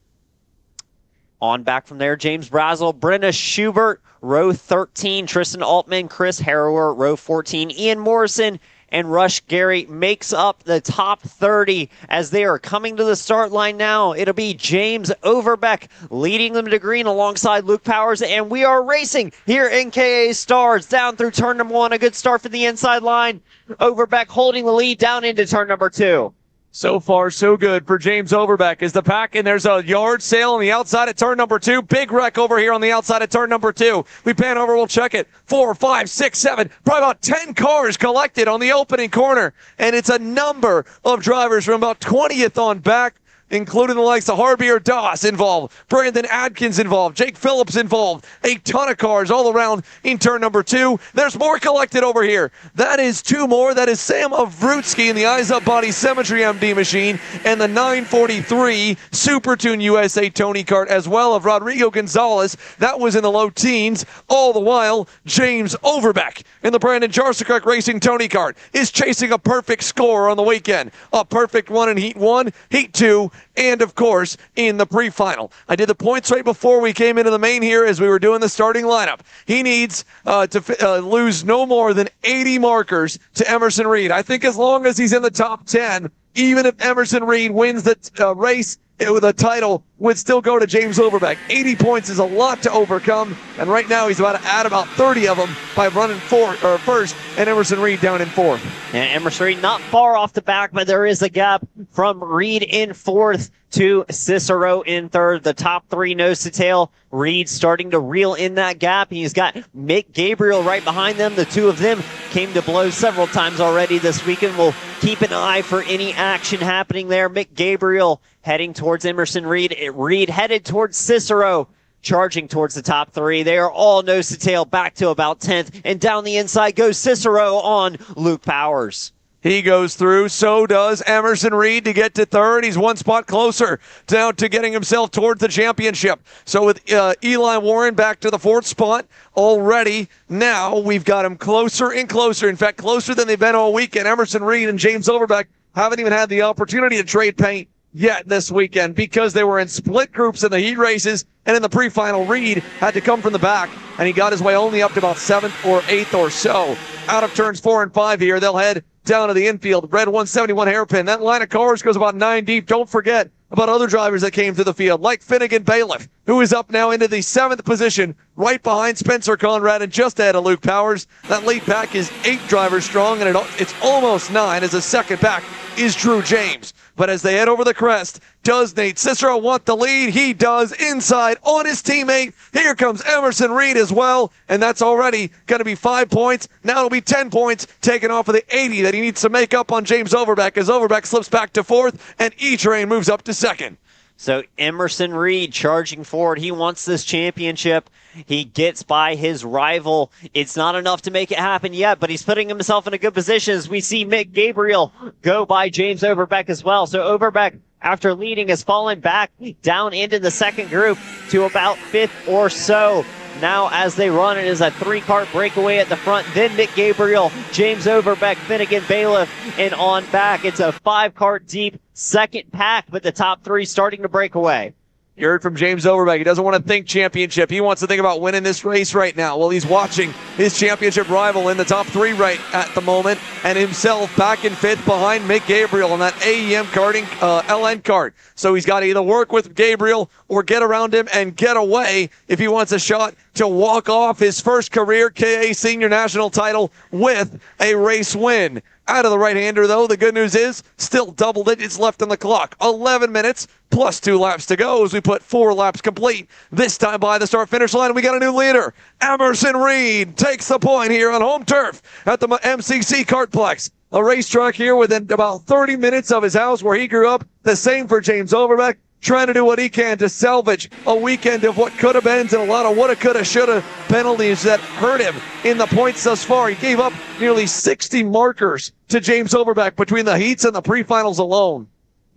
On back from there, James Brazel, Brenna Schubert. Row 13, Tristan Altman, Chris Harrower. Row 14, Ian Morrison and Rush Gary makes up the top 30 as they are coming to the start line now. It'll be James Overbeck leading them to green alongside Luke Powers, and we are racing here in KA Stars down through turn number 1. A good start for the inside line. Overbeck holding the lead down into turn number 2. So far, so good for James Overbeck as the pack, and there's a yard sale on the outside at turn number 2. Big wreck over here on the outside at turn number 2. We pan over, we'll check it. 4, 5, 6, 7, probably about 10 cars collected on the opening corner, and it's a number of drivers from about 20th on back, including the likes of Harbier Das involved, Brandon Adkins involved, Jake Phillips involved, a ton of cars all around in turn number 2. There's more collected over here. That is 2 more. That is Sam Avrutsky in the Eyes Up Body Symmetry MD machine and the 943 Super Tune USA Tony Kart, as well of Rodrigo Gonzalez. That was in the low teens. All the while, James Overbeck in the Brandon Jarsicek Racing Tony Kart is chasing a perfect score on the weekend. A perfect one in Heat 1, Heat 2, and, of course, in the pre-final. I did the points right before we came into the main here as we were doing the starting lineup. He needs to lose no more than 80 markers to Emerson Reed. I think as long as he's in the top 10, even if Emerson Reed wins the race with a title, would still go to James Overbeck. 80 points is a lot to overcome, and right now he's about to add about 30 of them by running first, and Emerson Reed down in 4th. And Emerson Reed not far off the back, but there is a gap from Reed in 4th to Cicero in 3rd. The top 3 nose to tail. Reed starting to reel in that gap. He's got Mick Gabriel right behind them. The 2 of them came to blows several times already this weekend. We'll keep an eye for any action happening there. Mick Gabriel heading towards Emerson Reed. Reed headed towards Cicero, charging towards the top 3. They are all nose to tail back to about 10th, and down the inside goes Cicero on Luke Powers. He goes through, so does Emerson Reed to get to 3rd. He's 1 spot closer down to getting himself towards the championship. So with Eli Warren back to the 4th spot already, now we've got him closer and closer. In fact, closer than they've been all weekend. Emerson Reed and James Overbeck haven't even had the opportunity to trade paint yet this weekend because they were in split groups in the heat races, and in the pre-final, Reed had to come from the back, and he got his way only up to about 7th or 8th or so. Out of turns 4 and 5 here, they'll head down to the infield. Red 171 hairpin. That line of cars goes about 9 deep. Don't forget about other drivers that came to the field, like Finnegan Bailiff, who is up now into the 7th position, right behind Spencer Conrad and just ahead of Luke Powers. That lead pack is 8 drivers strong, and it's almost 9 as the second pack is Drew James. But as they head over the crest, does Nate Cicero want the lead? He does, inside on his teammate. Here comes Emerson Reed as well, and that's already going to be 5 points. Now it'll be 10 points taken off of the 80 that he needs to make up on James Overbeck as Overbeck slips back to 4th, and E-Train moves up to 2nd. So Emerson Reed charging forward. He wants this championship. He gets by his rival. It's not enough to make it happen yet, but he's putting himself in a good position as we see Mick Gabriel go by James Overbeck as well. So Overbeck, after leading, has fallen back down into the 2nd group to about 5th or so. Now as they run, it is a 3-cart breakaway at the front. Then Mick Gabriel, James Overbeck, Finnegan Bailiff, and on back. It's a 5-cart deep 2nd pack, but the top 3 starting to break away. You heard from James Overbeck. He doesn't want to think championship. He wants to think about winning this race right now. Well, he's watching his championship rival in the top 3 right at the moment, and himself back in 5th behind Mick Gabriel on that AEM karting LN kart. So he's got to either work with Gabriel or get around him and get away if he wants a shot to walk off his first career KA Senior National title with a race win. Out of the right-hander, though, the good news is still double digits left on the clock. 11 minutes plus 2 laps to go as we put 4 laps complete. This time by the start-finish line, we got a new leader. Emerson Reed takes the point here on home turf at the MCC Kartplex. A racetrack here within about 30 minutes of his house where he grew up. The same for James Overbeck, trying to do what he can to salvage a weekend of what could have been and a lot of woulda, coulda, shoulda penalties that hurt him in the points thus far. He gave up nearly 60 markers to James Overbeck between the heats and the pre-finals alone.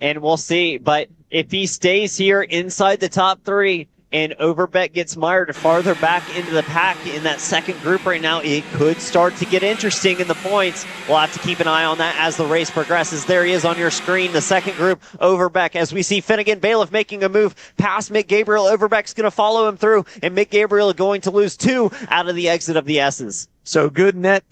And we'll see, but if he stays here inside the top 3 and Overbeck gets mired farther back into the pack in that second group right now, it could start to get interesting in the points. We'll have to keep an eye on that as the race progresses. There he is on your screen, the second group, Overbeck, as we see Finnegan Bailiff making a move past Mick Gabriel. Overbeck's going to follow him through, and Mick Gabriel going to lose 2 out of the exit of the S's. So good net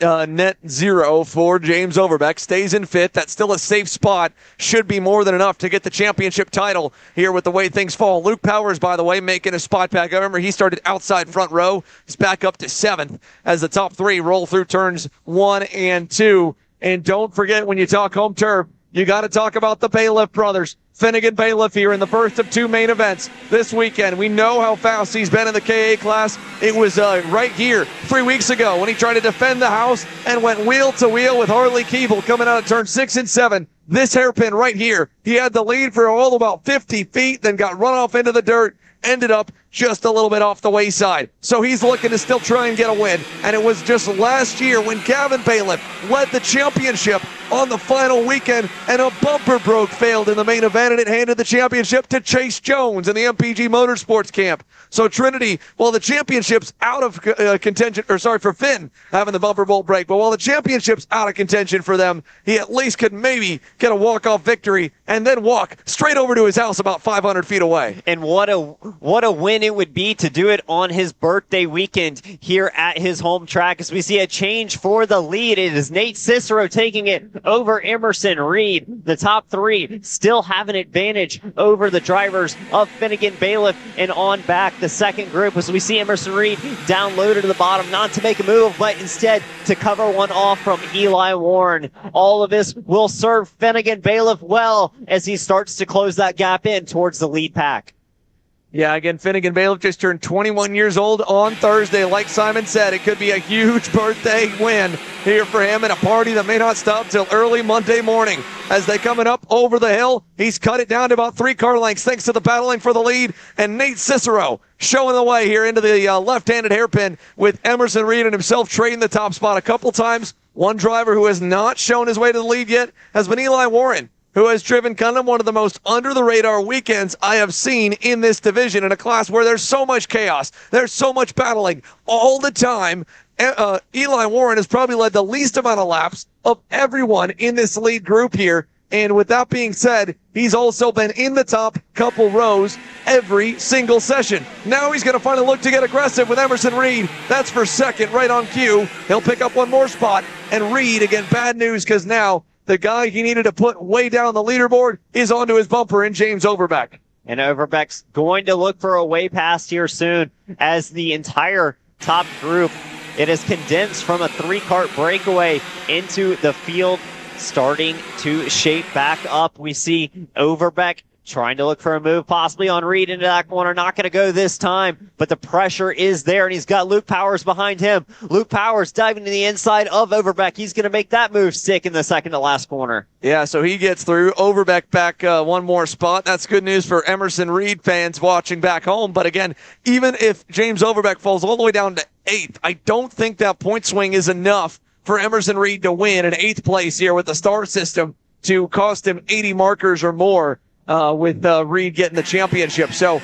0 for James Overbeck. Stays in 5th. That's still a safe spot. Should be more than enough to get the championship title here with the way things fall. Luke Powers, by the way, making a spot back. I remember he started outside front row. He's back up to 7th as the top 3 roll through turns 1 and 2. And don't forget, when you talk home turf, you got to talk about the Bailiff brothers. Finnegan Bailiff here in the first of 2 main events this weekend. We know how fast he's been in the KA class. It was right here 3 weeks ago when he tried to defend the house and went wheel to wheel with Harley Keeble coming out of turn 6 and 7. This hairpin right here, he had the lead for all about 50 feet, then got run off into the dirt, ended up just a little bit off the wayside. So he's looking to still try and get a win. And it was just last year when Gavin Bailiff led the championship on the final weekend, and a bumper failed in the main event, and it handed the championship to Chase Jones in the MPG Motorsports camp. So Trinity, while the championship's out of contention, for Finn having the bumper bolt break, but while the championship's out of contention for them, he at least could maybe get a walk-off victory and then walk straight over to his house about 500 feet away. And what a win it would be to do it on his birthday weekend here at his home track. As we see a change for the lead, it is Nate Cicero taking it over Emerson Reed. The top 3 still have an advantage over the drivers of Finnegan Bailiff and on back. The second group, as we see Emerson Reed down low to the bottom, not to make a move, but instead to cover one off from Eli Warren. All of this will serve Finnegan Bailiff well as he starts to close that gap in towards the lead pack. Yeah, again, Finnegan Bailiff just turned 21 years old on Thursday. Like Simon said, it could be a huge birthday win here for him, and a party that may not stop till early Monday morning. As they coming up over the hill, he's cut it down to about 3 car lengths thanks to the battling for the lead, and Nate Cicero showing the way here into the left-handed hairpin with Emerson Reed and himself trading the top spot a couple times. One driver who has not shown his way to the lead yet has been Eli Warren, who has driven kind of one of the most under-the-radar weekends I have seen in this division, in a class where there's so much chaos, there's so much battling all the time. Eli Warren has probably led the least amount of laps of everyone in this lead group here. And with that being said, he's also been in the top couple rows every single session. Now he's going to finally look to get aggressive with Emerson Reed. That's for second, right on cue. He'll pick up one more spot. And Reed, again, bad news, because now the guy he needed to put way down the leaderboard is onto his bumper in James Overbeck. And Overbeck's going to look for a way past here soon, as the entire top group, it is condensed from a 3-kart breakaway into the field, starting to shape back up. We see Overbeck trying to look for a move possibly on Reed into that corner. Not going to go this time, but the pressure is there, and he's got Luke Powers behind him. Luke Powers diving to the inside of Overbeck. He's going to make that move stick in the second to last corner. Yeah, so he gets through. Overbeck back one more spot. That's good news for Emerson Reed fans watching back home. But again, even if James Overbeck falls all the way down to 8th, I don't think that point swing is enough for Emerson Reed to win in 8th place here with the star system to cost him 80 markers or more. With Reed getting the championship. So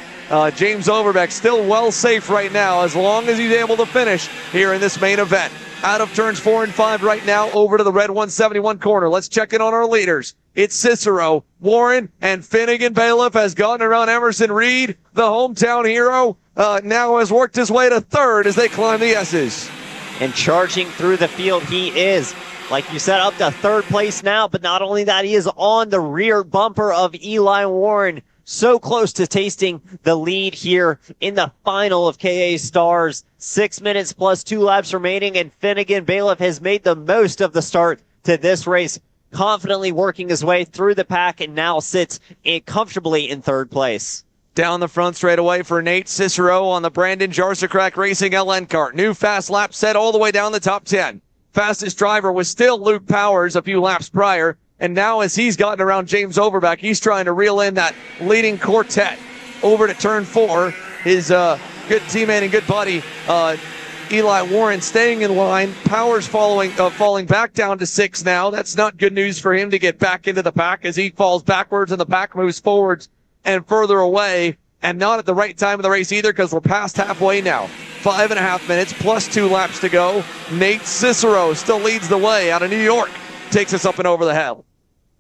James Overbeck still well safe right now as long as he's able to finish here in this main event. Out of turns 4 and 5 right now, over to the red 171 corner. Let's check in on our leaders. It's Cicero, Warren, and Finnegan Bailiff has gotten around Emerson Reed, the hometown hero, now has worked his way to third as they climb the S's. And charging through the field, he is, like you said, up to third place now. But not only that, he is on the rear bumper of Eli Warren. So close to tasting the lead here in the final of KA Stars. 6 minutes plus 2 laps remaining, and Finnegan Bailiff has made the most of the start to this race, confidently working his way through the pack and now sits comfortably in third place. Down the front straightaway for Nate Cicero on the Brandon Jarsacrack Racing LN Kart. New fast lap set all the way down the top 10. Fastest driver was still Luke Powers a few laps prior, and now as he's gotten around James Overbeck, he's trying to reel in that leading quartet over to turn 4. His good teammate and good buddy, Eli Warren, staying in line. Powers falling back down to 6 now. That's not good news for him to get back into the pack as he falls backwards and the pack moves forwards and further away, and not at the right time of the race either because we're past halfway now. 5.5 minutes plus 2 laps to go. Nate Cicero still leads the way out of New York. Takes us up and over the hill.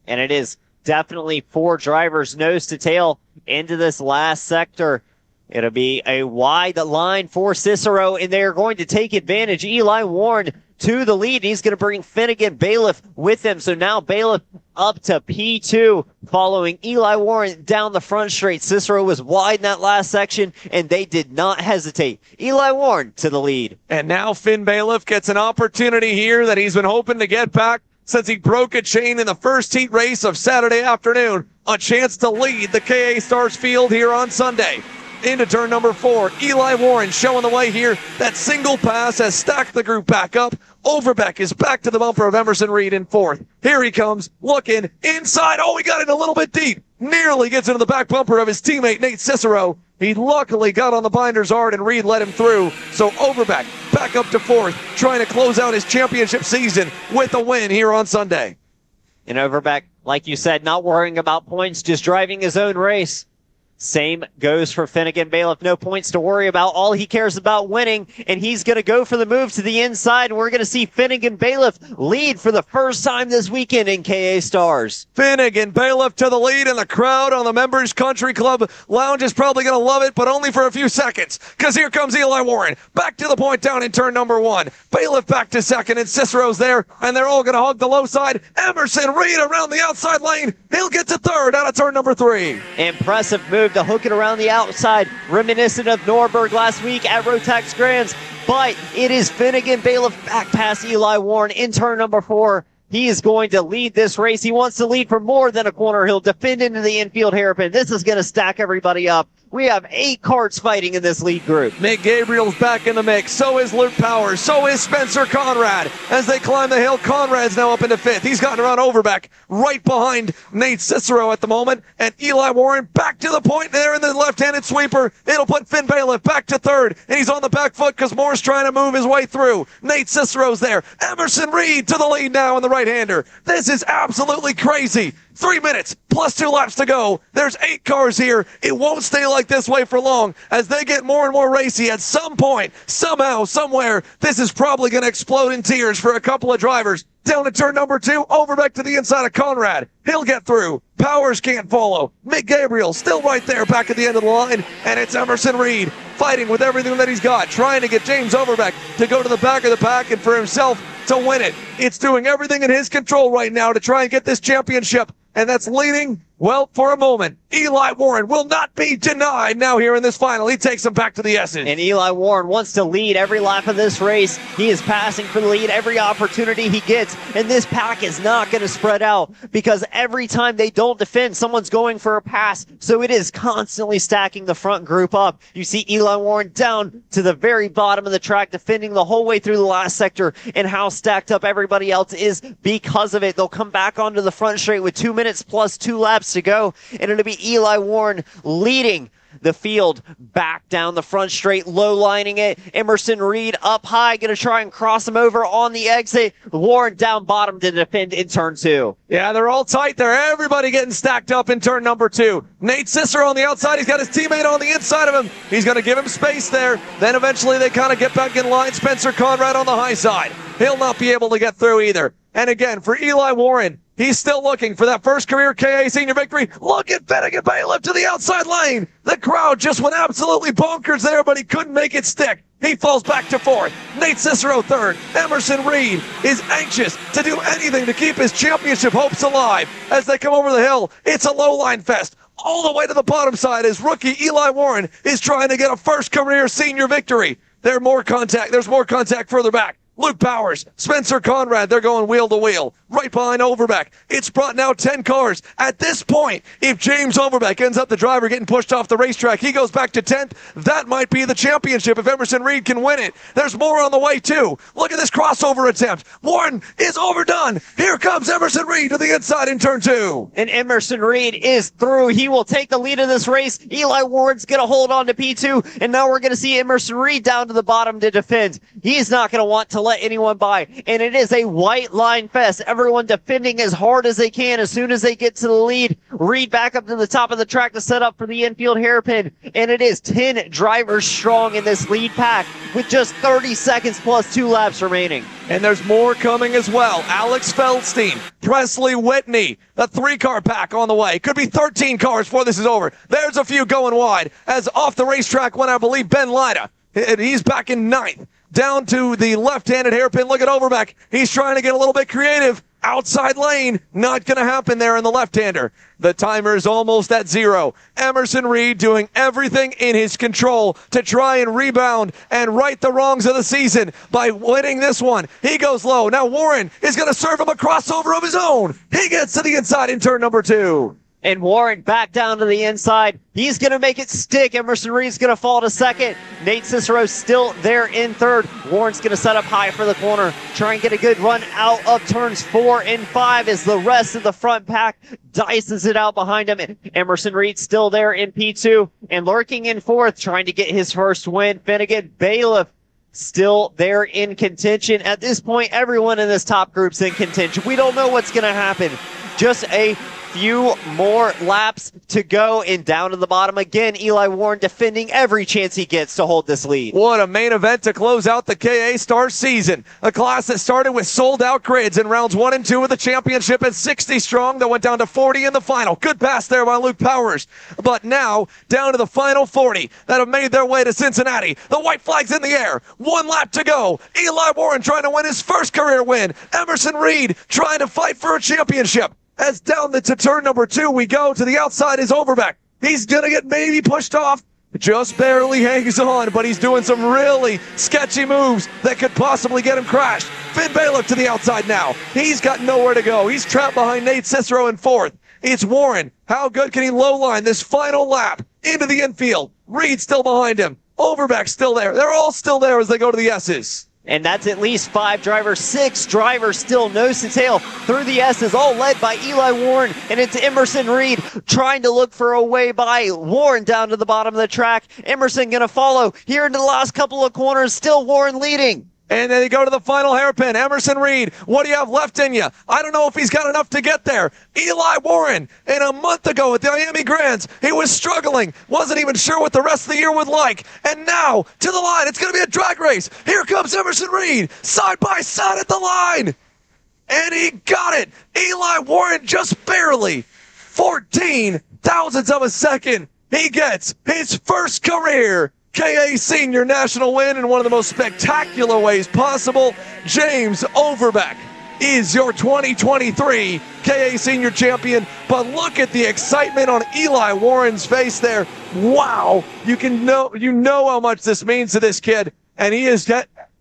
And it is definitely 4 drivers nose to tail into this last sector. It'll be a wide line for Cicero, and they're going to take advantage. Eli Warren to the lead. He's going to bring Finnegan Bailiff with him. So now Bailiff up to P2, following Eli Warren down the front straight. Cicero was wide in that last section, and they did not hesitate. Eli Warren to the lead. And now Finn Bailiff gets an opportunity here that he's been hoping to get back since he broke a chain in the first heat race of Saturday afternoon. A chance to lead the KA Stars field here on Sunday. Into turn number 4. Eli Warren showing the way here. That single pass has stacked the group back up. Overbeck is back to the bumper of Emerson Reed in 4th. Here he comes, looking inside. Oh, he got it a little bit deep. Nearly gets into the back bumper of his teammate, Nate Cicero. He luckily got on the binders hard and Reed let him through. So Overbeck back up to 4th, trying to close out his championship season with a win here on Sunday. And Overbeck, like you said, not worrying about points, just driving his own race. Same goes for Finnegan Bailiff. No points to worry about. All he cares about winning, and he's going to go for the move to the inside. And we're going to see Finnegan Bailiff lead for the first time this weekend in KA Stars. Finnegan Bailiff to the lead, and the crowd on the Members Country Club Lounge is probably going to love it, but only for a few seconds, because here comes Eli Warren. Back to the point down in turn number 1. Bailiff back to 2nd, and Cicero's there, and they're all going to hug the low side. Emerson Reed around the outside lane. He'll get to 3rd out of turn number 3. Impressive move to hook it around the outside, reminiscent of Norberg last week at Rotax Grands, but it is Finnegan Bailiff back past Eli Warren in turn number 4. He is going to lead this race. He wants to lead for more than a corner. He'll defend into the infield hairpin. This is going to stack everybody up. We have 8 karts fighting in this lead group. Mick Gabriel's back in the mix. So is Luke Powers. So is Spencer Conrad. As they climb the hill, Conrad's now up into 5th. He's gotten around Overbeck right behind Nate Cicero at the moment. And Eli Warren back to the point there in the left-handed sweeper. It'll put Finn Bailiff back to 3rd. And he's on the back foot because Moore's trying to move his way through. Nate Cicero's there. Emerson Reed to the lead now in the right-hander. This is absolutely crazy. 3 minutes plus 2 laps to go. There's 8 cars here. It won't stay like this way for long as they get more and more racy. At some point, somehow, somewhere, this is probably going to explode in tears for a couple of drivers. Down to turn number 2, Overbeck to the inside of Conrad. He'll get through. Powers can't follow. Mick Gabriel still right there back at the end of the line. And it's Emerson Reed fighting with everything that he's got, trying to get James Overbeck to go to the back of the pack and for himself to win it. It's doing everything in his control right now to try and get this championship. And that's leading, well, for a moment. Eli Warren will not be denied now here in this final. He takes him back to the S's. And Eli Warren wants to lead every lap of this race. He is passing for the lead every opportunity he gets. And this pack is not going to spread out because every time they don't defend, someone's going for a pass. So it is constantly stacking the front group up. You see Eli Warren down to the very bottom of the track, defending the whole way through the last sector, and how stacked up everybody else is because of it. They'll come back onto the front straight with 2 minutes plus 2 laps to go, and it'll be Eli Warren leading the field back down the front straight, low lining it. Emerson Reed up high, going to try and cross him over on the exit. Warren down bottom to defend in turn 2. Yeah, they're all tight there. Everybody getting stacked up in turn number 2. Nate Cicero on the outside. He's got his teammate on the inside of him. He's going to give him space there. Then eventually they kind of get back in line. Spencer Conrad on the high side. He'll not be able to get through either. And again, for Eli Warren, He's still looking for that first career KA senior victory. Look at Finnegan Bailiff to the outside lane. The crowd just went absolutely bonkers there, but he couldn't make it stick. He falls back to fourth. Nate Cicero third. Emerson Reed is anxious to do anything to keep his championship hopes alive. As they come over the hill, it's a low line fest. All the way to the bottom side as rookie Eli Warren is trying to get a first career senior victory. There's more contact further back. Luke Powers, Spencer Conrad, they're going wheel to wheel. Right behind Overbeck. It's brought now 10 cars. At this point, if James Overbeck ends up the driver getting pushed off the racetrack, he goes back to 10th. That might be the championship if Emerson Reed can win it. There's more on the way, too. Look at this crossover attempt. Warren is overdone. Here comes Emerson Reed to the inside in turn 2. And Emerson Reed is through. He will take the lead of this race. Eli Warren's going to hold on to P2, and now we're going to see Emerson Reed down to the bottom to defend. He's not going to want to let anyone by, and it is a white line fest. Everyone defending as hard as they can. As soon as they get to the lead, Reed back up to the top of the track to set up for the infield hairpin, and it is 10 drivers strong in this lead pack with just 30 seconds plus 2 laps remaining. And there's more coming as well. Alex Feldstein, Presley Whitney, the 3-car pack on the way. Could be 13 cars before this is over. There's a few going wide as off the racetrack went, I believe, Ben Lida. And he's back in 9th. Down to the left-handed hairpin. Look at Overbeck. He's trying to get a little bit creative. Outside lane. Not going to happen there in the left-hander. The timer is almost at 0. Emerson Reed doing everything in his control to try and rebound and right the wrongs of the season by winning this one. He goes low. Now Warren is going to serve him a crossover of his own. He gets to the inside in turn number 2. And Warren back down to the inside. He's going to make it stick. Emerson Reed's going to fall to second. Nate Cicero's still there in third. Warren's going to set up high for the corner. Try and get a good run out of turns 4 and 5 as the rest of the front pack dices it out behind him. And Emerson Reed still there in P2 and lurking in fourth, trying to get his first win. Finnegan Bailiff still there in contention. At this point, everyone in this top group's in contention. We don't know what's going to happen. Just a few more laps to go, and down to the bottom again, Eli Warren defending every chance he gets to hold this lead. What a main event to close out the KA Stars season. A class that started with sold-out grids in rounds 1 and 2 of the championship at 60 strong that went down to 40 in the final. Good pass there by Luke Powers. But now, down to the final 40 that have made their way to Cincinnati. The white flag's in the air. 1 lap to go. Eli Warren trying to win his first career win. Emerson Reed trying to fight for a championship. As down to turn number 2 we go. To the outside is Overbeck. He's going to get maybe pushed off. Just barely hangs on, but he's doing some really sketchy moves that could possibly get him crashed. Finn Bailiff to the outside now. He's got nowhere to go. He's trapped behind Nate Cicero in fourth. It's Warren. How good can he low line this final lap into the infield? Reed still behind him. Overbeck still there. They're all still there as they go to the S's. And that's at least 5 drivers, 6 drivers still nose to tail through the S's, all led by Eli Warren. And it's Emerson Reed trying to look for a way by. Warren down to the bottom of the track. Emerson going to follow here into the last couple of corners. Still Warren leading. And then they go to the final hairpin. Emerson Reed, what do you have left in you? I don't know if he's got enough to get there. Eli Warren, and a month ago at the Miami Grands, he was struggling. Wasn't even sure what the rest of the year would like. And now, to the line, it's going to be a drag race. Here comes Emerson Reed, side by side at the line. And he got it. Eli Warren just barely. 14 thousandths of a second. He gets his first career KA Senior National win in one of the most spectacular ways possible. James Overbeck is your 2023 KA Senior Champion. But look at the excitement on Eli Warren's face there. Wow. You know how much this means to this kid. And he is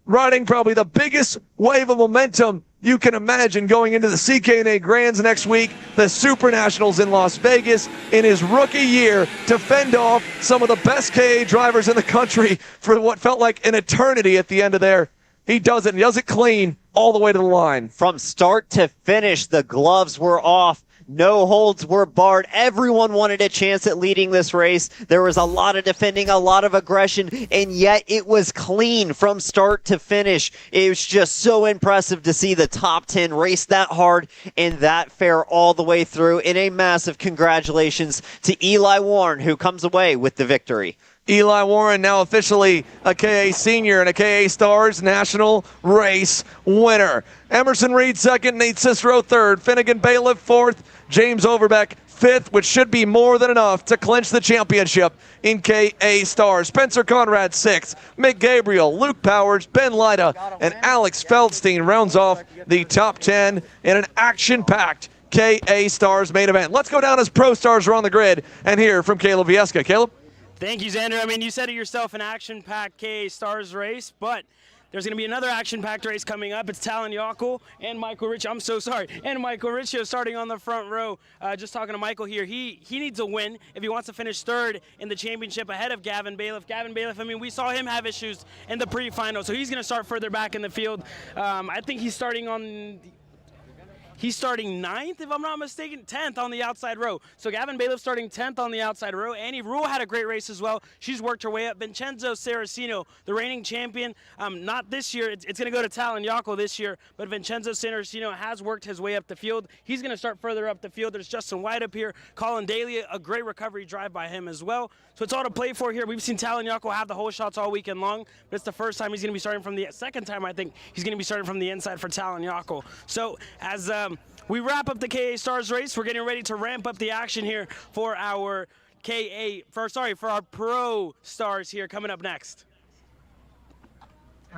riding probably the biggest wave of momentum you can imagine going into the CKNA Grands next week, the Super Nationals in Las Vegas, in his rookie year to fend off some of the best KA drivers in the country for what felt like an eternity at the end of there. He does it, and he does it clean all the way to the line. From start to finish, the gloves were off. No holds were barred. Everyone wanted a chance at leading this race. There was a lot of defending, a lot of aggression, and yet it was clean from start to finish. It was just so impressive to see the top 10 race that hard and that fair all the way through. And a massive congratulations to Eli Warren, who comes away with the victory. Eli Warren, now officially a KA senior and a KA Stars national race winner. Emerson Reed second, Nate Cicero third, Finnegan Bailiff fourth, James Overbeck fifth, which should be more than enough to clinch the championship in KA Stars. Spencer Conrad sixth, Mick Gabriel, Luke Powers, Ben Lyda, and Alex Feldstein rounds off the top 10 in an action-packed KA Stars main event. Let's go down as Pro Stars are on the grid and hear from Caleb Vieska. Caleb? Thank you, Xander. I mean, you said it yourself, an action-packed KA Stars race, but there's going to be another action-packed race coming up. It's Talon Yockel and Michael Riccio. I'm so sorry. And Michael Riccio starting on the front row. Just talking to Michael here. He needs a win if he wants to finish third in the championship ahead of Gavin Bailiff. Gavin Bailiff, I mean, we saw him have issues in the pre-final, so he's going to start further back in the field. I think he's starting ninth, if I'm not mistaken, 10th on the outside row. So Gavin Bailiff starting 10th on the outside row. Annie Rule had a great race as well. She's worked her way up. Vincenzo Saracino, the reigning champion, not this year. It's going to go to Talon Yockel this year, but Vincenzo Saracino has worked his way up the field. He's going to start further up the field. There's Justin White up here. Colin Daly, a great recovery drive by him as well. So it's all to play for here. We've seen Talon Yockel have the whole shots all weekend long, but it's the first time he's going to be starting from the second time, I think, he's going to be starting from the inside for Talon Yockel. So as we wrap up the KA Stars race, we're getting ready to ramp up the action here for our for our Pro Stars here coming up next.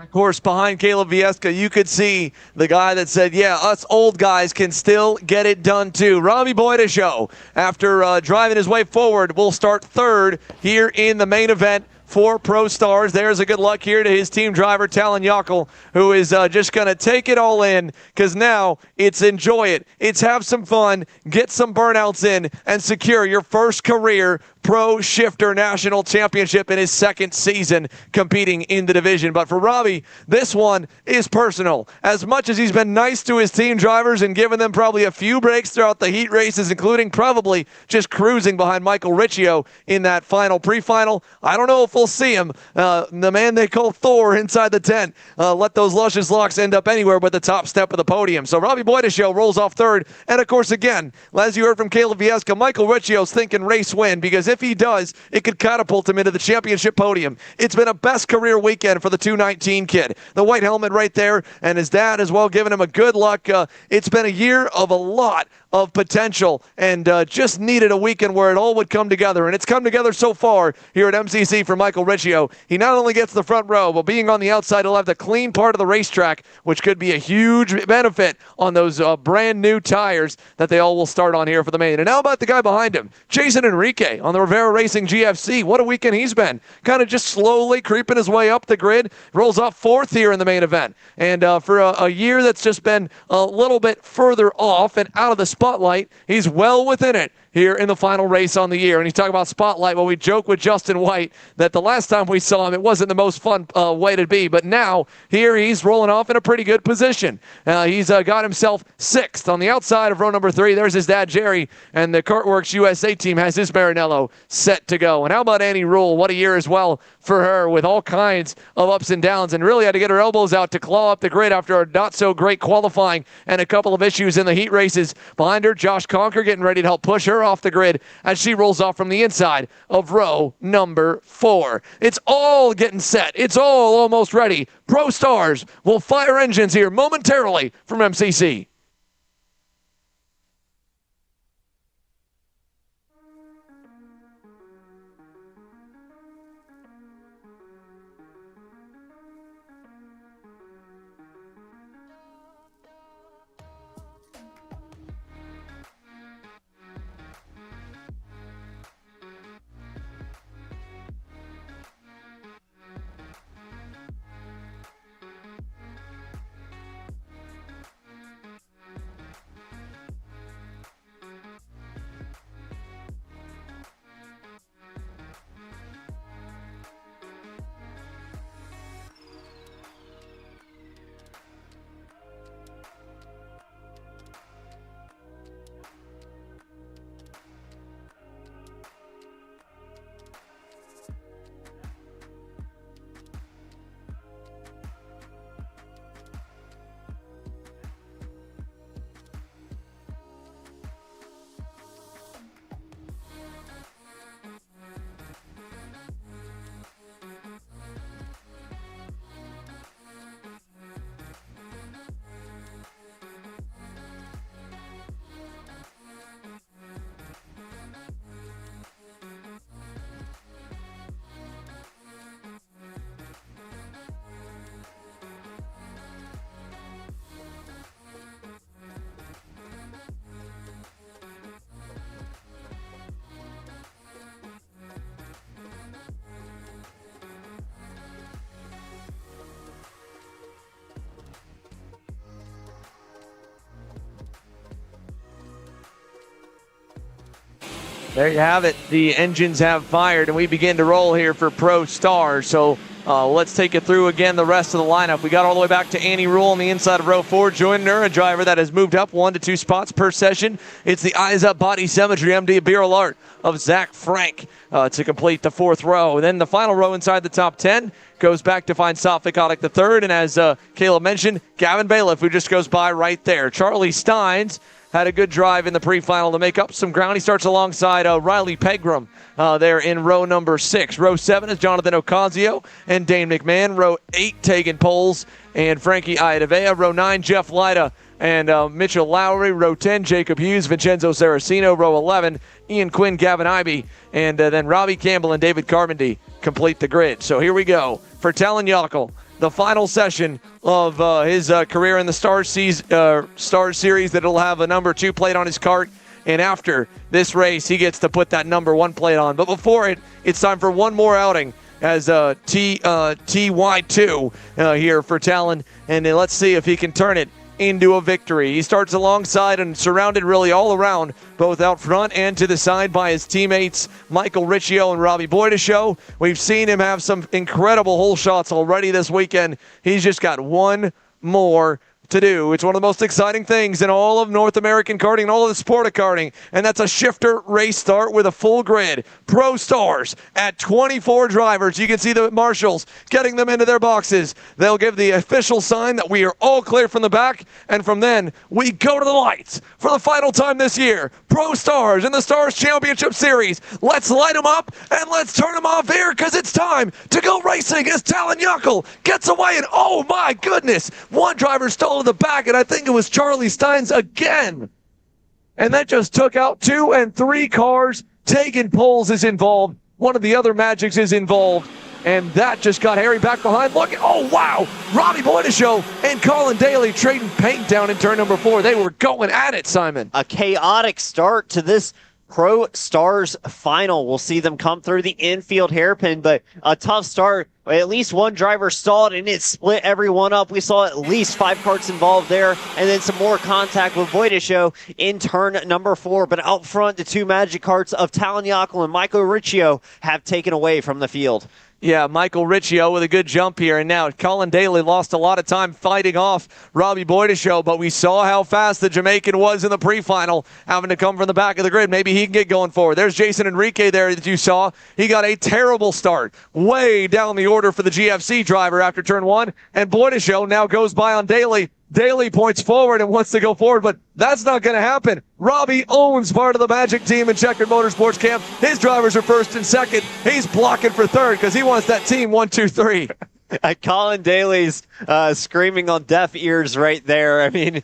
Of course, behind Caleb Vieska, you could see the guy that said, yeah, us old guys can still get it done too. Robbie Boydishow, after driving his way forward, will start third here in the main event for Pro Stars. There's a good luck here to his team driver, Talon Yockel, who is just going to take it all in, because now it's enjoy it. It's have some fun, get some burnouts in, and secure your first career Pro Shifter National Championship in his second season competing in the division. But for Robbie, this one is personal. As much as he's been nice to his team drivers and given them probably a few breaks throughout the heat races, including probably just cruising behind Michael Riccio in that final pre-final, I don't know if we'll see him, the man they call Thor, inside the tent, let those luscious locks end up anywhere but the top step of the podium. So Robbie Boydishow rolls off third. And of course, again, as you heard from Caleb Vieska, Michael Riccio's thinking race win, because if he does, it could catapult him into the championship podium. It's been a best career weekend for the 219 kid. The white helmet right there, and his dad as well giving him a good luck. It's been a year of a lot of potential, and just needed a weekend where it all would come together. And it's come together so far here at MCC for Michael Riccio. He not only gets the front row, but being on the outside, he'll have the clean part of the racetrack, which could be a huge benefit on those brand new tires that they all will start on here for the main. And how about the guy behind him, Jason Enrique on the Rivera Racing GFC? What a weekend he's been. Kind of just slowly creeping his way up the grid. Rolls off fourth here in the main event. And for a year that's just been a little bit further off and out of the spotlight, he's well within it here in the final race on the year. And you talk about spotlight, well, we joke with Justin White that the last time we saw him, it wasn't the most fun way to be. But now, here he's rolling off in a pretty good position. He's got himself sixth on the outside of row number 3. There's his dad, Jerry, and the Kartworks USA team has his Marinello set to go. And how about Annie Rule? What a year as well for her, with all kinds of ups and downs, and really had to get her elbows out to claw up the grid after a not-so-great qualifying and a couple of issues in the heat races. Behind her, Josh Conker getting ready to help push her off the grid as she rolls off from the inside of row number 4. It's all getting set. It's all almost ready. Pro Stars will fire engines here momentarily from MCC. There you have it. The engines have fired, and we begin to roll here for Pro Stars. So let's take it through again the rest of the lineup. We got all the way back to Annie Rule on the inside of row 4. Joining her, a driver that has moved up 1 to 2 spots per session. It's the Eyes Up Body Symmetry MD Bureau Art of Zach Frank to complete the 4th row. And then the final row inside the top 10 goes back to find Sophic Otic the 3rd. And as Caleb mentioned, Gavin Bailiff, who just goes by right there. Charlie Steins had a good drive in the pre-final to make up some ground. He starts alongside Riley Pegram there in row number 6. Row 7 is Jonathan Ocasio and Dane McMahon. Row 8, Tegan Poles and Frankie Iadavea. Row 9, Jeff Lyda and Mitchell Lowry. Row 10, Jacob Hughes, Vincenzo Saraceno. Row 11, Ian Quinn, Gavin Ivey, and then Robbie Campbell and David Carmody complete the grid. So here we go for Talon Yockel, the final session of his career in the Stars Series that will have a number 2 plate on his kart. And after this race, he gets to put that number 1 plate on. But before it's time for one more outing as TY2 here for Talon. And let's see if he can turn it into a victory. He starts alongside and surrounded really all around, both out front and to the side by his teammates Michael Riccio and Robbie Boydeshow. We've seen him have some incredible hole shots already this weekend. He's just got one more to do. It's one of the most exciting things in all of North American karting and all of the sport of karting, and that's a shifter race start with a full grid. Pro Stars at 24 drivers. You can see the marshals getting them into their boxes. They'll give the official sign that we are all clear from the back, and from then we go to the lights for the final time this year. Pro Stars in the Stars Championship Series. Let's light them up and let's turn them off here because it's time to go racing as Talon Yockel gets away, and oh my goodness, one driver stole the back, and I think it was Charlie Steins again. And that just took out 2 and 3 cars. Tegan Poles is involved. One of the other Magics is involved. And that just got Harry back behind. Look, oh wow! Robbie Boydeshow and Colin Daly trading paint down in turn number 4. They were going at it, Simon. A chaotic start to this Pro Stars final. We'll see them come through the infield hairpin, but a tough start. At least one driver stalled, and it split everyone up. We saw at least 5 karts involved there, and then some more contact with Boydeshow in turn number 4. But out front, the 2 Magic karts of Talon Yockel and Michael Riccio have taken away from the field. Yeah, Michael Riccio with a good jump here. And now Colin Daly lost a lot of time fighting off Robbie Boydeshow, but we saw how fast the Jamaican was in the pre-final, having to come from the back of the grid. Maybe he can get going forward. There's Jason Enrique there that you saw. He got a terrible start way down the order for the GFC driver after turn 1, and Boydeshow now goes by on Daly. Daly points forward and wants to go forward, but that's not going to happen. Robbie owns part of the Magic team in Checkered Motorsports Camp. His drivers are 1st and 2nd. He's blocking for 3rd because he wants that team 1, 2, 3. Colin Daly's screaming on deaf ears right there. I mean,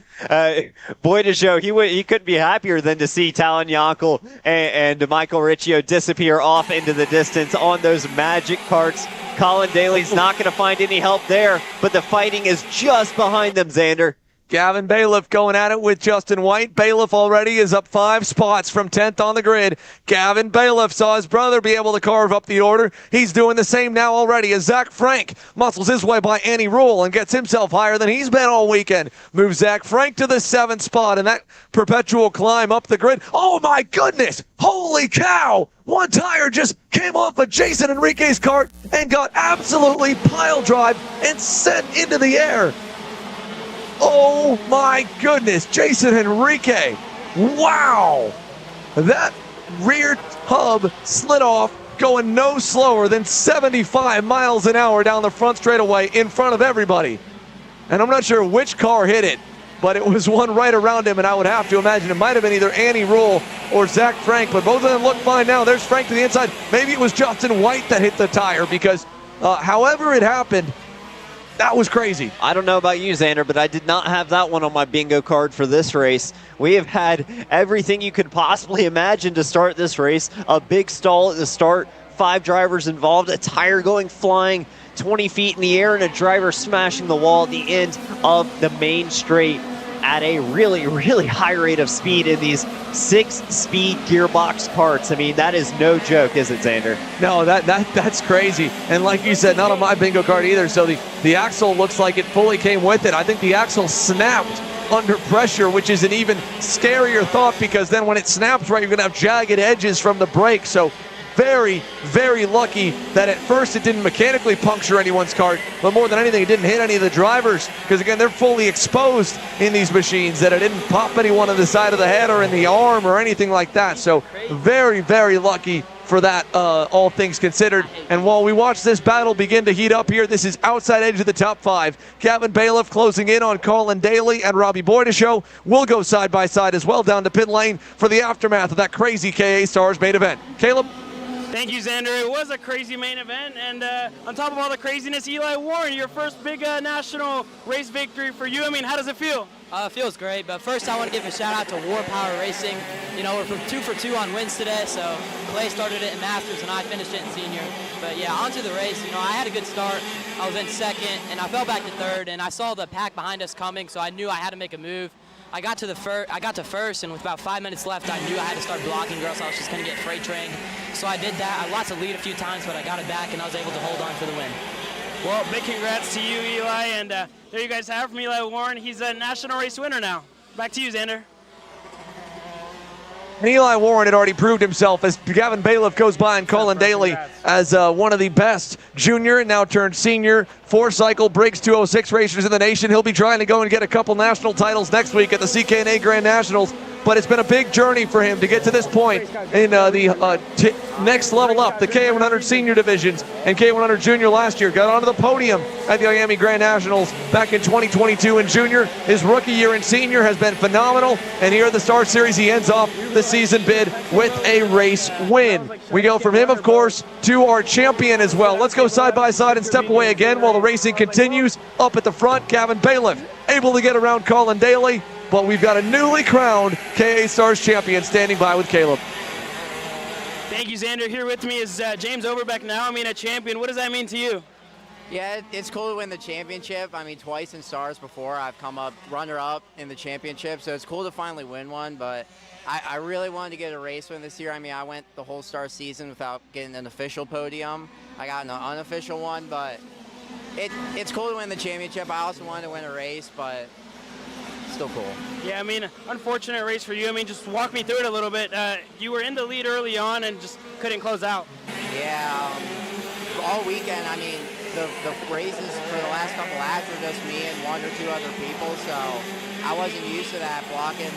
Boydeshow, he couldn't be happier than to see Talon Yockel and Michael Riccio disappear off into the distance on those Magic karts. Colin Daly's not going to find any help there, but the fighting is just behind them, Xander. Gavin Bailiff going at it with Justin White. Bailiff already is up 5 spots from 10th on the grid. Gavin Bailiff saw his brother be able to carve up the order. He's doing the same now already as Zach Frank muscles his way by Annie Rule and gets himself higher than he's been all weekend. Moves Zach Frank to the 7th spot, and that perpetual climb up the grid. Oh my goodness! Holy cow! One tire just came off of Jason Enrique's kart and got absolutely pile drive and sent into the air. Oh my goodness, Jason Enrique. Wow. That rear hub slid off going no slower than 75 miles an hour down the front straightaway in front of everybody. And I'm not sure which car hit it, but it was one right around him, and I would have to imagine it might have been either Annie Rule or Zach Frank, but both of them look fine now. There's Frank to the inside. Maybe it was Justin White that hit the tire because however it happened, that was crazy. I don't know about you, Xander, but I did not have that one on my bingo card for this race. We have had everything you could possibly imagine to start this race. A big stall at the start, 5 drivers involved, a tire going flying 20 feet in the air, and a driver smashing the wall at the end of the main straight at a really, really high rate of speed in these 6-speed gearbox karts. I mean, that is no joke, is it, Xander? No, that's crazy. And like you said, not on my bingo card either. So the axle looks like it fully came with it. I think the axle snapped under pressure, which is an even scarier thought, because then when it snaps right, you're going to have jagged edges from the brake. So very, very lucky that at first it didn't mechanically puncture anyone's kart, but more than anything, it didn't hit any of the drivers, because again, they're fully exposed in these machines, that it didn't pop anyone on the side of the head or in the arm or anything like that. So very, very lucky for that, all things considered. And while we watch this battle begin to heat up here, this is outside edge of the top 5. Gavin Bailiff closing in on Colin Daly and Robbie Boyd show. We'll go side by side as well down to pit lane for the aftermath of that crazy KA Stars main event. Caleb? Thank you, Xander. It was a crazy main event, and on top of all the craziness, Eli Warren, your first big national race victory for you. I mean, how does it feel? It feels great, but first I want to give a shout out to War Power Racing. You know, we're from 2 for 2 on wins today, so Clay started it in Masters and I finished it in Senior. But yeah, onto the race. You know, I had a good start. I was in second, and I fell back to third, and I saw the pack behind us coming, so I knew I had to make a move. I got to first, and with about 5 minutes left, I knew I had to start blocking, or else I was just going to get freight trained. So I did that. I lost the lead a few times, but I got it back, and I was able to hold on for the win. Well, big congrats to you, Eli, and there you guys have from Eli Warren. He's a national race winner now. Back to you, Xander. And Eli Warren had already proved himself as Gavin Bailiff goes by and Colin Daly as one of the best junior and now turned senior 4-cycle Briggs 206 racers in the nation. He'll be trying to go and get a couple national titles next week at the CKNA Grand Nationals. But it's been a big journey for him to get to this point in the next level up, the K100 senior divisions and K100 junior last year. Got onto the podium at the Miami Grand Nationals back in 2022 in junior. His rookie year in senior has been phenomenal. And here at the Star Series, he ends off the season bid with a race win. We go from him, of course, to our champion as well. Let's go side by side and step away again while the racing continues. Up at the front, Gavin Bailiff able to get around Colin Daly. But we've got a newly crowned KA Stars champion standing by with Caleb. Thank you, Xander. Here with me is James Overbeck now. I mean, a champion. What does that mean to you? Yeah, it's cool to win the championship. I mean, twice in Stars before. I've come up runner-up in the championship, so it's cool to finally win one. But I really wanted to get a race win this year. I mean, I went the whole Star season without getting an official podium. I got an unofficial one, but it's cool to win the championship. I also wanted to win a race, but still cool. Yeah, I mean, unfortunate race for you. I mean, just walk me through it a little bit. You were in the lead early on and just couldn't close out. Yeah, all weekend, I mean, the races for the last couple laps were just me and 1 or 2 other people, so I wasn't used to that blocking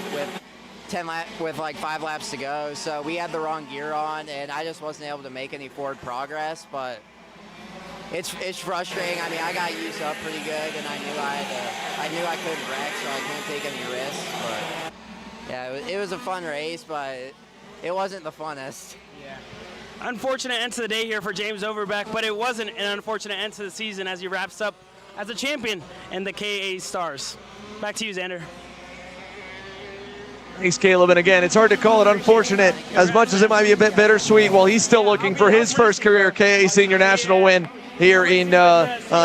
with like 5 laps to go. So we had the wrong gear on, and I just wasn't able to make any forward progress, but it's frustrating. I mean, I got used up pretty good, and I knew I couldn't wreck, so I couldn't take any risks. But yeah, it was a fun race, but it wasn't the funnest. Yeah. Unfortunate end to the day here for James Overbeck, but it wasn't an unfortunate end to the season as he wraps up as a champion in the KA Stars. Back to you, Xander. Thanks, Caleb. And again, it's hard to call it unfortunate as much as it might be a bit bittersweet while he's still looking for his first career KA Senior National win here in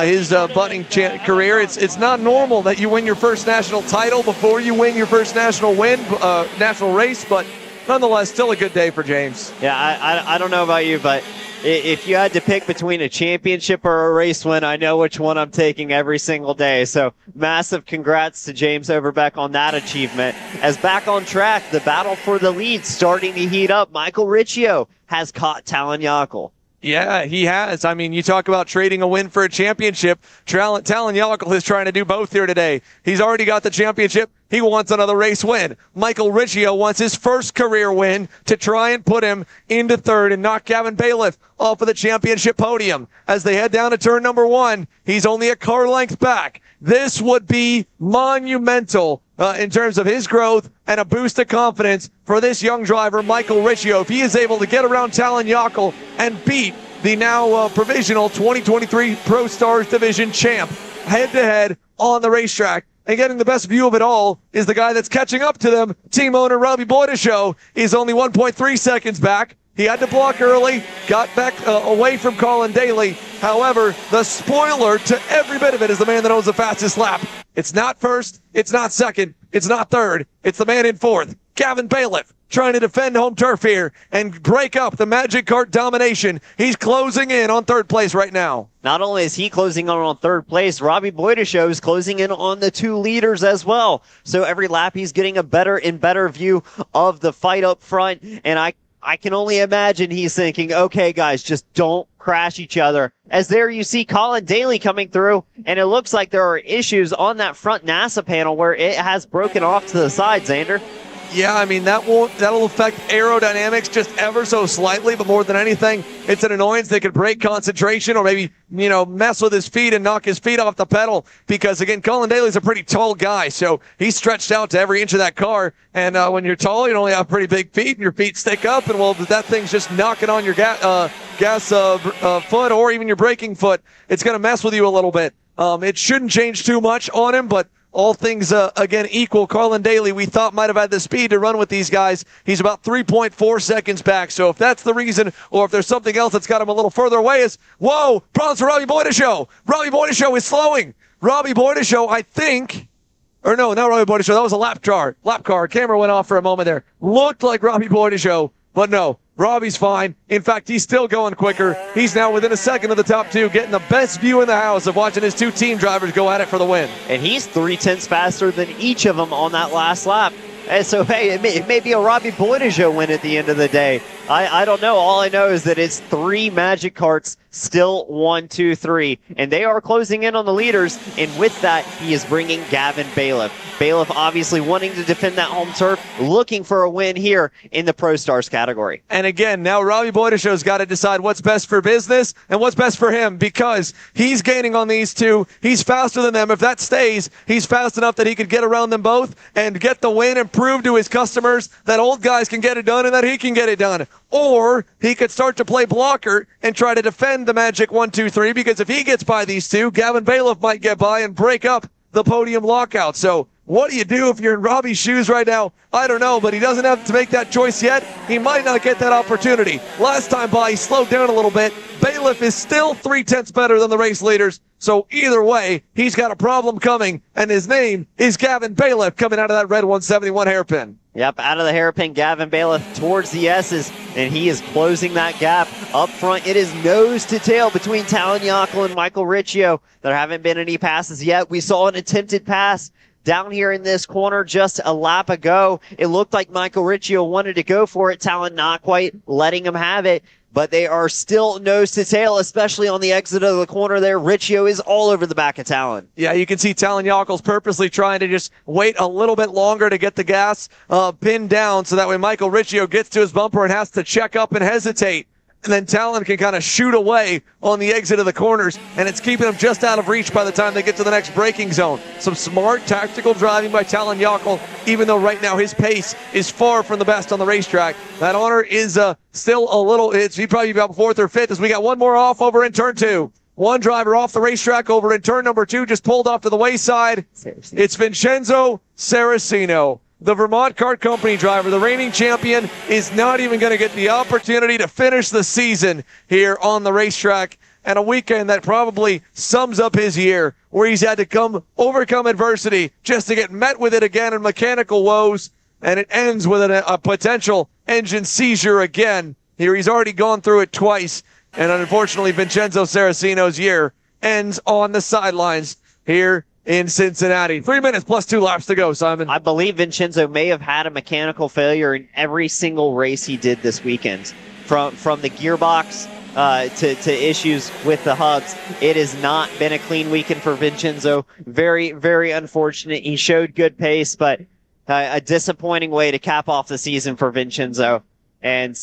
his budding career. It's not normal that you win your first national title before you win your first national race, but nonetheless, still a good day for James. Yeah, I don't know about you, but if you had to pick between a championship or a race win, I know which one I'm taking every single day. So massive congrats to James Overbeck on that achievement. As back on track, the battle for the lead starting to heat up. Michael Riccio has caught Talon Yockel. Yeah, he has. I mean, you talk about trading a win for a championship. Talon Yockel is trying to do both here today. He's already got the championship. He wants another race win. Michael Riccio wants his first career win to try and put him into third and knock Gavin Bailiff off of the championship podium. As they head down to turn number 1, he's only a car length back. This would be monumental in terms of his growth and a boost of confidence for this young driver, Michael Riccio, if he is able to get around Talon Yockel and beat the now provisional 2023 Pro Stars Division champ head-to-head on the racetrack. And getting the best view of it all is the guy that's catching up to them, team owner Robbie Boydishow. He's only 1.3 seconds back. He had to block early, got back away from Colin Daly. However, the spoiler to every bit of it is the man that owns the fastest lap. It's not first, it's not second, it's not third. It's the man in fourth, Gavin Bailiff. trying to defend home turf here and break up the Magic Kart domination. He's closing in on third place right now. Not only is he closing in on third place, Robbie Boydishow is closing in on the 2 leaders as well. So every lap he's getting a better and better view of the fight up front. And I can only imagine he's thinking, okay, guys, just don't crash each other. As there you see Colin Daly coming through, and it looks like there are issues on that front NASA panel where it has broken off to the side, Xander. Yeah, I mean, that'll affect aerodynamics just ever so slightly, but more than anything, it's an annoyance that could break concentration or maybe, mess with his feet and knock his feet off the pedal because, again, Colin Daly's a pretty tall guy, so he's stretched out to every inch of that car, and when you're tall, you only have pretty big feet, and your feet stick up, and, well, that thing's just knocking on your gas foot or even your braking foot. It's going to mess with you a little bit. It shouldn't change too much on him, but all things, again, equal. Colin Daly, we thought might have had the speed to run with these guys. He's about 3.4 seconds back. So if that's the reason, or if there's something else that's got him a little further away, is, whoa, problems for Robbie Boydishow. Robbie Boydishow is slowing. Robbie Boydishow, I think, or no, not Robbie Boydishow. That was a lap car. Camera went off for a moment there. Looked like Robbie Boydishow, but no. Robbie's fine. In fact, he's still going quicker. He's now within a second of the top 2, getting the best view in the house of watching his 2 team drivers go at it for the win. And he's 3/10 faster than each of them on that last lap. And so, hey, it may be a Robbie Boydishow win at the end of the day. I don't know. All I know is that it's 3 Magic Karts, still 1, 2, 3. And they are closing in on the leaders. And with that, he is bringing Gavin Bailiff. Bailiff obviously wanting to defend that home turf, looking for a win here in the Pro Stars category. And again, now Robbie Boydishow's got to decide what's best for business and what's best for him because he's gaining on these 2. He's faster than them. If that stays, he's fast enough that he could get around them both and get the win and prove to his customers that old guys can get it done and that he can get it done. Or he could start to play blocker and try to defend the Magic 1, 2, 3 because if he gets by these 2, Gavin Bailiff might get by and break up the podium lockout. So what do you do if you're in Robbie's shoes right now? I don't know, but he doesn't have to make that choice yet. He might not get that opportunity. Last time by, he slowed down a little bit. Bailiff is still 3/10 better than the race leaders. So either way, he's got a problem coming, and his name is Gavin Bailiff coming out of that red 171 hairpin. Yep, out of the hairpin, Gavin Bailiff towards the S's, and he is closing that gap. Up front, it is nose to tail between Talon Yockel and Michael Riccio. There haven't been any passes yet. We saw an attempted pass down here in this corner just a lap ago. It looked like Michael Riccio wanted to go for it. Talon not quite letting him have it. But they are still nose to tail, especially on the exit of the corner there. Riccio is all over the back of Talon. Yeah, you can see Talon Yockel's purposely trying to just wait a little bit longer to get the gas pinned down so that way Michael Riccio gets to his bumper and has to check up and hesitate. And then Talon can kind of shoot away on the exit of the corners, and it's keeping them just out of reach by the time they get to the next braking zone. Some smart tactical driving by Talon Yockel, even though right now his pace is far from the best on the racetrack. That honor is still a little, he'd probably be about 4th or 5th as we got one more off over in turn 2. One driver off the racetrack over in turn number 2, just pulled off to the wayside. It's Vincenzo Saracino. The Vermont Kart Company driver, the reigning champion, is not even going to get the opportunity to finish the season here on the racetrack. And a weekend that probably sums up his year, where he's had to overcome adversity just to get met with it again in mechanical woes. And it ends with a potential engine seizure again. Here he's already gone through it twice. And unfortunately, Vincenzo Saracino's year ends on the sidelines here in Cincinnati. 3 minutes plus 2 laps to go, Simon. I believe Vincenzo may have had a mechanical failure in every single race he did this weekend. From the gearbox to issues with the hubs. It has not been a clean weekend for Vincenzo. Very, very unfortunate. He showed good pace, but a disappointing way to cap off the season for Vincenzo. And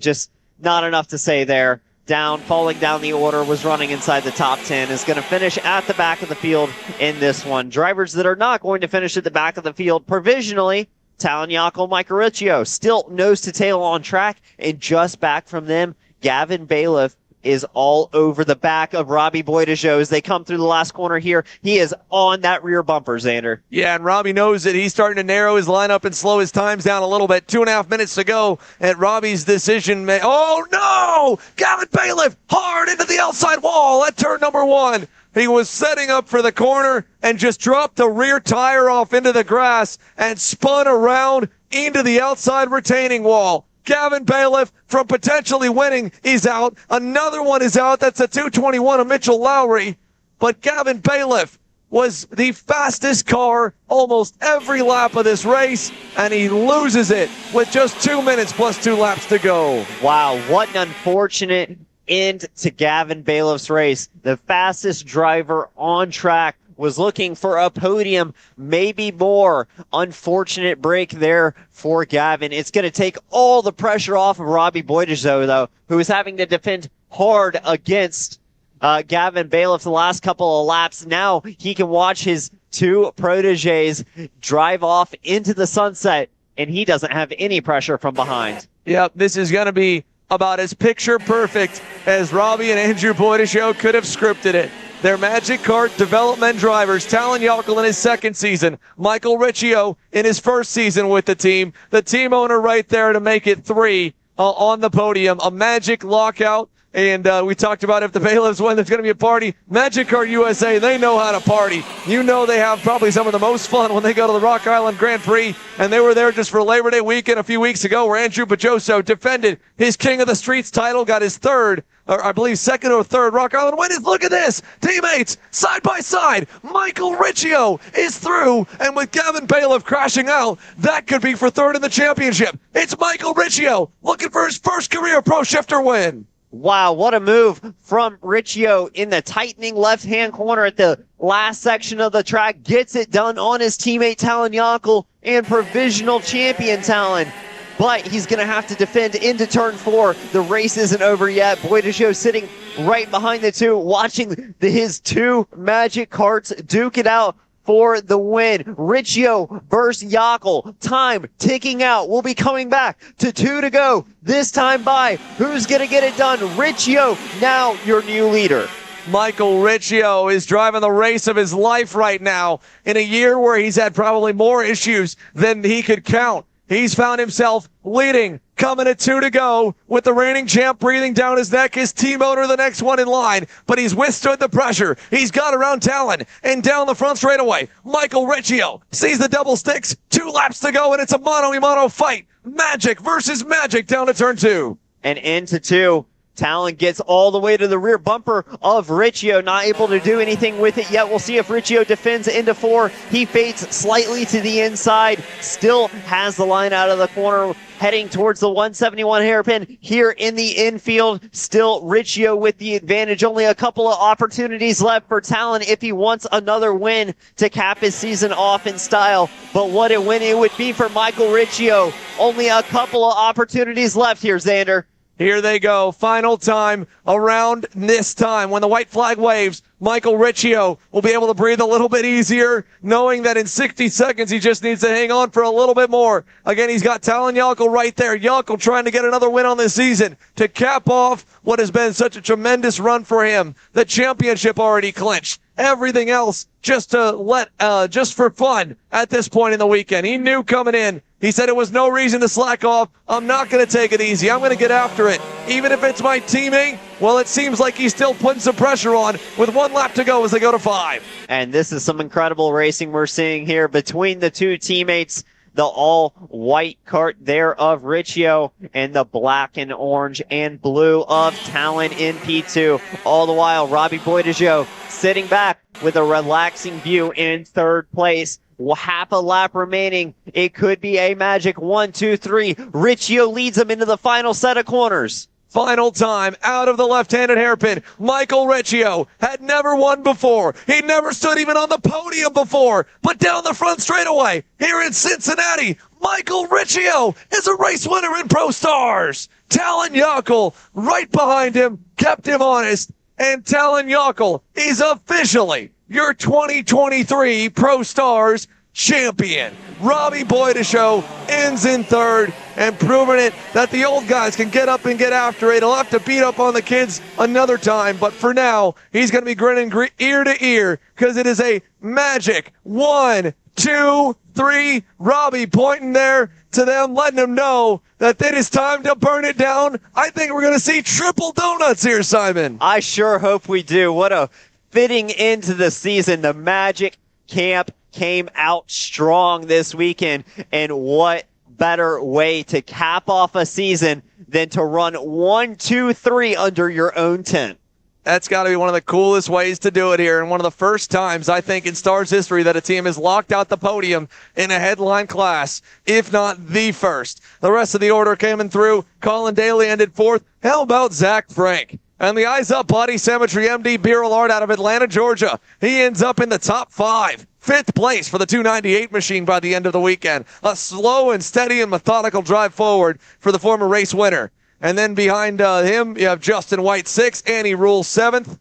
just not enough to say there. Falling down the order, was running inside the top 10, is going to finish at the back of the field in this one. Drivers that are not going to finish at the back of the field provisionally, Talon Yockel, Michael Riccio, still nose to tail on track, and just back from them, Gavin Bailiff is all over the back of Robbie Boydishow as they come through the last corner here. He is on that rear bumper, Xander. Yeah, and Robbie knows that he's starting to narrow his lineup and slow his times down a little bit. 2.5 minutes to go at Robbie's decision. Oh, no! Gavin Bailiff hard into the outside wall at turn number 1. He was setting up for the corner and just dropped the rear tire off into the grass and spun around into the outside retaining wall. Gavin Bailiff from potentially winning is out. Another one is out. That's a 221 of Mitchell Lowry. But Gavin Bailiff was the fastest car almost every lap of this race, and he loses it with just 2 minutes plus 2 laps to go. Wow, what an unfortunate end to Gavin Bailiff's race. The fastest driver on track was looking for a podium, maybe more. Unfortunate break there for Gavin. It's going to take all the pressure off of Robbie Boydage, though, who is having to defend hard against Gavin Bailiff the last couple of laps. Now he can watch his two proteges drive off into the sunset, and he doesn't have any pressure from behind. Yep, this is going to be about as picture perfect as Robbie and Andrew Boydage could have scripted it. Their Magic Kart development drivers, Talon Yockel in his second season, Michael Riccio in his first season with the team owner right there to make it 3 on the podium, a Magic lockout. And we talked about if the Bailiffs win, there's going to be a party. Magic Kart USA, they know how to party. You know they have probably some of the most fun when they go to the Rock Island Grand Prix. And they were there just for Labor Day weekend a few weeks ago where Andrew Pajoso defended his King of the Streets title, got his third, or I believe second or third Rock Island win. Look at this. Teammates, side by side. Michael Riccio is through. And with Gavin Bailiff crashing out, that could be for third in the championship. It's Michael Riccio looking for his first career Pro Shifter win. Wow, what a move from Riccio in the tightening left-hand corner at the last section of the track. Gets it done on his teammate Talon Yockel and provisional champion Talon. But he's going to have to defend into turn 4. The race isn't over yet. Boydage sitting right behind the two, watching his two Magic Karts duke it out for the win. Riccio versus Yockel. Time ticking out. We'll be coming back to 2 to go. This time by. Who's going to get it done? Riccio, now your new leader. Michael Riccio is driving the race of his life right now in a year where he's had probably more issues than he could count. He's found himself leading, coming at 2 to go, with the reigning champ breathing down his neck, his team owner the next one in line, but he's withstood the pressure. He's got around Talon and down the front straightaway. Michael Riccio sees the double sticks, 2 laps to go, and it's a mano-a-mano fight. Magic versus Magic down to turn 2. And into 2. Talon gets all the way to the rear bumper of Riccio, not able to do anything with it yet. We'll see if Riccio defends into 4. He fades slightly to the inside, still has the line out of the corner, heading towards the 171 hairpin here in the infield. Still Riccio with the advantage. Only a couple of opportunities left for Talon if he wants another win to cap his season off in style. But what a win it would be for Michael Riccio. Only a couple of opportunities left here, Xander. Here they go. Final time around this time. When the white flag waves, Michael Riccio will be able to breathe a little bit easier, knowing that in 60 seconds he just needs to hang on for a little bit more. Again, he's got Talon Yockel right there. Yockel trying to get another win on this season to cap off what has been such a tremendous run for him. The championship already clinched. Everything else just to just for fun at this point in the weekend. He knew coming in. He said it was no reason to slack off. I'm not going to take it easy. I'm going to get after it. Even if it's my teammate, well, it seems like he's still putting some pressure on with 1 lap to go as they go to 5. And this is some incredible racing we're seeing here between the two teammates. The all-white kart there of Riccio and the black and orange and blue of Talon in P2. All the while, Robbie Boydage sitting back with a relaxing view in 3rd place. Half a lap remaining. It could be a magic 1, 2, 3. Riccio leads him into the final set of corners. Final time out of the left-handed hairpin. Michael Riccio had never won before. He never stood even on the podium before. But down the front straightaway here in Cincinnati, Michael Riccio is a race winner in Pro Stars. Talon Yockel right behind him, kept him honest. And Talon Yockel is officially your 2023 Pro Stars champion. Robbie Boydage ends in 3rd and proving it that the old guys can get up and get after it. He'll have to beat up on the kids another time, but for now, he's going to be grinning ear to ear because it is a magic 1, 2, 3. Robbie pointing there to them, letting them know that it is time to burn it down. I think we're going to see triple donuts here, Simon. I sure hope we do. What a fitting end to the season. The Magic camp came out strong this weekend, and what better way to cap off a season than to run 1, 2, 3 under your own tent. That's got to be one of the coolest ways to do it here, and one of the first times, I think, in Stars history that a team has locked out the podium in a headline class, if not the first. The rest of the order coming through. Colin Daly ended 4th. How about Zach Frank? And the Eyes Up Body Symmetry MD Beryl Art out of Atlanta, Georgia. He ends up in the top 5. 5th place for the 298 machine by the end of the weekend. A slow and steady and methodical drive forward for the former race winner. And then behind him, you have Justin White 6th, Annie Rule 7th,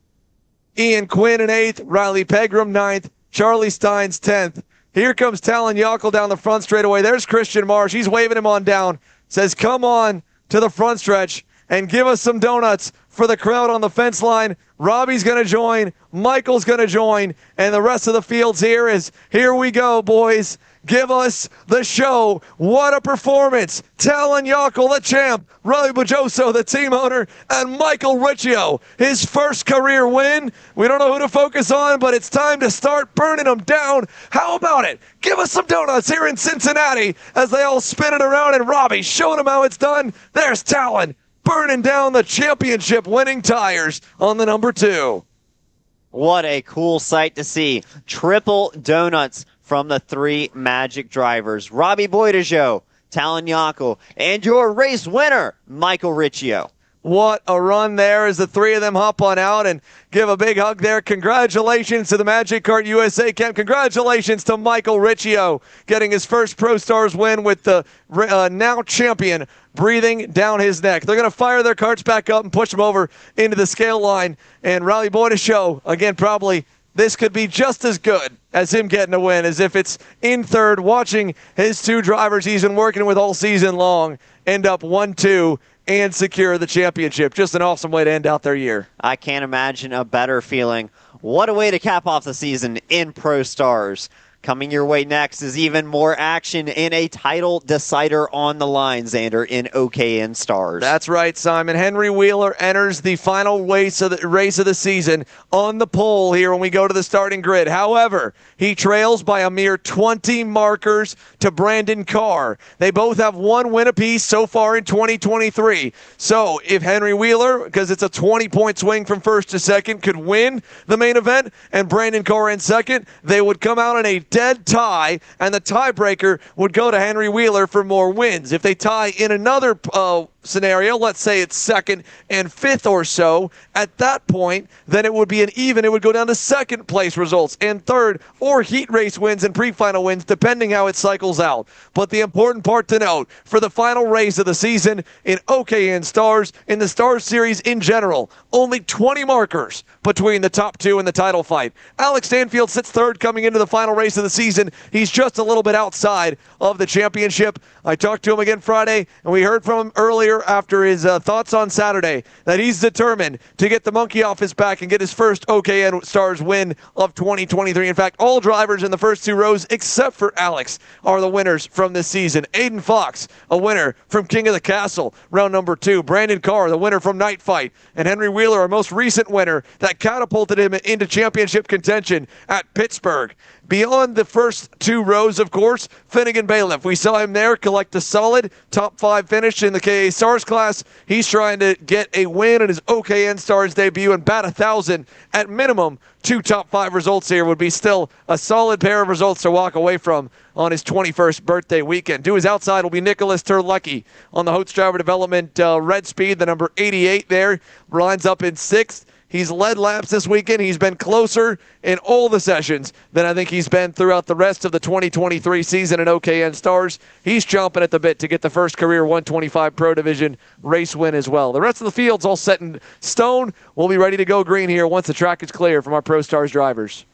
Ian Quinn in 8th, Riley Pegram 9th, Charlie Steins 10th. Here comes Talon Yockel down the front straightaway. There's Christian Marsh. He's waving him on down. Says, come on to the front stretch and give us some donuts for the crowd on the fence line. Robbie's going to join. Michael's going to join. And the rest of the fields here we go, boys. Give us the show. What a performance. Talon Yockel, the champ. Robbie Bujoso, the team owner. And Michael Riccio, his first career win. We don't know who to focus on, but it's time to start burning them down. How about it? Give us some donuts here in Cincinnati as they all spin it around, and Robbie's showing them how it's done. There's Talon burning down the championship winning tires on the number 2. What a cool sight to see. Triple donuts from the 3 Magic drivers. Robbie Boidajo, Talon Yockel, and your race winner, Michael Riccio. What a run there as the 3 of them hop on out and give a big hug there. Congratulations to the Magic Kart USA camp. Congratulations to Michael Riccio getting his first Pro Stars win with the now champion breathing down his neck. They're going to fire their karts back up and push them over into the scale line. And Riley Boidajo, again, probably this could be just as good as him getting a win, as if it's in 3rd, watching his 2 drivers he's been working with all season long end up 1-2 and secure the championship. Just an awesome way to end out their year. I can't imagine a better feeling. What a way to cap off the season in Pro Stars. Coming your way next is even more action in a title decider on the line, Xander, in OKN Stars. That's right, Simon. Henry Wheeler enters the final race of the season on the pole here when we go to the starting grid. However, he trails by a mere 20 markers to Brandon Carr. They both have 1 win apiece so far in 2023. So if Henry Wheeler, because it's a 20-point swing from 1st to 2nd, could win the main event and Brandon Carr in 2nd, they would come out in a dead tie, and the tiebreaker would go to Henry Wheeler for more wins. If they tie in another scenario, let's say it's 2nd and 5th or so, at that point, then it would be an even. It would go down to 2nd place results and 3rd or heat race wins and pre-final wins, depending how it cycles out. But the important part to note, for the final race of the season in OKN Stars, in the Stars Series in general, only 20 markers between the top 2 in the title fight. Alex Stanfield sits 3rd coming into the final race of the season. He's just a little bit outside of the championship. I talked to him again Friday, and we heard from him earlier after his thoughts on Saturday that he's determined to get the monkey off his back and get his first OKN Stars win of 2023. In fact, all drivers in the first 2 rows, except for Alex, are the winners from this season. Aiden Fox, a winner from King of the Castle, round number 2. Brandon Carr, the winner from Night Fight. And Henry Wheeler, our most recent winner, that catapulted him into championship contention at Pittsburgh. Beyond the first 2 rows, of course, Finnegan Bailiff. We saw him there collect a solid top 5 finish in the KA Stars class. He's trying to get a win in his OKN Stars debut and bat 1,000 at minimum. 2 top 5 results here would be still a solid pair of results to walk away from on his 21st birthday weekend. To his outside will be Nicholas Terlecki on the Holtz Driver Development Red Speed, the number 88 there. Lines up in 6th. He's led laps this weekend. He's been closer in all the sessions than I think he's been throughout the rest of the 2023 season in OKN Stars. He's chomping at the bit to get the first career 125 Pro Division race win as well. The rest of the field's all set in stone. We'll be ready to go green here once the track is clear from our Pro Stars drivers.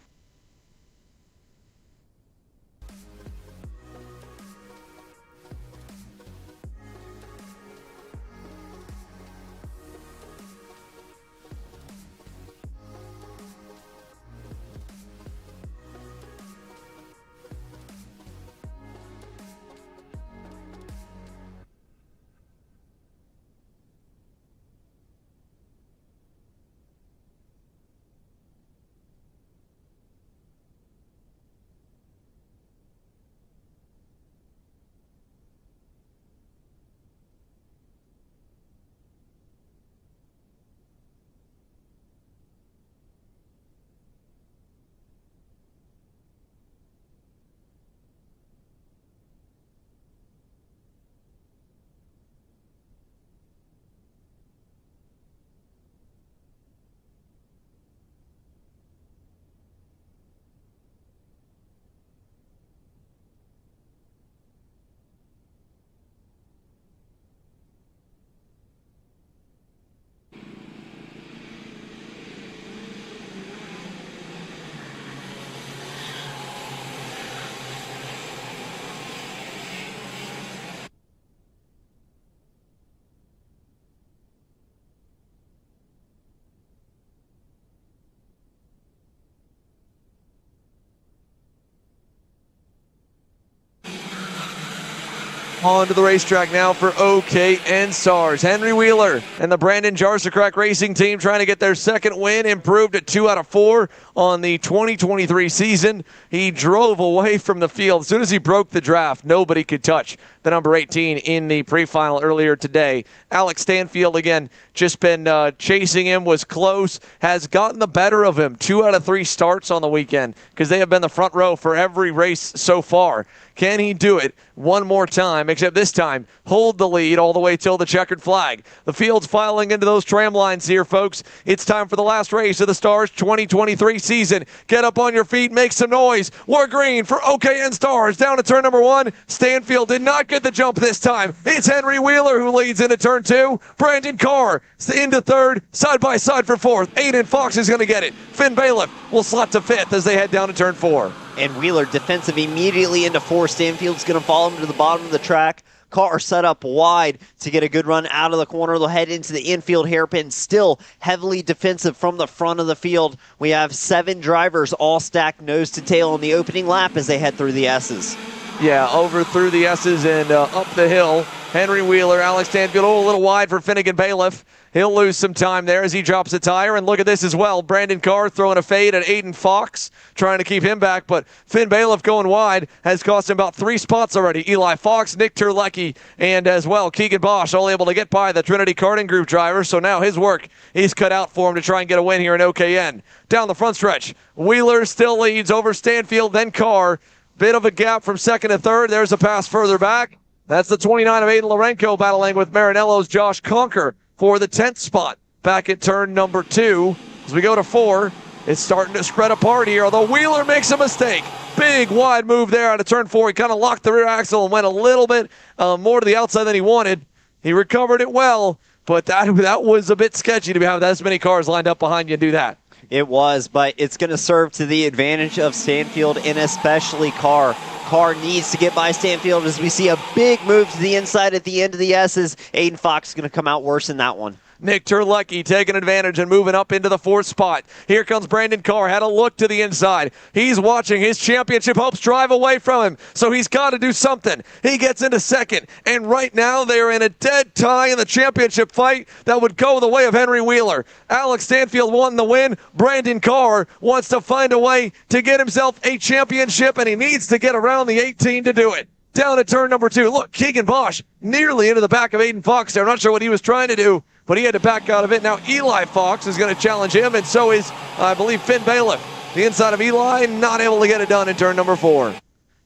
Onto the racetrack now for OKN Stars. Henry Wheeler and the Brandon Jarsacrack Racing Team trying to get their second win, improved to 2 out of 4 on the 2023 season. He drove away from the field. As soon as he broke the draft, nobody could touch the number 18 in the pre-final earlier today. Alex Stanfield, again, just been chasing him, was close, has gotten the better of him. 2 out of 3 starts on the weekend because they have been the front row for every race so far. Can he do it one more time, except this time hold the lead all the way till the checkered flag? The field's filing into those tram lines here, folks. It's time for the last race of the Stars 2023 season. Get up on your feet, make some noise. We're green for OKN Stars. Down to turn number 1. Stanfield did not get the jump this time. It's Henry Wheeler who leads into turn 2. Brandon Carr into 3rd, side by side for 4th. Aiden Fox is going to get it. Finn Bailiff will slot to 5th as they head down to turn 4. And Wheeler defensive immediately into 4. Stanfield's going to follow him to the bottom of the track. Carr set up wide to get a good run out of the corner. They'll head into the infield hairpin. Still heavily defensive from the front of the field. We have 7 drivers all stacked nose to tail in the opening lap as they head through the S's. Yeah, over through the S's and up the hill. Henry Wheeler, Alex Stanfield, a little wide for Finnegan Bailiff. He'll lose some time there as he drops a tire. And look at this as well. Brandon Carr throwing a fade at Aiden Fox, trying to keep him back. But Finn Bailiff going wide has cost him about 3 spots already. Eli Fox, Nick Terlecki, and as well Keegan Bosch all able to get by the Trinity Karting Group driver. So now his work is cut out for him to try and get a win here in OKN. Down the front stretch, Wheeler still leads over Stanfield, then Carr. Bit of a gap from 2nd to 3rd. There's a pass further back. That's the 29 of Aiden Lorenko battling with Marinello's Josh Conker for the 10th spot back at turn number 2. As we go to 4, it's starting to spread apart here, although Wheeler makes a mistake. Big wide move there out of turn 4. He kind of locked the rear axle and went a little bit more to the outside than he wanted. He recovered it well, but that was a bit sketchy to have that many cars lined up behind you and do that. It was, but it's going to serve to the advantage of Stanfield and especially Carr. Carr needs to get by Stanfield as we see a big move to the inside at the end of the S's. Aiden Fox is going to come out worse in that one. Nick Terlecki taking advantage and moving up into the 4th spot. Here comes Brandon Carr. Had a look to the inside. He's watching his championship hopes drive away from him, so he's got to do something. He gets into 2nd, and right now they are in a dead tie in the championship fight that would go the way of Henry Wheeler. Alex Stanfield won the win. Brandon Carr wants to find a way to get himself a championship, and he needs to get around the 18 to do it. Down at turn number 2. Look, Keegan Bosch nearly into the back of Aiden Fox there. I'm not sure what he was trying to do, but he had to back out of it. Now Eli Fox is going to challenge him, and so is, I believe, Finn Bailiff. The inside of Eli, not able to get it done in turn number 4.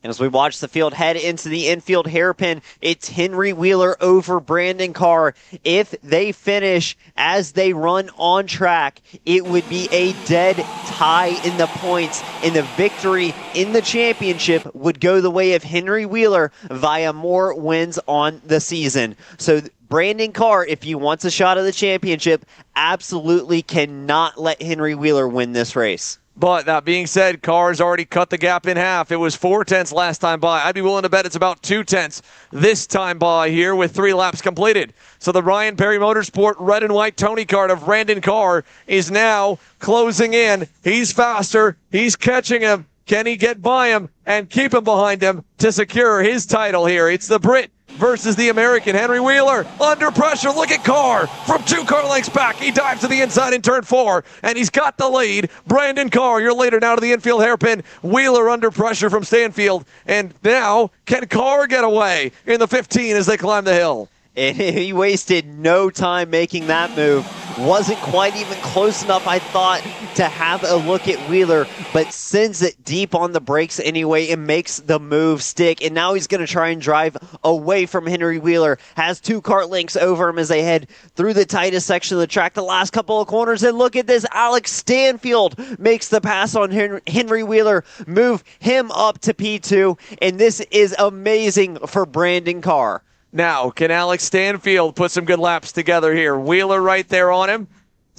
And as we watch the field head into the infield hairpin, it's Henry Wheeler over Brandon Carr. If they finish as they run on track, it would be a dead tie in the points, and the victory in the championship would go the way of Henry Wheeler via more wins on the season. So Brandon Carr, if he wants a shot at the championship, absolutely cannot let Henry Wheeler win this race. But that being said, Carr's already cut the gap in half. It was 4/10 last time by. I'd be willing to bet it's about 2/10 this time by here with 3 laps completed. So the Ryan Perry Motorsport red and white Tony Kart of Brandon Carr is now closing in. He's faster. He's catching him. Can he get by him and keep him behind him to secure his title here? It's the Brit versus the American. Henry Wheeler under pressure. Look at Carr from 2 car lengths back. He dives to the inside in turn 4, and he's got the lead. Brandon Carr, you're later now to the infield hairpin. Wheeler under pressure from Stanfield, and now can Carr get away in the 15 as they climb the hill? And he wasted no time making that move. Wasn't quite even close enough, I thought, to have a look at Wheeler, but sends it deep on the brakes anyway and makes the move stick. And now he's going to try and drive away from Henry Wheeler. Has 2 kart lengths over him as they head through the tightest section of the track, the last couple of corners. And look at this, Alex Stanfield makes the pass on Henry Wheeler, move him up to P2. And this is amazing for Brandon Carr. Now, can Alex Stanfield put some good laps together here? Wheeler right there on him.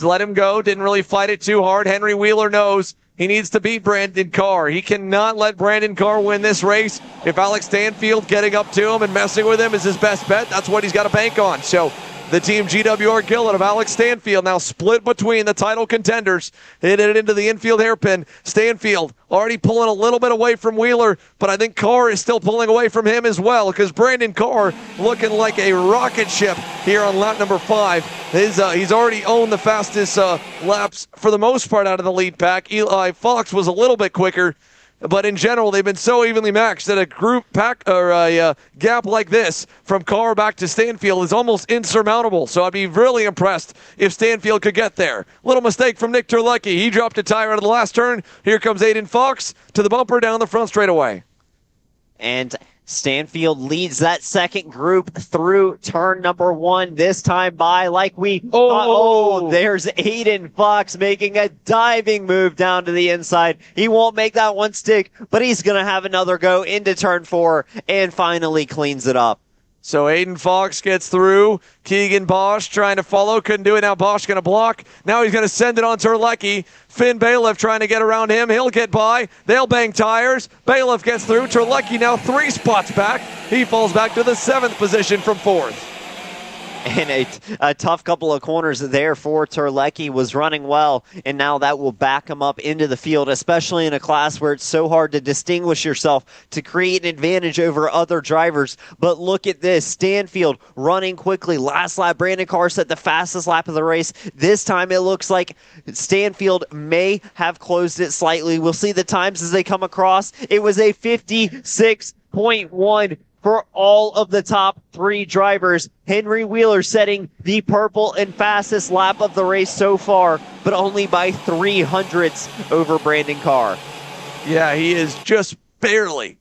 Let him go. Didn't really fight it too hard. Henry Wheeler knows he needs to beat Brandon Carr. He cannot let Brandon Carr win this race. If Alex Stanfield getting up to him and messing with him is his best bet, that's what he's got to bank on. So The team GWR Gillett of Alex Stanfield now split between the title contenders. Hit it into the infield hairpin. Stanfield already pulling a little bit away from Wheeler, but I think Carr is still pulling away from him as well, because Brandon Carr looking like a rocket ship here on lap number 5. He's already owned the fastest laps for the most part out of the lead pack. Eli Fox was a little bit quicker, but in general, they've been so evenly matched that a group pack or a gap like this from Carr back to Stanfield is almost insurmountable. So I'd be really impressed if Stanfield could get there. Little mistake from Nick Terlecki. He dropped a tire out of the last turn. Here comes Aiden Fox to the bumper down the front straightaway. And Stanfield leads that second group through turn number 1, this time by like we thought. There's Aiden Fox making a diving move down to the inside. He won't make that one stick, but he's going to have another go into turn 4 and finally cleans it up. So Aiden Fox gets through. Keegan Bosch trying to follow. Couldn't do it. Now Bosch going to block. Now he's going to send it on Terlecki. Finn Bailiff trying to get around him. He'll get by. They'll bang tires. Bailiff gets through. Terlecki now 3 spots back. He falls back to the 7th position from 4th. And a tough couple of corners there for Terlecki. Was running well, and now that will back him up into the field, especially in a class where it's so hard to distinguish yourself to create an advantage over other drivers. But look at this. Stanfield running quickly. Last lap, Brandon Carr set the fastest lap of the race. This time it looks like Stanfield may have closed it slightly. We'll see the times as they come across. It was a 56.1 for all of the top 3 drivers. Henry Wheeler setting the purple and fastest lap of the race so far, but only by 300ths over Brandon Carr. Yeah, he is just barely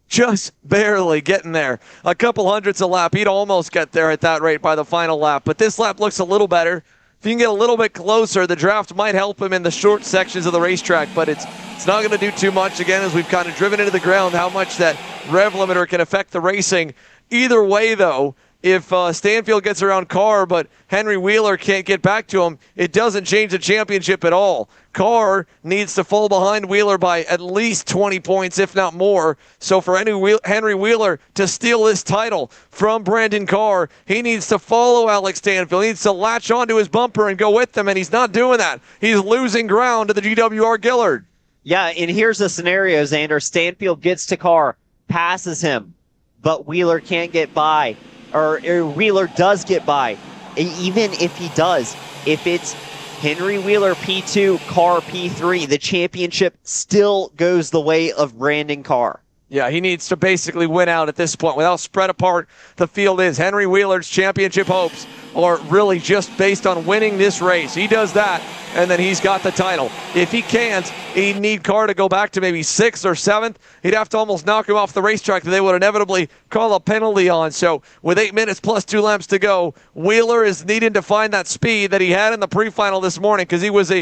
getting there. A couple hundredths a lap. He'd almost get there at that rate by the final lap, but this lap looks a little better. If you can get a little bit closer, the draft might help him in the short sections of the racetrack, but it's not going to do too much, again, as we've kind of driven into the ground how much that rev limiter can affect the racing. Either way, though, if Stanfield gets around Carr, but Henry Wheeler can't get back to him, it doesn't change the championship at all. Carr needs to fall behind Wheeler by at least 20 points, if not more. So for Henry Wheeler to steal this title from Brandon Carr, he needs to follow Alex Stanfield. He needs to latch onto his bumper and go with them, and he's not doing that. He's losing ground to the GWR Gillard. Yeah, and here's the scenario, Xander. Stanfield gets to Carr, passes him, but Wheeler can't get by. Or Wheeler does get by. Even if he does, if it's Henry Wheeler P2, Carr P3, the championship still goes the way of Brandon Carr. Yeah, he needs to basically win out at this point. With how spread apart the field is, Henry Wheeler's championship hopes are really just based on winning this race. He does that, and then he's got the title. If he can't, he'd need Carr to go back to maybe 6th or 7th. He'd have to almost knock him off the racetrack that they would inevitably call a penalty on. So with 8 minutes plus 2 laps to go, Wheeler is needing to find that speed that he had in the pre-final this morning, because he was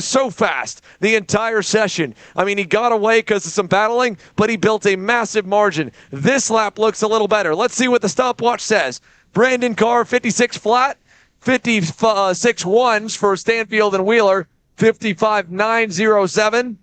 so fast the entire session. I mean, he got away because of some battling, but he built a massive margin. This lap looks a little better. Let's see what the stopwatch says. Brandon Carr, 56 flat, 56 ones for Stanfield and Wheeler, 55.907.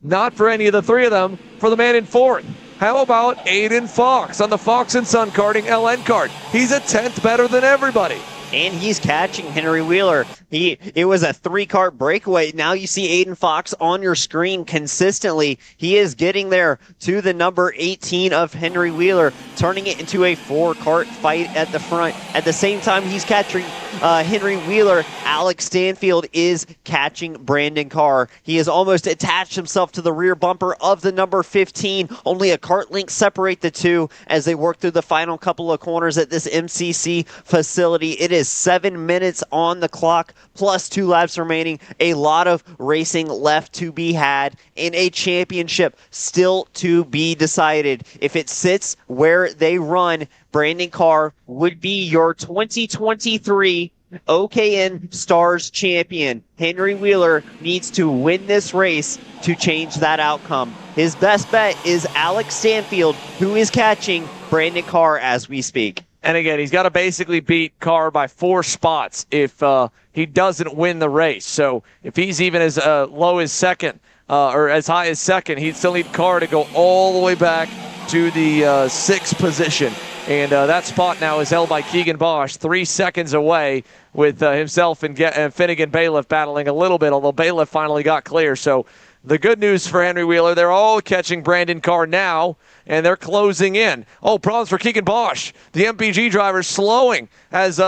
Not for any of the 3 of them, for the man in 4th. How about Aiden Fox on the Fox & Son Karting LN card? He's a 10th better than everybody. And he's catching Henry Wheeler. It was a 3-kart breakaway. Now you see Aiden Fox on your screen consistently. He is getting there to the number 18 of Henry Wheeler, turning it into a 4-kart fight at the front. At the same time he's catching Henry Wheeler, Alex Stanfield is catching Brandon Carr. He has almost attached himself to the rear bumper of the number 15. Only a kart length separate the two as they work through the final couple of corners at this MCC facility. It is 7 minutes on the clock, plus 2 laps remaining. A lot of racing left to be had, and a championship still to be decided. If it sits where they run, Brandon Carr would be your 2023 OKN Stars champion. Henry Wheeler needs to win this race to change that outcome. His best bet is Alex Stanfield, who is catching Brandon Carr as we speak. And again, he's got to basically beat Carr by 4 spots if he doesn't win the race. So if he's even as low as 2nd or as high as 2nd, he'd still need Carr to go all the way back to the 6th position. And that spot now is held by Keegan Bosch, 3 seconds away, with himself and Finnegan Bailiff battling a little bit, although Bailiff finally got clear. So the good news for Henry Wheeler, they're all catching Brandon Carr now, and they're closing in. Oh, problems for Keegan Bosch. The MPG driver slowing as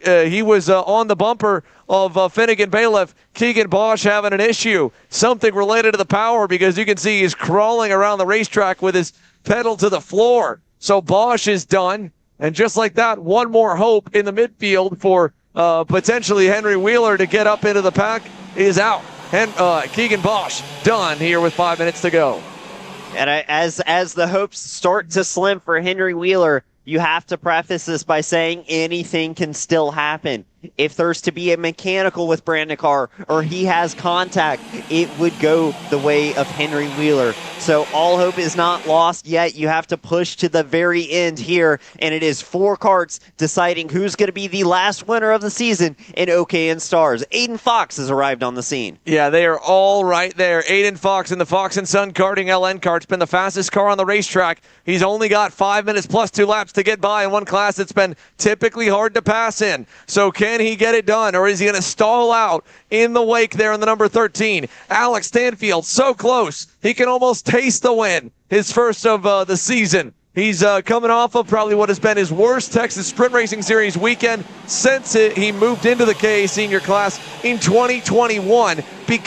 he was on the bumper of Finnegan Bailiff. Keegan Bosch having an issue, something related to the power, because you can see he's crawling around the racetrack with his pedal to the floor. So Bosch is done, and just like that, one more hope in the midfield for potentially Henry Wheeler to get up into the pack is out. And Keegan Bosch done here with 5 minutes to go. And as the hopes start to slim for Henry Wheeler, you have to preface this by saying anything can still happen. If there's to be a mechanical with Brandon Carr or he has contact, it would go the way of Henry Wheeler. So all hope is not lost yet. You have to push to the very end here, and it is 4 karts deciding who's going to be the last winner of the season in OKN Stars. Aiden Fox has arrived on the scene. Yeah, they are all right there. Aiden Fox in the Fox & Son Karting LN kart's been the fastest car on the racetrack. He's only got 5 minutes plus 2 laps to get by in one class that's been typically hard to pass in. So can he get it done, or is he going to stall out in the wake there in the number 13? Alex Stanfield, so close. He can almost taste the win, his first of the season. He's coming off of probably what has been his worst Texas Sprint Racing Series weekend since he moved into the KA Senior class in 2021 in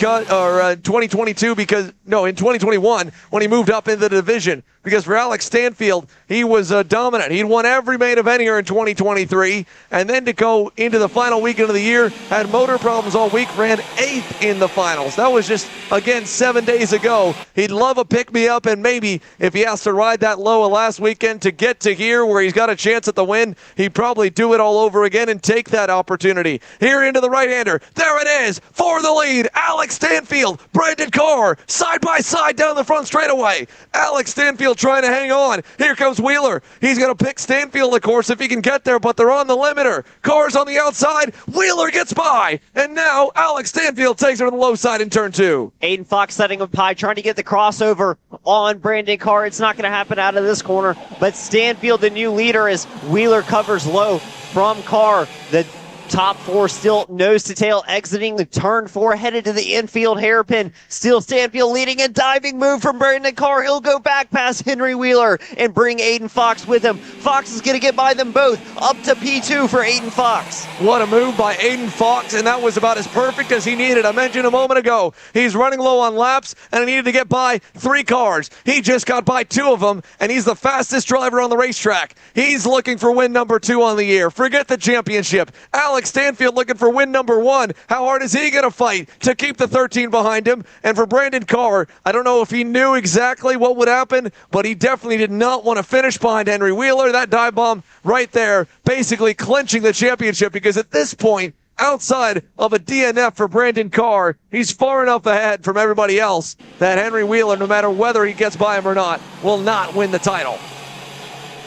2021 when he moved up into the division. Because for Alex Stanfield, he was dominant. He'd won every main event here in 2023, and then to go into the final weekend of the year, had motor problems all week, ran 8th in the finals. That was just, again, 7 days ago. He'd love a pick-me-up, and maybe if he has to ride that low last weekend to get to here where he's got a chance at the win, he'd probably do it all over again and take that opportunity. Here into the right-hander. There it is for the lead. Alex Stanfield, Brandon Carr, side by side down the front straightaway. Alex Stanfield trying to hang on. Here comes Wheeler. He's going to pick Stanfield, of course, if he can get there, but they're on the limiter. Carr's on the outside. Wheeler gets by, and now Alex Stanfield takes her to the low side in turn 2. Aiden Fox setting up high, trying to get the crossover on Brandon Carr. It's not going to happen out of this corner, but Stanfield, the new leader, as Wheeler covers low from Carr. The top 4 still nose to tail, exiting the turn 4, headed to the infield hairpin. Still Stanfield leading, a diving move from Brandon Carr. He'll go back past Henry Wheeler and bring Aiden Fox with him. Fox is going to get by them both, up to P2 for Aiden Fox. What a move by Aiden Fox, and that was about as perfect as he needed. I mentioned a moment ago, he's running low on laps, and he needed to get by 3 cars. He just got by 2 of them, and he's the fastest driver on the racetrack. He's looking for win number 2 on the year. Forget the championship. Alex Stanfield looking for win number 1. How hard is he going to fight to keep the 13 behind him? And for Brandon Carr, I don't know if he knew exactly what would happen, but he definitely did not want to finish behind Henry Wheeler. That dive bomb right there, basically clinching the championship, because at this point, outside of a DNF for Brandon Carr, he's far enough ahead from everybody else that Henry Wheeler, no matter whether he gets by him or not, will not win the title.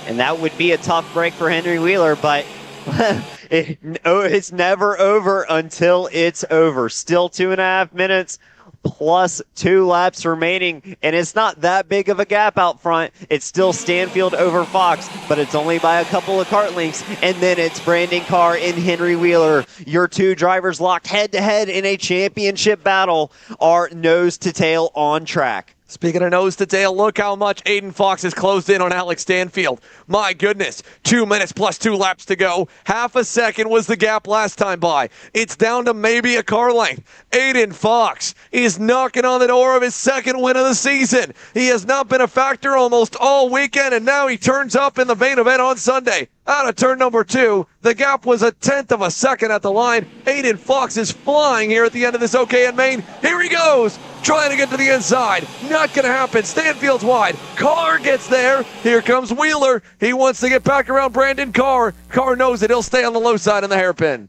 And that would be a tough break for Henry Wheeler, but it's never over until it's over. Still 2.5 minutes plus 2 laps remaining, and it's not that big of a gap out front. It's still Stanfield over Fox, but it's only by a couple of kart lengths, and then it's Brandon Carr and Henry Wheeler. Your 2 drivers locked head-to-head in a championship battle are nose to tail on track. Speaking of nose to tail, look how much Aiden Fox has closed in on Alex Stanfield. My goodness, 2 minutes plus 2 laps to go. Half a second was the gap last time by. It's down to maybe a car length. Aiden Fox is knocking on the door of his 2nd win of the season. He has not been a factor almost all weekend, and now he turns up in the main event on Sunday. Out of turn number 2, the gap was 1/10 of a second at the line. Aiden Fox is flying here at the end of this OKN main. Here he goes, trying to get to the inside. Not going to happen. Stanfield's wide. Carr gets there. Here comes Wheeler. He wants to get back around Brandon Carr. Carr knows that he'll stay on the low side in the hairpin.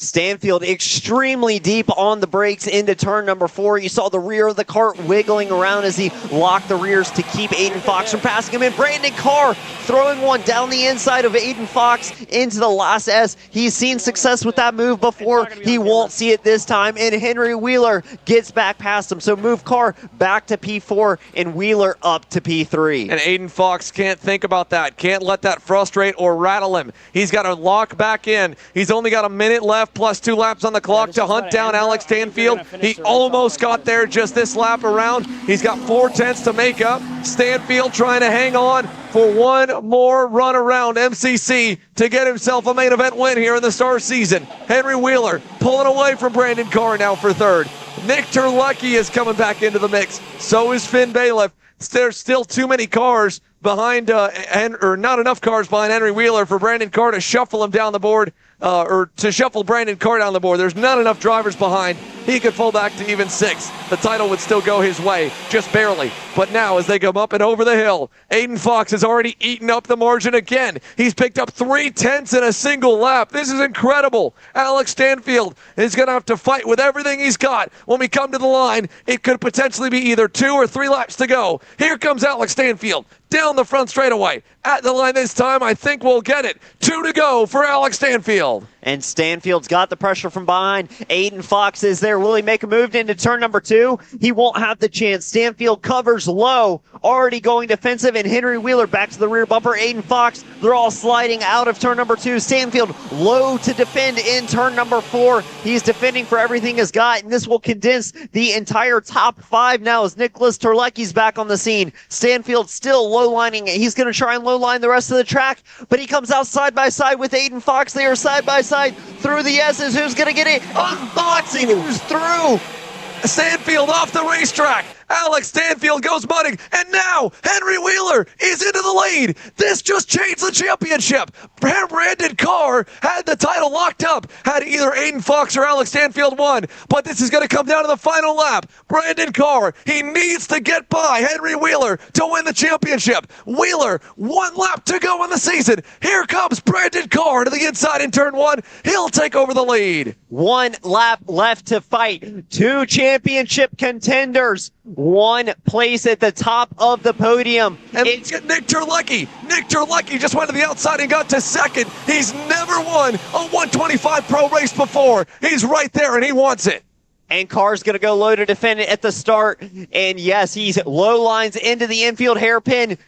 Stanfield extremely deep on the brakes into turn number 4. You saw the rear of the kart wiggling around as he locked the rears to keep Aiden Fox from passing him in. Brandon Carr throwing one down the inside of Aiden Fox into the last S. He's seen success with that move before. He won't see it this time, and Henry Wheeler gets back past him. So move Carr back to P4 and Wheeler up to P3. And Aiden Fox can't think about that. Can't let that frustrate or rattle him. He's got to lock back in. He's only got a minute left plus 2 laps on the clock to hunt down Alex Stanfield. He almost got there just this lap around. He's got 4/10 to make up. Stanfield trying to hang on for one more run around MCC to get himself a main event win here in the Star season. Henry Wheeler pulling away from Brandon Carr now for 3rd. Nick Terlecki is coming back into the mix. So is Finn Bailiff. There's still too many cars behind, or not enough cars behind Henry Wheeler for Brandon Carr to shuffle him down the board, or to shuffle Brandon Carr down the board. There's not enough drivers behind. He could fall back to even 6th. The title would still go his way, just barely. But now as they come up and over the hill, Aiden Fox has already eaten up the margin again. He's picked up 3/10 in a single lap. This is incredible. Alex Stanfield is going to have to fight with everything he's got. When we come to the line, it could potentially be either 2 or 3 laps to go. Here comes Alex Stanfield down the front straightaway. At the line this time, I think we'll get it. 2 to go for Alex Stanfield. And Stanfield's got the pressure from behind. Aiden Fox is there. Will he make a move into turn number 2? He won't have the chance. Stanfield covers low, already going defensive, and Henry Wheeler back to the rear bumper. Aiden Fox, they're all sliding out of turn number 2. Stanfield low to defend in turn number 4. He's defending for everything he's got, and this will condense the entire top 5 now as Nicholas Terlecki's back on the scene. Stanfield still low lining. He's going to try and low line the rest of the track, but he comes out side by side with Aiden Fox. They are side by side through the S's. Who's going to get it? Unboxing who's through. Stanfield off the racetrack. Alex Stanfield goes mudding, and now Henry Wheeler is into the lead. This just changed the championship. Brandon Carr had the title locked up, had either Aiden Fox or Alex Stanfield won, but this is going to come down to the final lap. Brandon Carr, he needs to get by Henry Wheeler to win the championship. Wheeler, 1 lap to go in the season. Here comes Brandon Carr to the inside in turn 1. He'll take over the lead. 1 lap left to fight. 2 championship contenders. 1 place at the top of the podium. And it's Nick Terlecki. Nick Terlecki just went to the outside and got to 2nd. He's never won a 125 Pro race before. He's right there and he wants it. And Carr's going to go low to defend it at the start. And yes, he's low lines into the infield hairpin.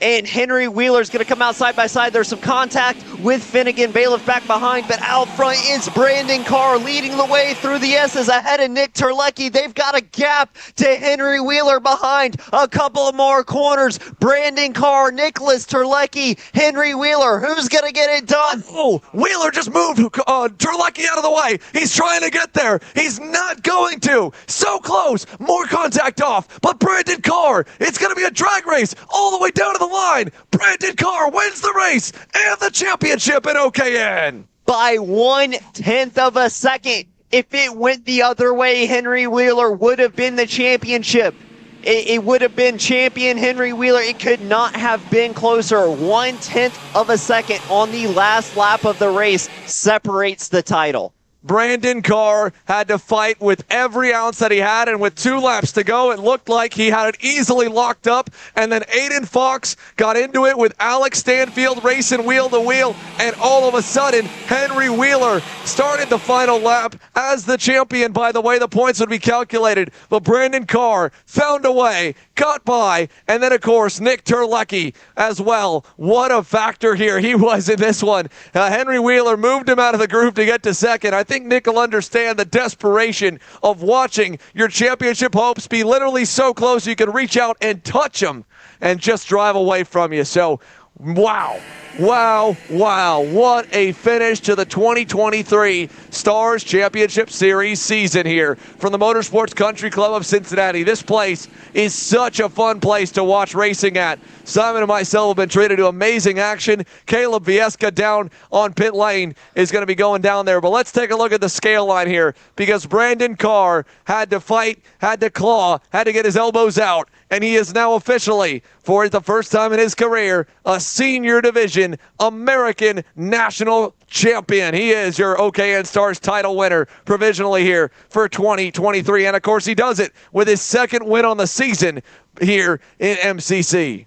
And Henry Wheeler's going to come out side by side. There's some contact with Finnegan. Bailiff back behind, but out front is Brandon Carr leading the way through the S's ahead of Nick Terlecki. They've got a gap to Henry Wheeler behind. A couple of more corners. Brandon Carr, Nicholas Terlecki, Henry Wheeler. Who's going to get it done? Oh, Wheeler just moved Terlecki out of the way. He's trying to get there. He's not going to. So close. More contact off. But Brandon Carr, it's going to be a drag race all the way down to the line. Brandon Carr wins the race and the championship in OKN by 1/10 of a second. If it went the other way, Henry Wheeler would have been the championship. It would have been champion Henry Wheeler. It could not have been closer. 1/10 of a second on the last lap of the race separates the title. Brandon Carr had to fight with every ounce that he had, and with 2 laps to go, it looked like he had it easily locked up, and then Aiden Fox got into it with Alex Stanfield racing wheel to wheel, and all of a sudden, Henry Wheeler started the final lap as the champion by the way the points would be calculated, but Brandon Carr found a way, got by, and then, of course, Nick Terlecki as well. What a factor here he was in this one. Henry Wheeler moved him out of the group to get to 2nd. I think Nick will understand the desperation of watching your championship hopes be literally so close you can reach out and touch them and just drive away from you. So, wow. Wow, wow, what a finish to the 2023 Stars Championship Series season here from the Motorsports Country Club of Cincinnati. This place is such a fun place to watch racing at. Simon and myself have been treated to amazing action. Caleb Viesca down on pit lane is going to be going down there. But let's take a look at the scale line here, because Brandon Carr had to fight, had to claw, had to get his elbows out, and he is now officially, for the first time in his career, a Senior Division American National Champion. He is your OKN Stars title winner provisionally here for 2023. And, of course, he does it with his second win on the season here in MCC.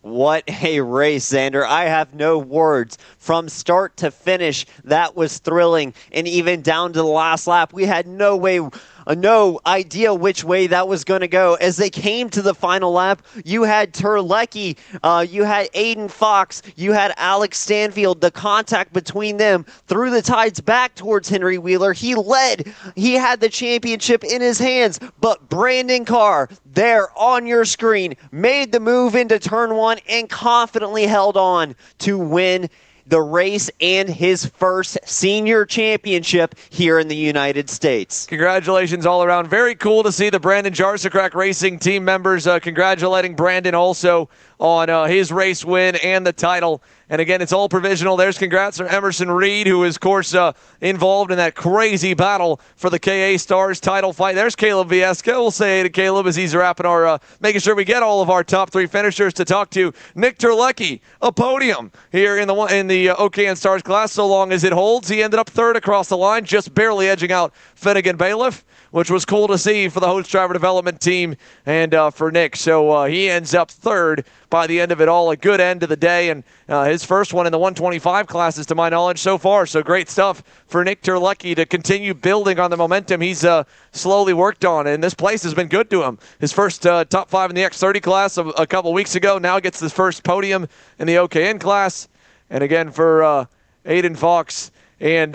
What a race, Xander. I have no words. From start to finish, that was thrilling. And even down to the last lap, we had no idea which way that was going to go. As they came to the final lap, you had Terlecki, you had Aiden Fox, you had Alex Stanfield. The contact between them threw the tides back towards Henry Wheeler. He led. He had the championship in his hands. But Brandon Carr, there on your screen, made the move into turn one and confidently held on to win the race and his first senior championship here in the United States. Congratulations all around. Very cool to see the Brandon Jarsacrack Racing team members congratulating Brandon also on his race win and the title. And again, it's all provisional. There's congrats from Emerson Reed, who is, of course, involved in that crazy battle for the KA Stars title fight. There's Caleb Viesca. We'll say hey to Caleb as he's wrapping our, making sure we get all of our top three finishers to talk to. Nick Terlecki, a podium here in the OKN Stars class. So long as it holds, he ended up third across the line, just barely edging out Finnegan Bailiff, which was cool to see for the host driver development team and for Nick. So he ends up third by the end of it all. A good end to the day, and his first one in the 125 classes to my knowledge so far. So great stuff for Nick Terlecki to continue building on the momentum he's slowly worked on, and this place has been good to him. His first top five in the X30 class a couple weeks ago, now gets his first podium in the OKN class. And again for Aiden Fox and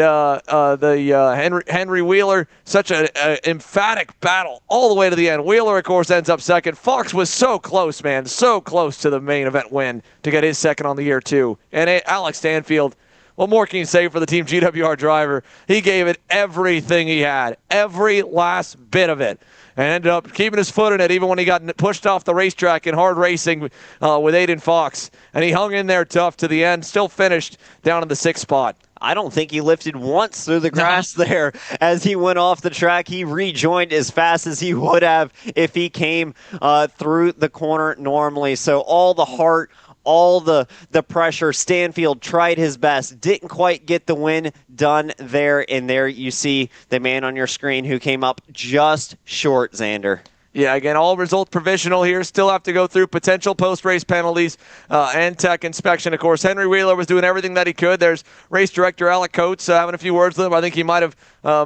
Henry Wheeler, such an emphatic battle all the way to the end. Wheeler, of course, ends up second. Fox was so close, man, so close to the main event win to get his second on the year, too. And Alex Stanfield, what more can you say for the Team GWR driver? He gave it everything he had, every last bit of it, and ended up keeping his foot in it even when he got pushed off the racetrack in hard racing with Aiden Fox. And he hung in there tough to the end, still finished down in the sixth spot. I don't think he lifted once through the grass there as he went off the track. He rejoined as fast as he would have if he came through the corner normally. So all the heart, all the pressure. Stanfield tried his best, didn't quite get the win done there. And there you see the man on your screen who came up just short, Xander. Yeah, again, all results provisional here. Still have to go through potential post-race penalties and tech inspection. Of course, Henry Wheeler was doing everything that he could. There's race director Alec Coates having a few words with him. I think he might have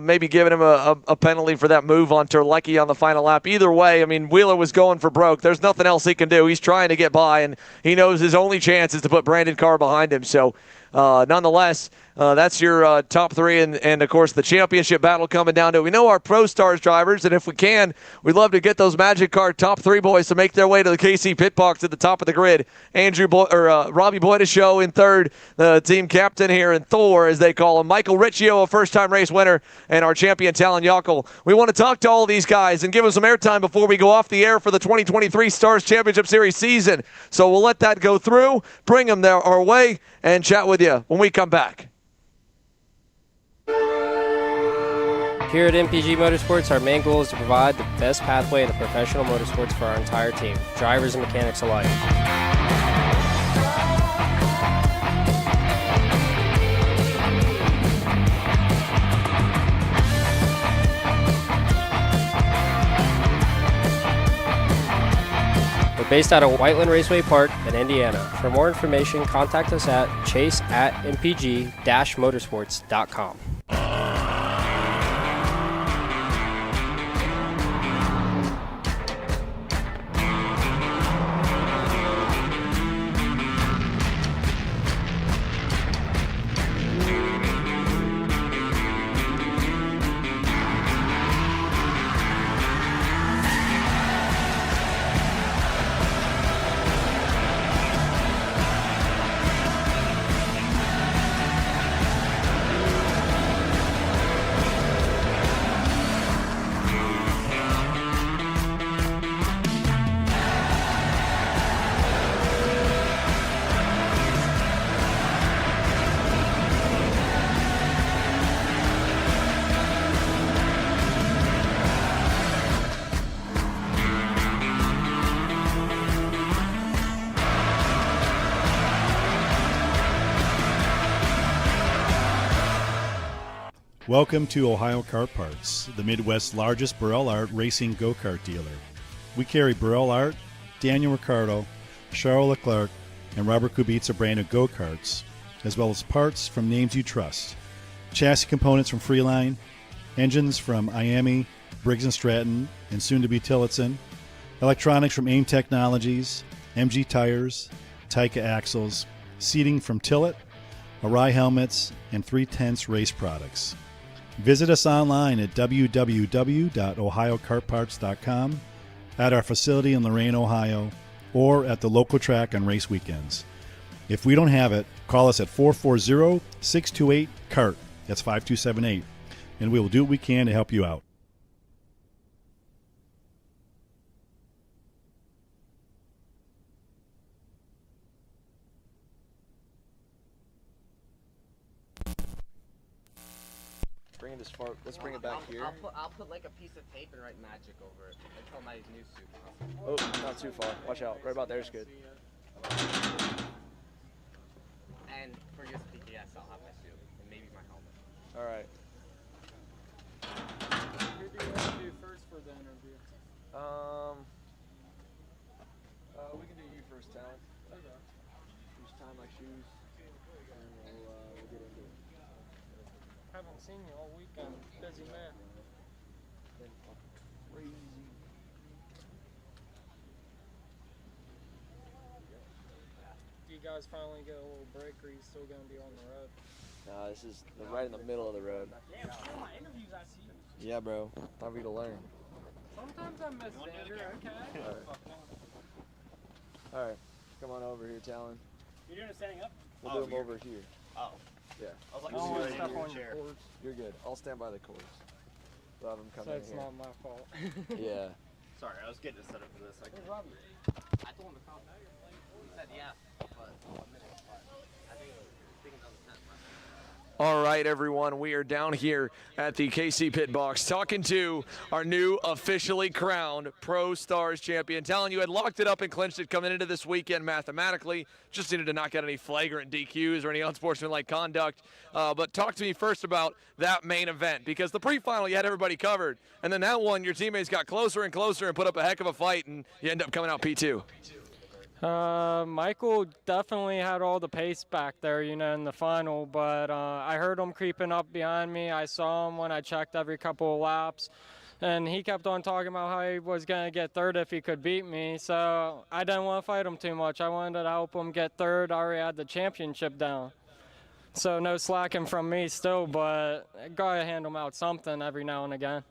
maybe given him a penalty for that move on Terlecki on the final lap. Either way, I mean, Wheeler was going for broke. There's nothing else he can do. He's trying to get by, and he knows his only chance is to put Brandon Carr behind him. So, nonetheless, that's your top three, and of course the championship battle coming down to it. We know our Pro Stars drivers, and if we can, we'd love to get those Magic Car top three boys to make their way to the KC pit box at the top of the grid. Robbie Boydeshow in third, the team captain here, and Thor, as they call him. Michael Riccio, a first-time race winner, and our champion Talon Yockel. We want to talk to all of these guys and give them some airtime before we go off the air for the 2023 Stars Championship Series season. So we'll let that go through, bring them our way, and chat with you when we come back. Here at MPG Motorsports, our main goal is to provide the best pathway into professional motorsports for our entire team, drivers and mechanics alike. We're based out of Whiteland Raceway Park in Indiana. For more information, contact us at chase@mpg-motorsports.com. Welcome to Ohio Kart Parts, the Midwest's largest Burrell Art racing go-kart dealer. We carry Burrell Art, Daniel Ricciardo, Charles Leclerc, and Robert Kubica brand of go-karts, as well as parts from names you trust. Chassis components from Freeline, engines from IAME, Briggs & Stratton, and soon-to-be Tillotson, electronics from AIM Technologies, MG Tires, Taika Axles, seating from Tillett, Arai helmets, and 3/10 race products. Visit us online at www.ohiokartparts.com, at our facility in Lorain, Ohio, or at the local track on race weekends. If we don't have it, call us at 440-628-KART. That's 5278. And we will do what we can to help you out. Bring it as far. Let's bring it back here. I'll put like a piece of tape and write magic over it until my new suit. Oh, not too far. Watch out. Right about there is good. And for your speaker, yes, I'll have my suit and maybe my helmet. All right. Who do you want to do first for the interview? We can do you first, Talon. Okay. Just tie my shoes, and we'll get into it. Haven't seen you all weekend. Busy man. Been fucking crazy. Do you guys finally get a little break, or are you still going to be on the road? Nah, this is right in the middle of the road. Damn, all my interviews I see. Yeah, bro. Time for you to learn. Sometimes I miss Xander, okay? All right. Come on over here, Talon. You're doing it standing up? We'll do them over here. Oh. Yeah. I was like, I don't want to step your on your chair. cords, You're good. I'll stand by the cords. We'll have them come so in it's here. not my fault. Yeah. Sorry, I was getting it set up for this. I told him to come. He said yes, but a minute. I think it's on the 10th. All right, everyone. We are down here at the KC Pit Box talking to our new officially crowned Pro Stars champion. Talon, you had locked it up and clinched it coming into this weekend mathematically. Just needed to not get any flagrant DQs or any unsportsmanlike conduct. But talk to me first about that main event, because the pre-final you had everybody covered. And then that one, your teammates got closer and closer and put up a heck of a fight, and you end up coming out P2. Michael definitely had all the pace back there, in the final, but I heard him creeping up behind me. I saw him when I checked every couple of laps, and he kept on talking about how he was going to get third if he could beat me, so I didn't want to fight him too much. I wanted to help him get third. I already had the championship down. So no slacking from me still, but I got to hand him out something every now and again.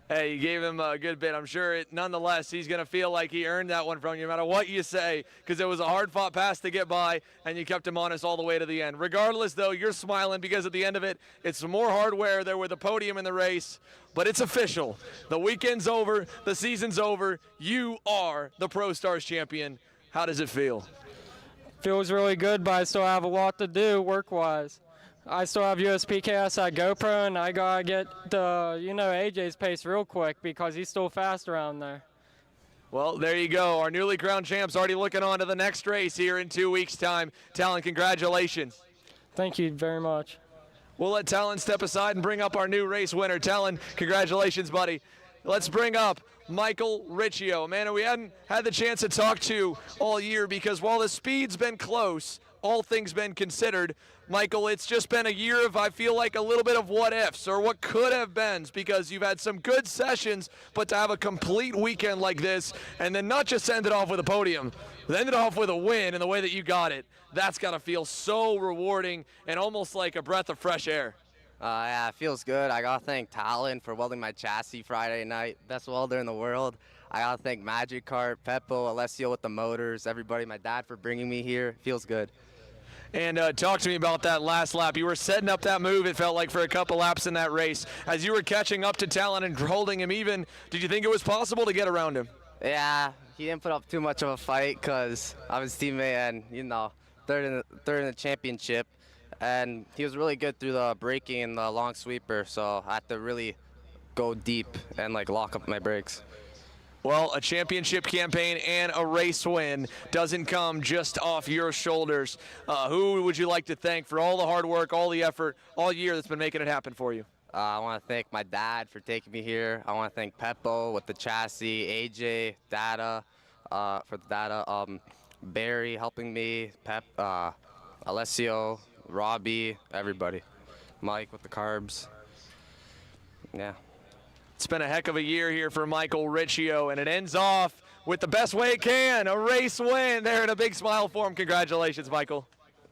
Hey, you gave him a good bit. I'm sure nonetheless he's going to feel like he earned that one from you no matter what you say, because it was a hard-fought pass to get by, and you kept him honest all the way to the end. Regardless, though, you're smiling because at the end of it, it's some more hardware there with the podium in the race, but it's official. The weekend's over. The season's over. You are the Pro Stars champion. How does it feel? Feels really good, but I still have a lot to do work-wise. I still have USPKS at GoPro, and I gotta get the, AJ's pace real quick because he's still fast around there. Well, there you go. Our newly crowned champ's already looking on to the next race here in 2 weeks' time. Talon, congratulations. Thank you very much. We'll let Talon step aside and bring up our new race winner. Talon, congratulations, buddy. Let's bring up Michael Riccio, a man who we hadn't had the chance to talk to all year, because while the speed's been close, all things been considered, Michael, it's just been a year of, I feel like, a little bit of what ifs or what could have been, because you've had some good sessions, but to have a complete weekend like this and then not just end it off with a podium, but end it off with a win in the way that you got it, that's got to feel so rewarding and almost like a breath of fresh air. Yeah, it feels good. I got to thank Talon for welding my chassis Friday night. Best welder in the world. I got to thank Magic Kart, Peppo, Alessio with the motors, everybody, my dad for bringing me here. It feels good. And talk to me about that last lap. You were setting up that move, it felt like, for a couple laps in that race. As you were catching up to Talon and holding him even, did you think it was possible to get around him? Yeah, he didn't put up too much of a fight because I'm his teammate and, third in the championship. And he was really good through the braking and the long sweeper, so I had to really go deep and, lock up my brakes. Well, a championship campaign and a race win doesn't come just off your shoulders. Who would you like to thank for all the hard work, all the effort, all year that's been making it happen for you? I want to thank my dad for taking me here. I want to thank Peppo with the chassis, AJ, Data, for the data, Barry helping me, Alessio, Robbie, everybody. Mike with the carbs. Yeah. It's been a heck of a year here for Michael Riccio, and it ends off with the best way it can, a race win there, and a big smile for him. Congratulations, Michael.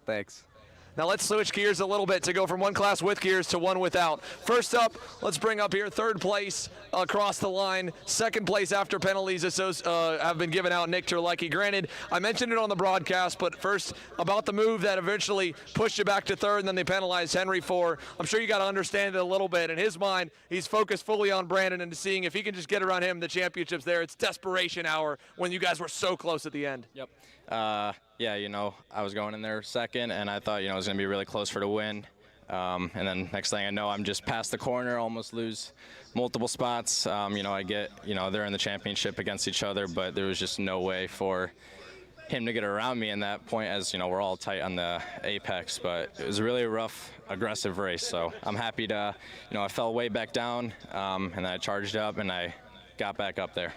Thanks. Now let's switch gears a little bit to go from one class with gears to one without. First up, let's bring up here third place across the line. Second place after penalties have been given out, Nick Terlecki. Granted, I mentioned it on the broadcast, but first about the move that eventually pushed you back to third and then they penalized Henry for. I'm sure you got to understand it a little bit. In his mind, he's focused fully on Brandon and seeing if he can just get around him, the championship's there. It's desperation hour when you guys were so close at the end. Yep. Yeah, I was going in there second, and I thought, it was going to be really close for the win. And then next thing I know, I'm just past the corner, almost lose multiple spots. I get, they're in the championship against each other, but there was just no way for him to get around me in that point as, we're all tight on the apex. But it was a really rough, aggressive race. So I'm happy to, I fell way back down, and then I charged up, and I got back up there.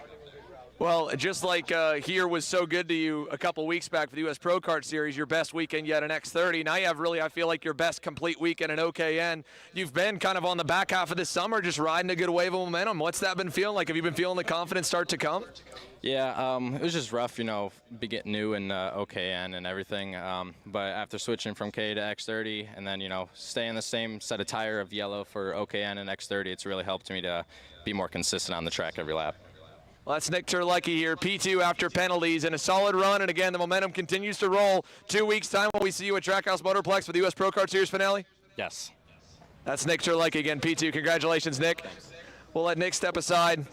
Well, just like here was so good to you a couple weeks back for the U.S. Pro Kart Series, your best weekend yet in X30. Now you have really, I feel like, your best complete weekend in OKN. You've been kind of on the back half of this summer, just riding a good wave of momentum. What's that been feeling like? Have you been feeling the confidence start to come? Yeah, it was just rough, be getting new in OKN and everything. But after switching from K to X30 and then, staying the same set of tire of yellow for OKN and X30, it's really helped me to be more consistent on the track every lap. Well, that's Nick Terlecki here, P2 after penalties, and a solid run. And again, the momentum continues to roll. 2 weeks' time, will we see you at Trackhouse Motorplex for the U.S. Pro Kart Series finale? Yes. That's Nick Terlecki again, P2. Congratulations, Nick. Thanks. We'll let Nick step aside.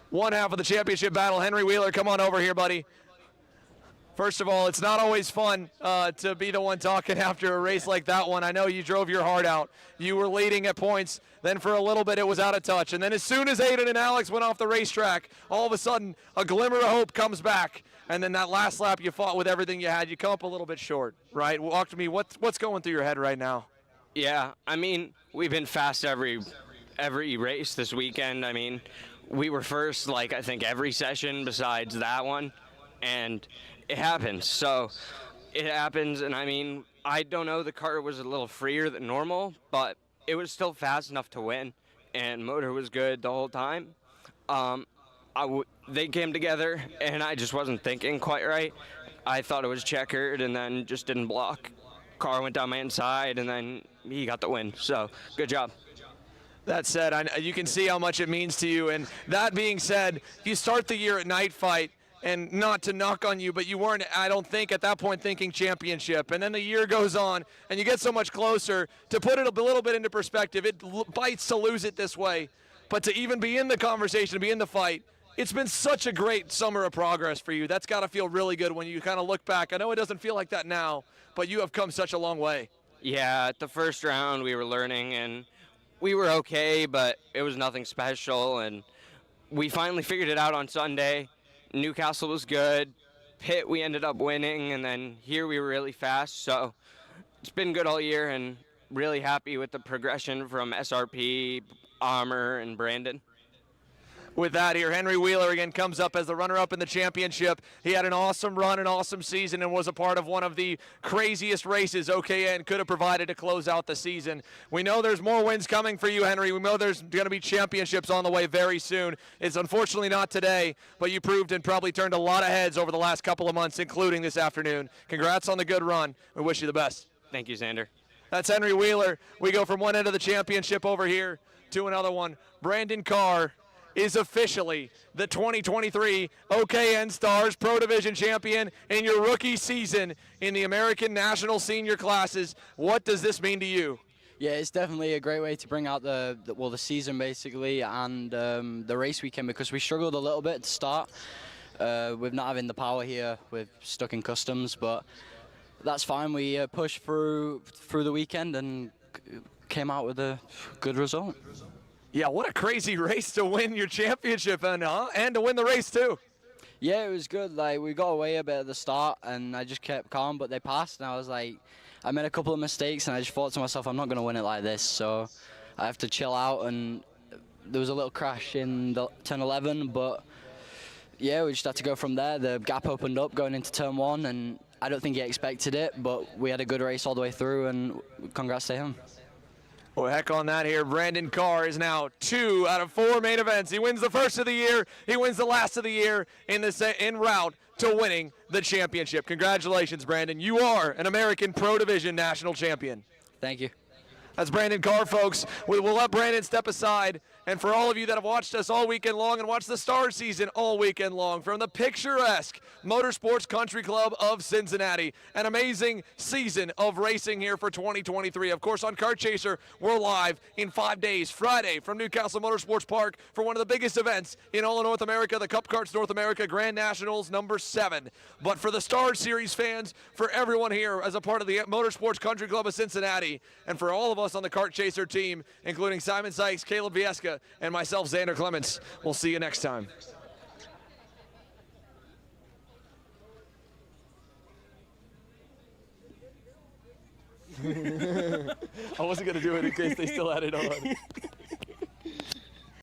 One half of the championship battle. Henry Wheeler, come on over here, buddy. First of all, it's not always fun to be the one talking after a race like that one. I know you drove your heart out. You were leading at points. Then for a little bit, it was out of touch. And then as soon as Aiden and Alex went off the racetrack, all of a sudden, a glimmer of hope comes back. And then that last lap, you fought with everything you had. You come up a little bit short, right? Walk to me. What's going through your head right now? Yeah, we've been fast every race this weekend. We were first, I think, every session besides that one. And it happens. So it happens, and I don't know, the car was a little freer than normal, but it was still fast enough to win, and motor was good the whole time. They came together, and I just wasn't thinking quite right. I thought it was checkered, and then just didn't block. Car went down my inside, and then he got the win. So good job. That said, you can see how much it means to you. And that being said, you start the year at Night Fight. And not to knock on you, but you weren't, I don't think, at that point thinking championship. And then the year goes on, and you get so much closer. To put it a little bit into perspective, it bites to lose it this way. But to even be in the conversation, be in the fight, it's been such a great summer of progress for you. That's got to feel really good when you kind of look back. I know it doesn't feel like that now, but you have come such a long way. Yeah, at the first round, we were learning, and we were okay, but it was nothing special. And we finally figured it out on Sunday. Newcastle was good. Pitt, we ended up winning, and then here we were really fast. So it's been good all year, and really happy with the progression from SRP, Armour, and Brandon. With that here, Henry Wheeler again comes up as the runner-up in the championship. He had an awesome run, an awesome season, and was a part of one of the craziest races OKN could have provided to close out the season. We know there's more wins coming for you, Henry. We know there's going to be championships on the way very soon. It's unfortunately not today, but you proved and probably turned a lot of heads over the last couple of months, including this afternoon. Congrats on the good run. We wish you the best. Thank you, Xander. That's Henry Wheeler. We go from one end of the championship over here to another one. Brandon Carr is officially the 2023 OKN Stars Pro Division champion in your rookie season in the American National Senior classes. What does this mean to you? Yeah, it's definitely a great way to bring out the season basically and the race weekend, because we struggled a little bit to start with not having the power here. We're stuck in customs, but that's fine. We pushed through the weekend and came out with a good result. Yeah, what a crazy race to win your championship in, huh? And to win the race too. Yeah, it was good. We got away a bit at the start, and I just kept calm, but they passed, and I was I made a couple of mistakes, and I just thought to myself, I'm not going to win it like this. So I have to chill out, and there was a little crash in the turn 11, but yeah, we just had to go from there. The gap opened up going into turn 1, and I don't think he expected it, but we had a good race all the way through, and congrats to him. Well, heck on that here. Brandon Carr is now 2 out of 4 main events. He wins the first of the year. He wins the last of the year en route to winning the championship. Congratulations, Brandon. You are an American Pro Division national champion. Thank you. That's Brandon Carr, folks. We'll let Brandon step aside. And for all of you that have watched us all weekend long and watched the Star season all weekend long, from the picturesque Motorsports Country Club of Cincinnati, an amazing season of racing here for 2023. Of course, on Kart Chaser, we're live in 5 days, Friday from Newcastle Motorsports Park for one of the biggest events in all of North America, the Cup Karts North America Grand Nationals number 7. But for the Star Series fans, for everyone here as a part of the Motorsports Country Club of Cincinnati, and for all of us on the Kart Chaser team, including Simon Sykes, Caleb Vieska, and myself, Xander Clements. We'll see you next time. I wasn't going to do it in case they still had it on.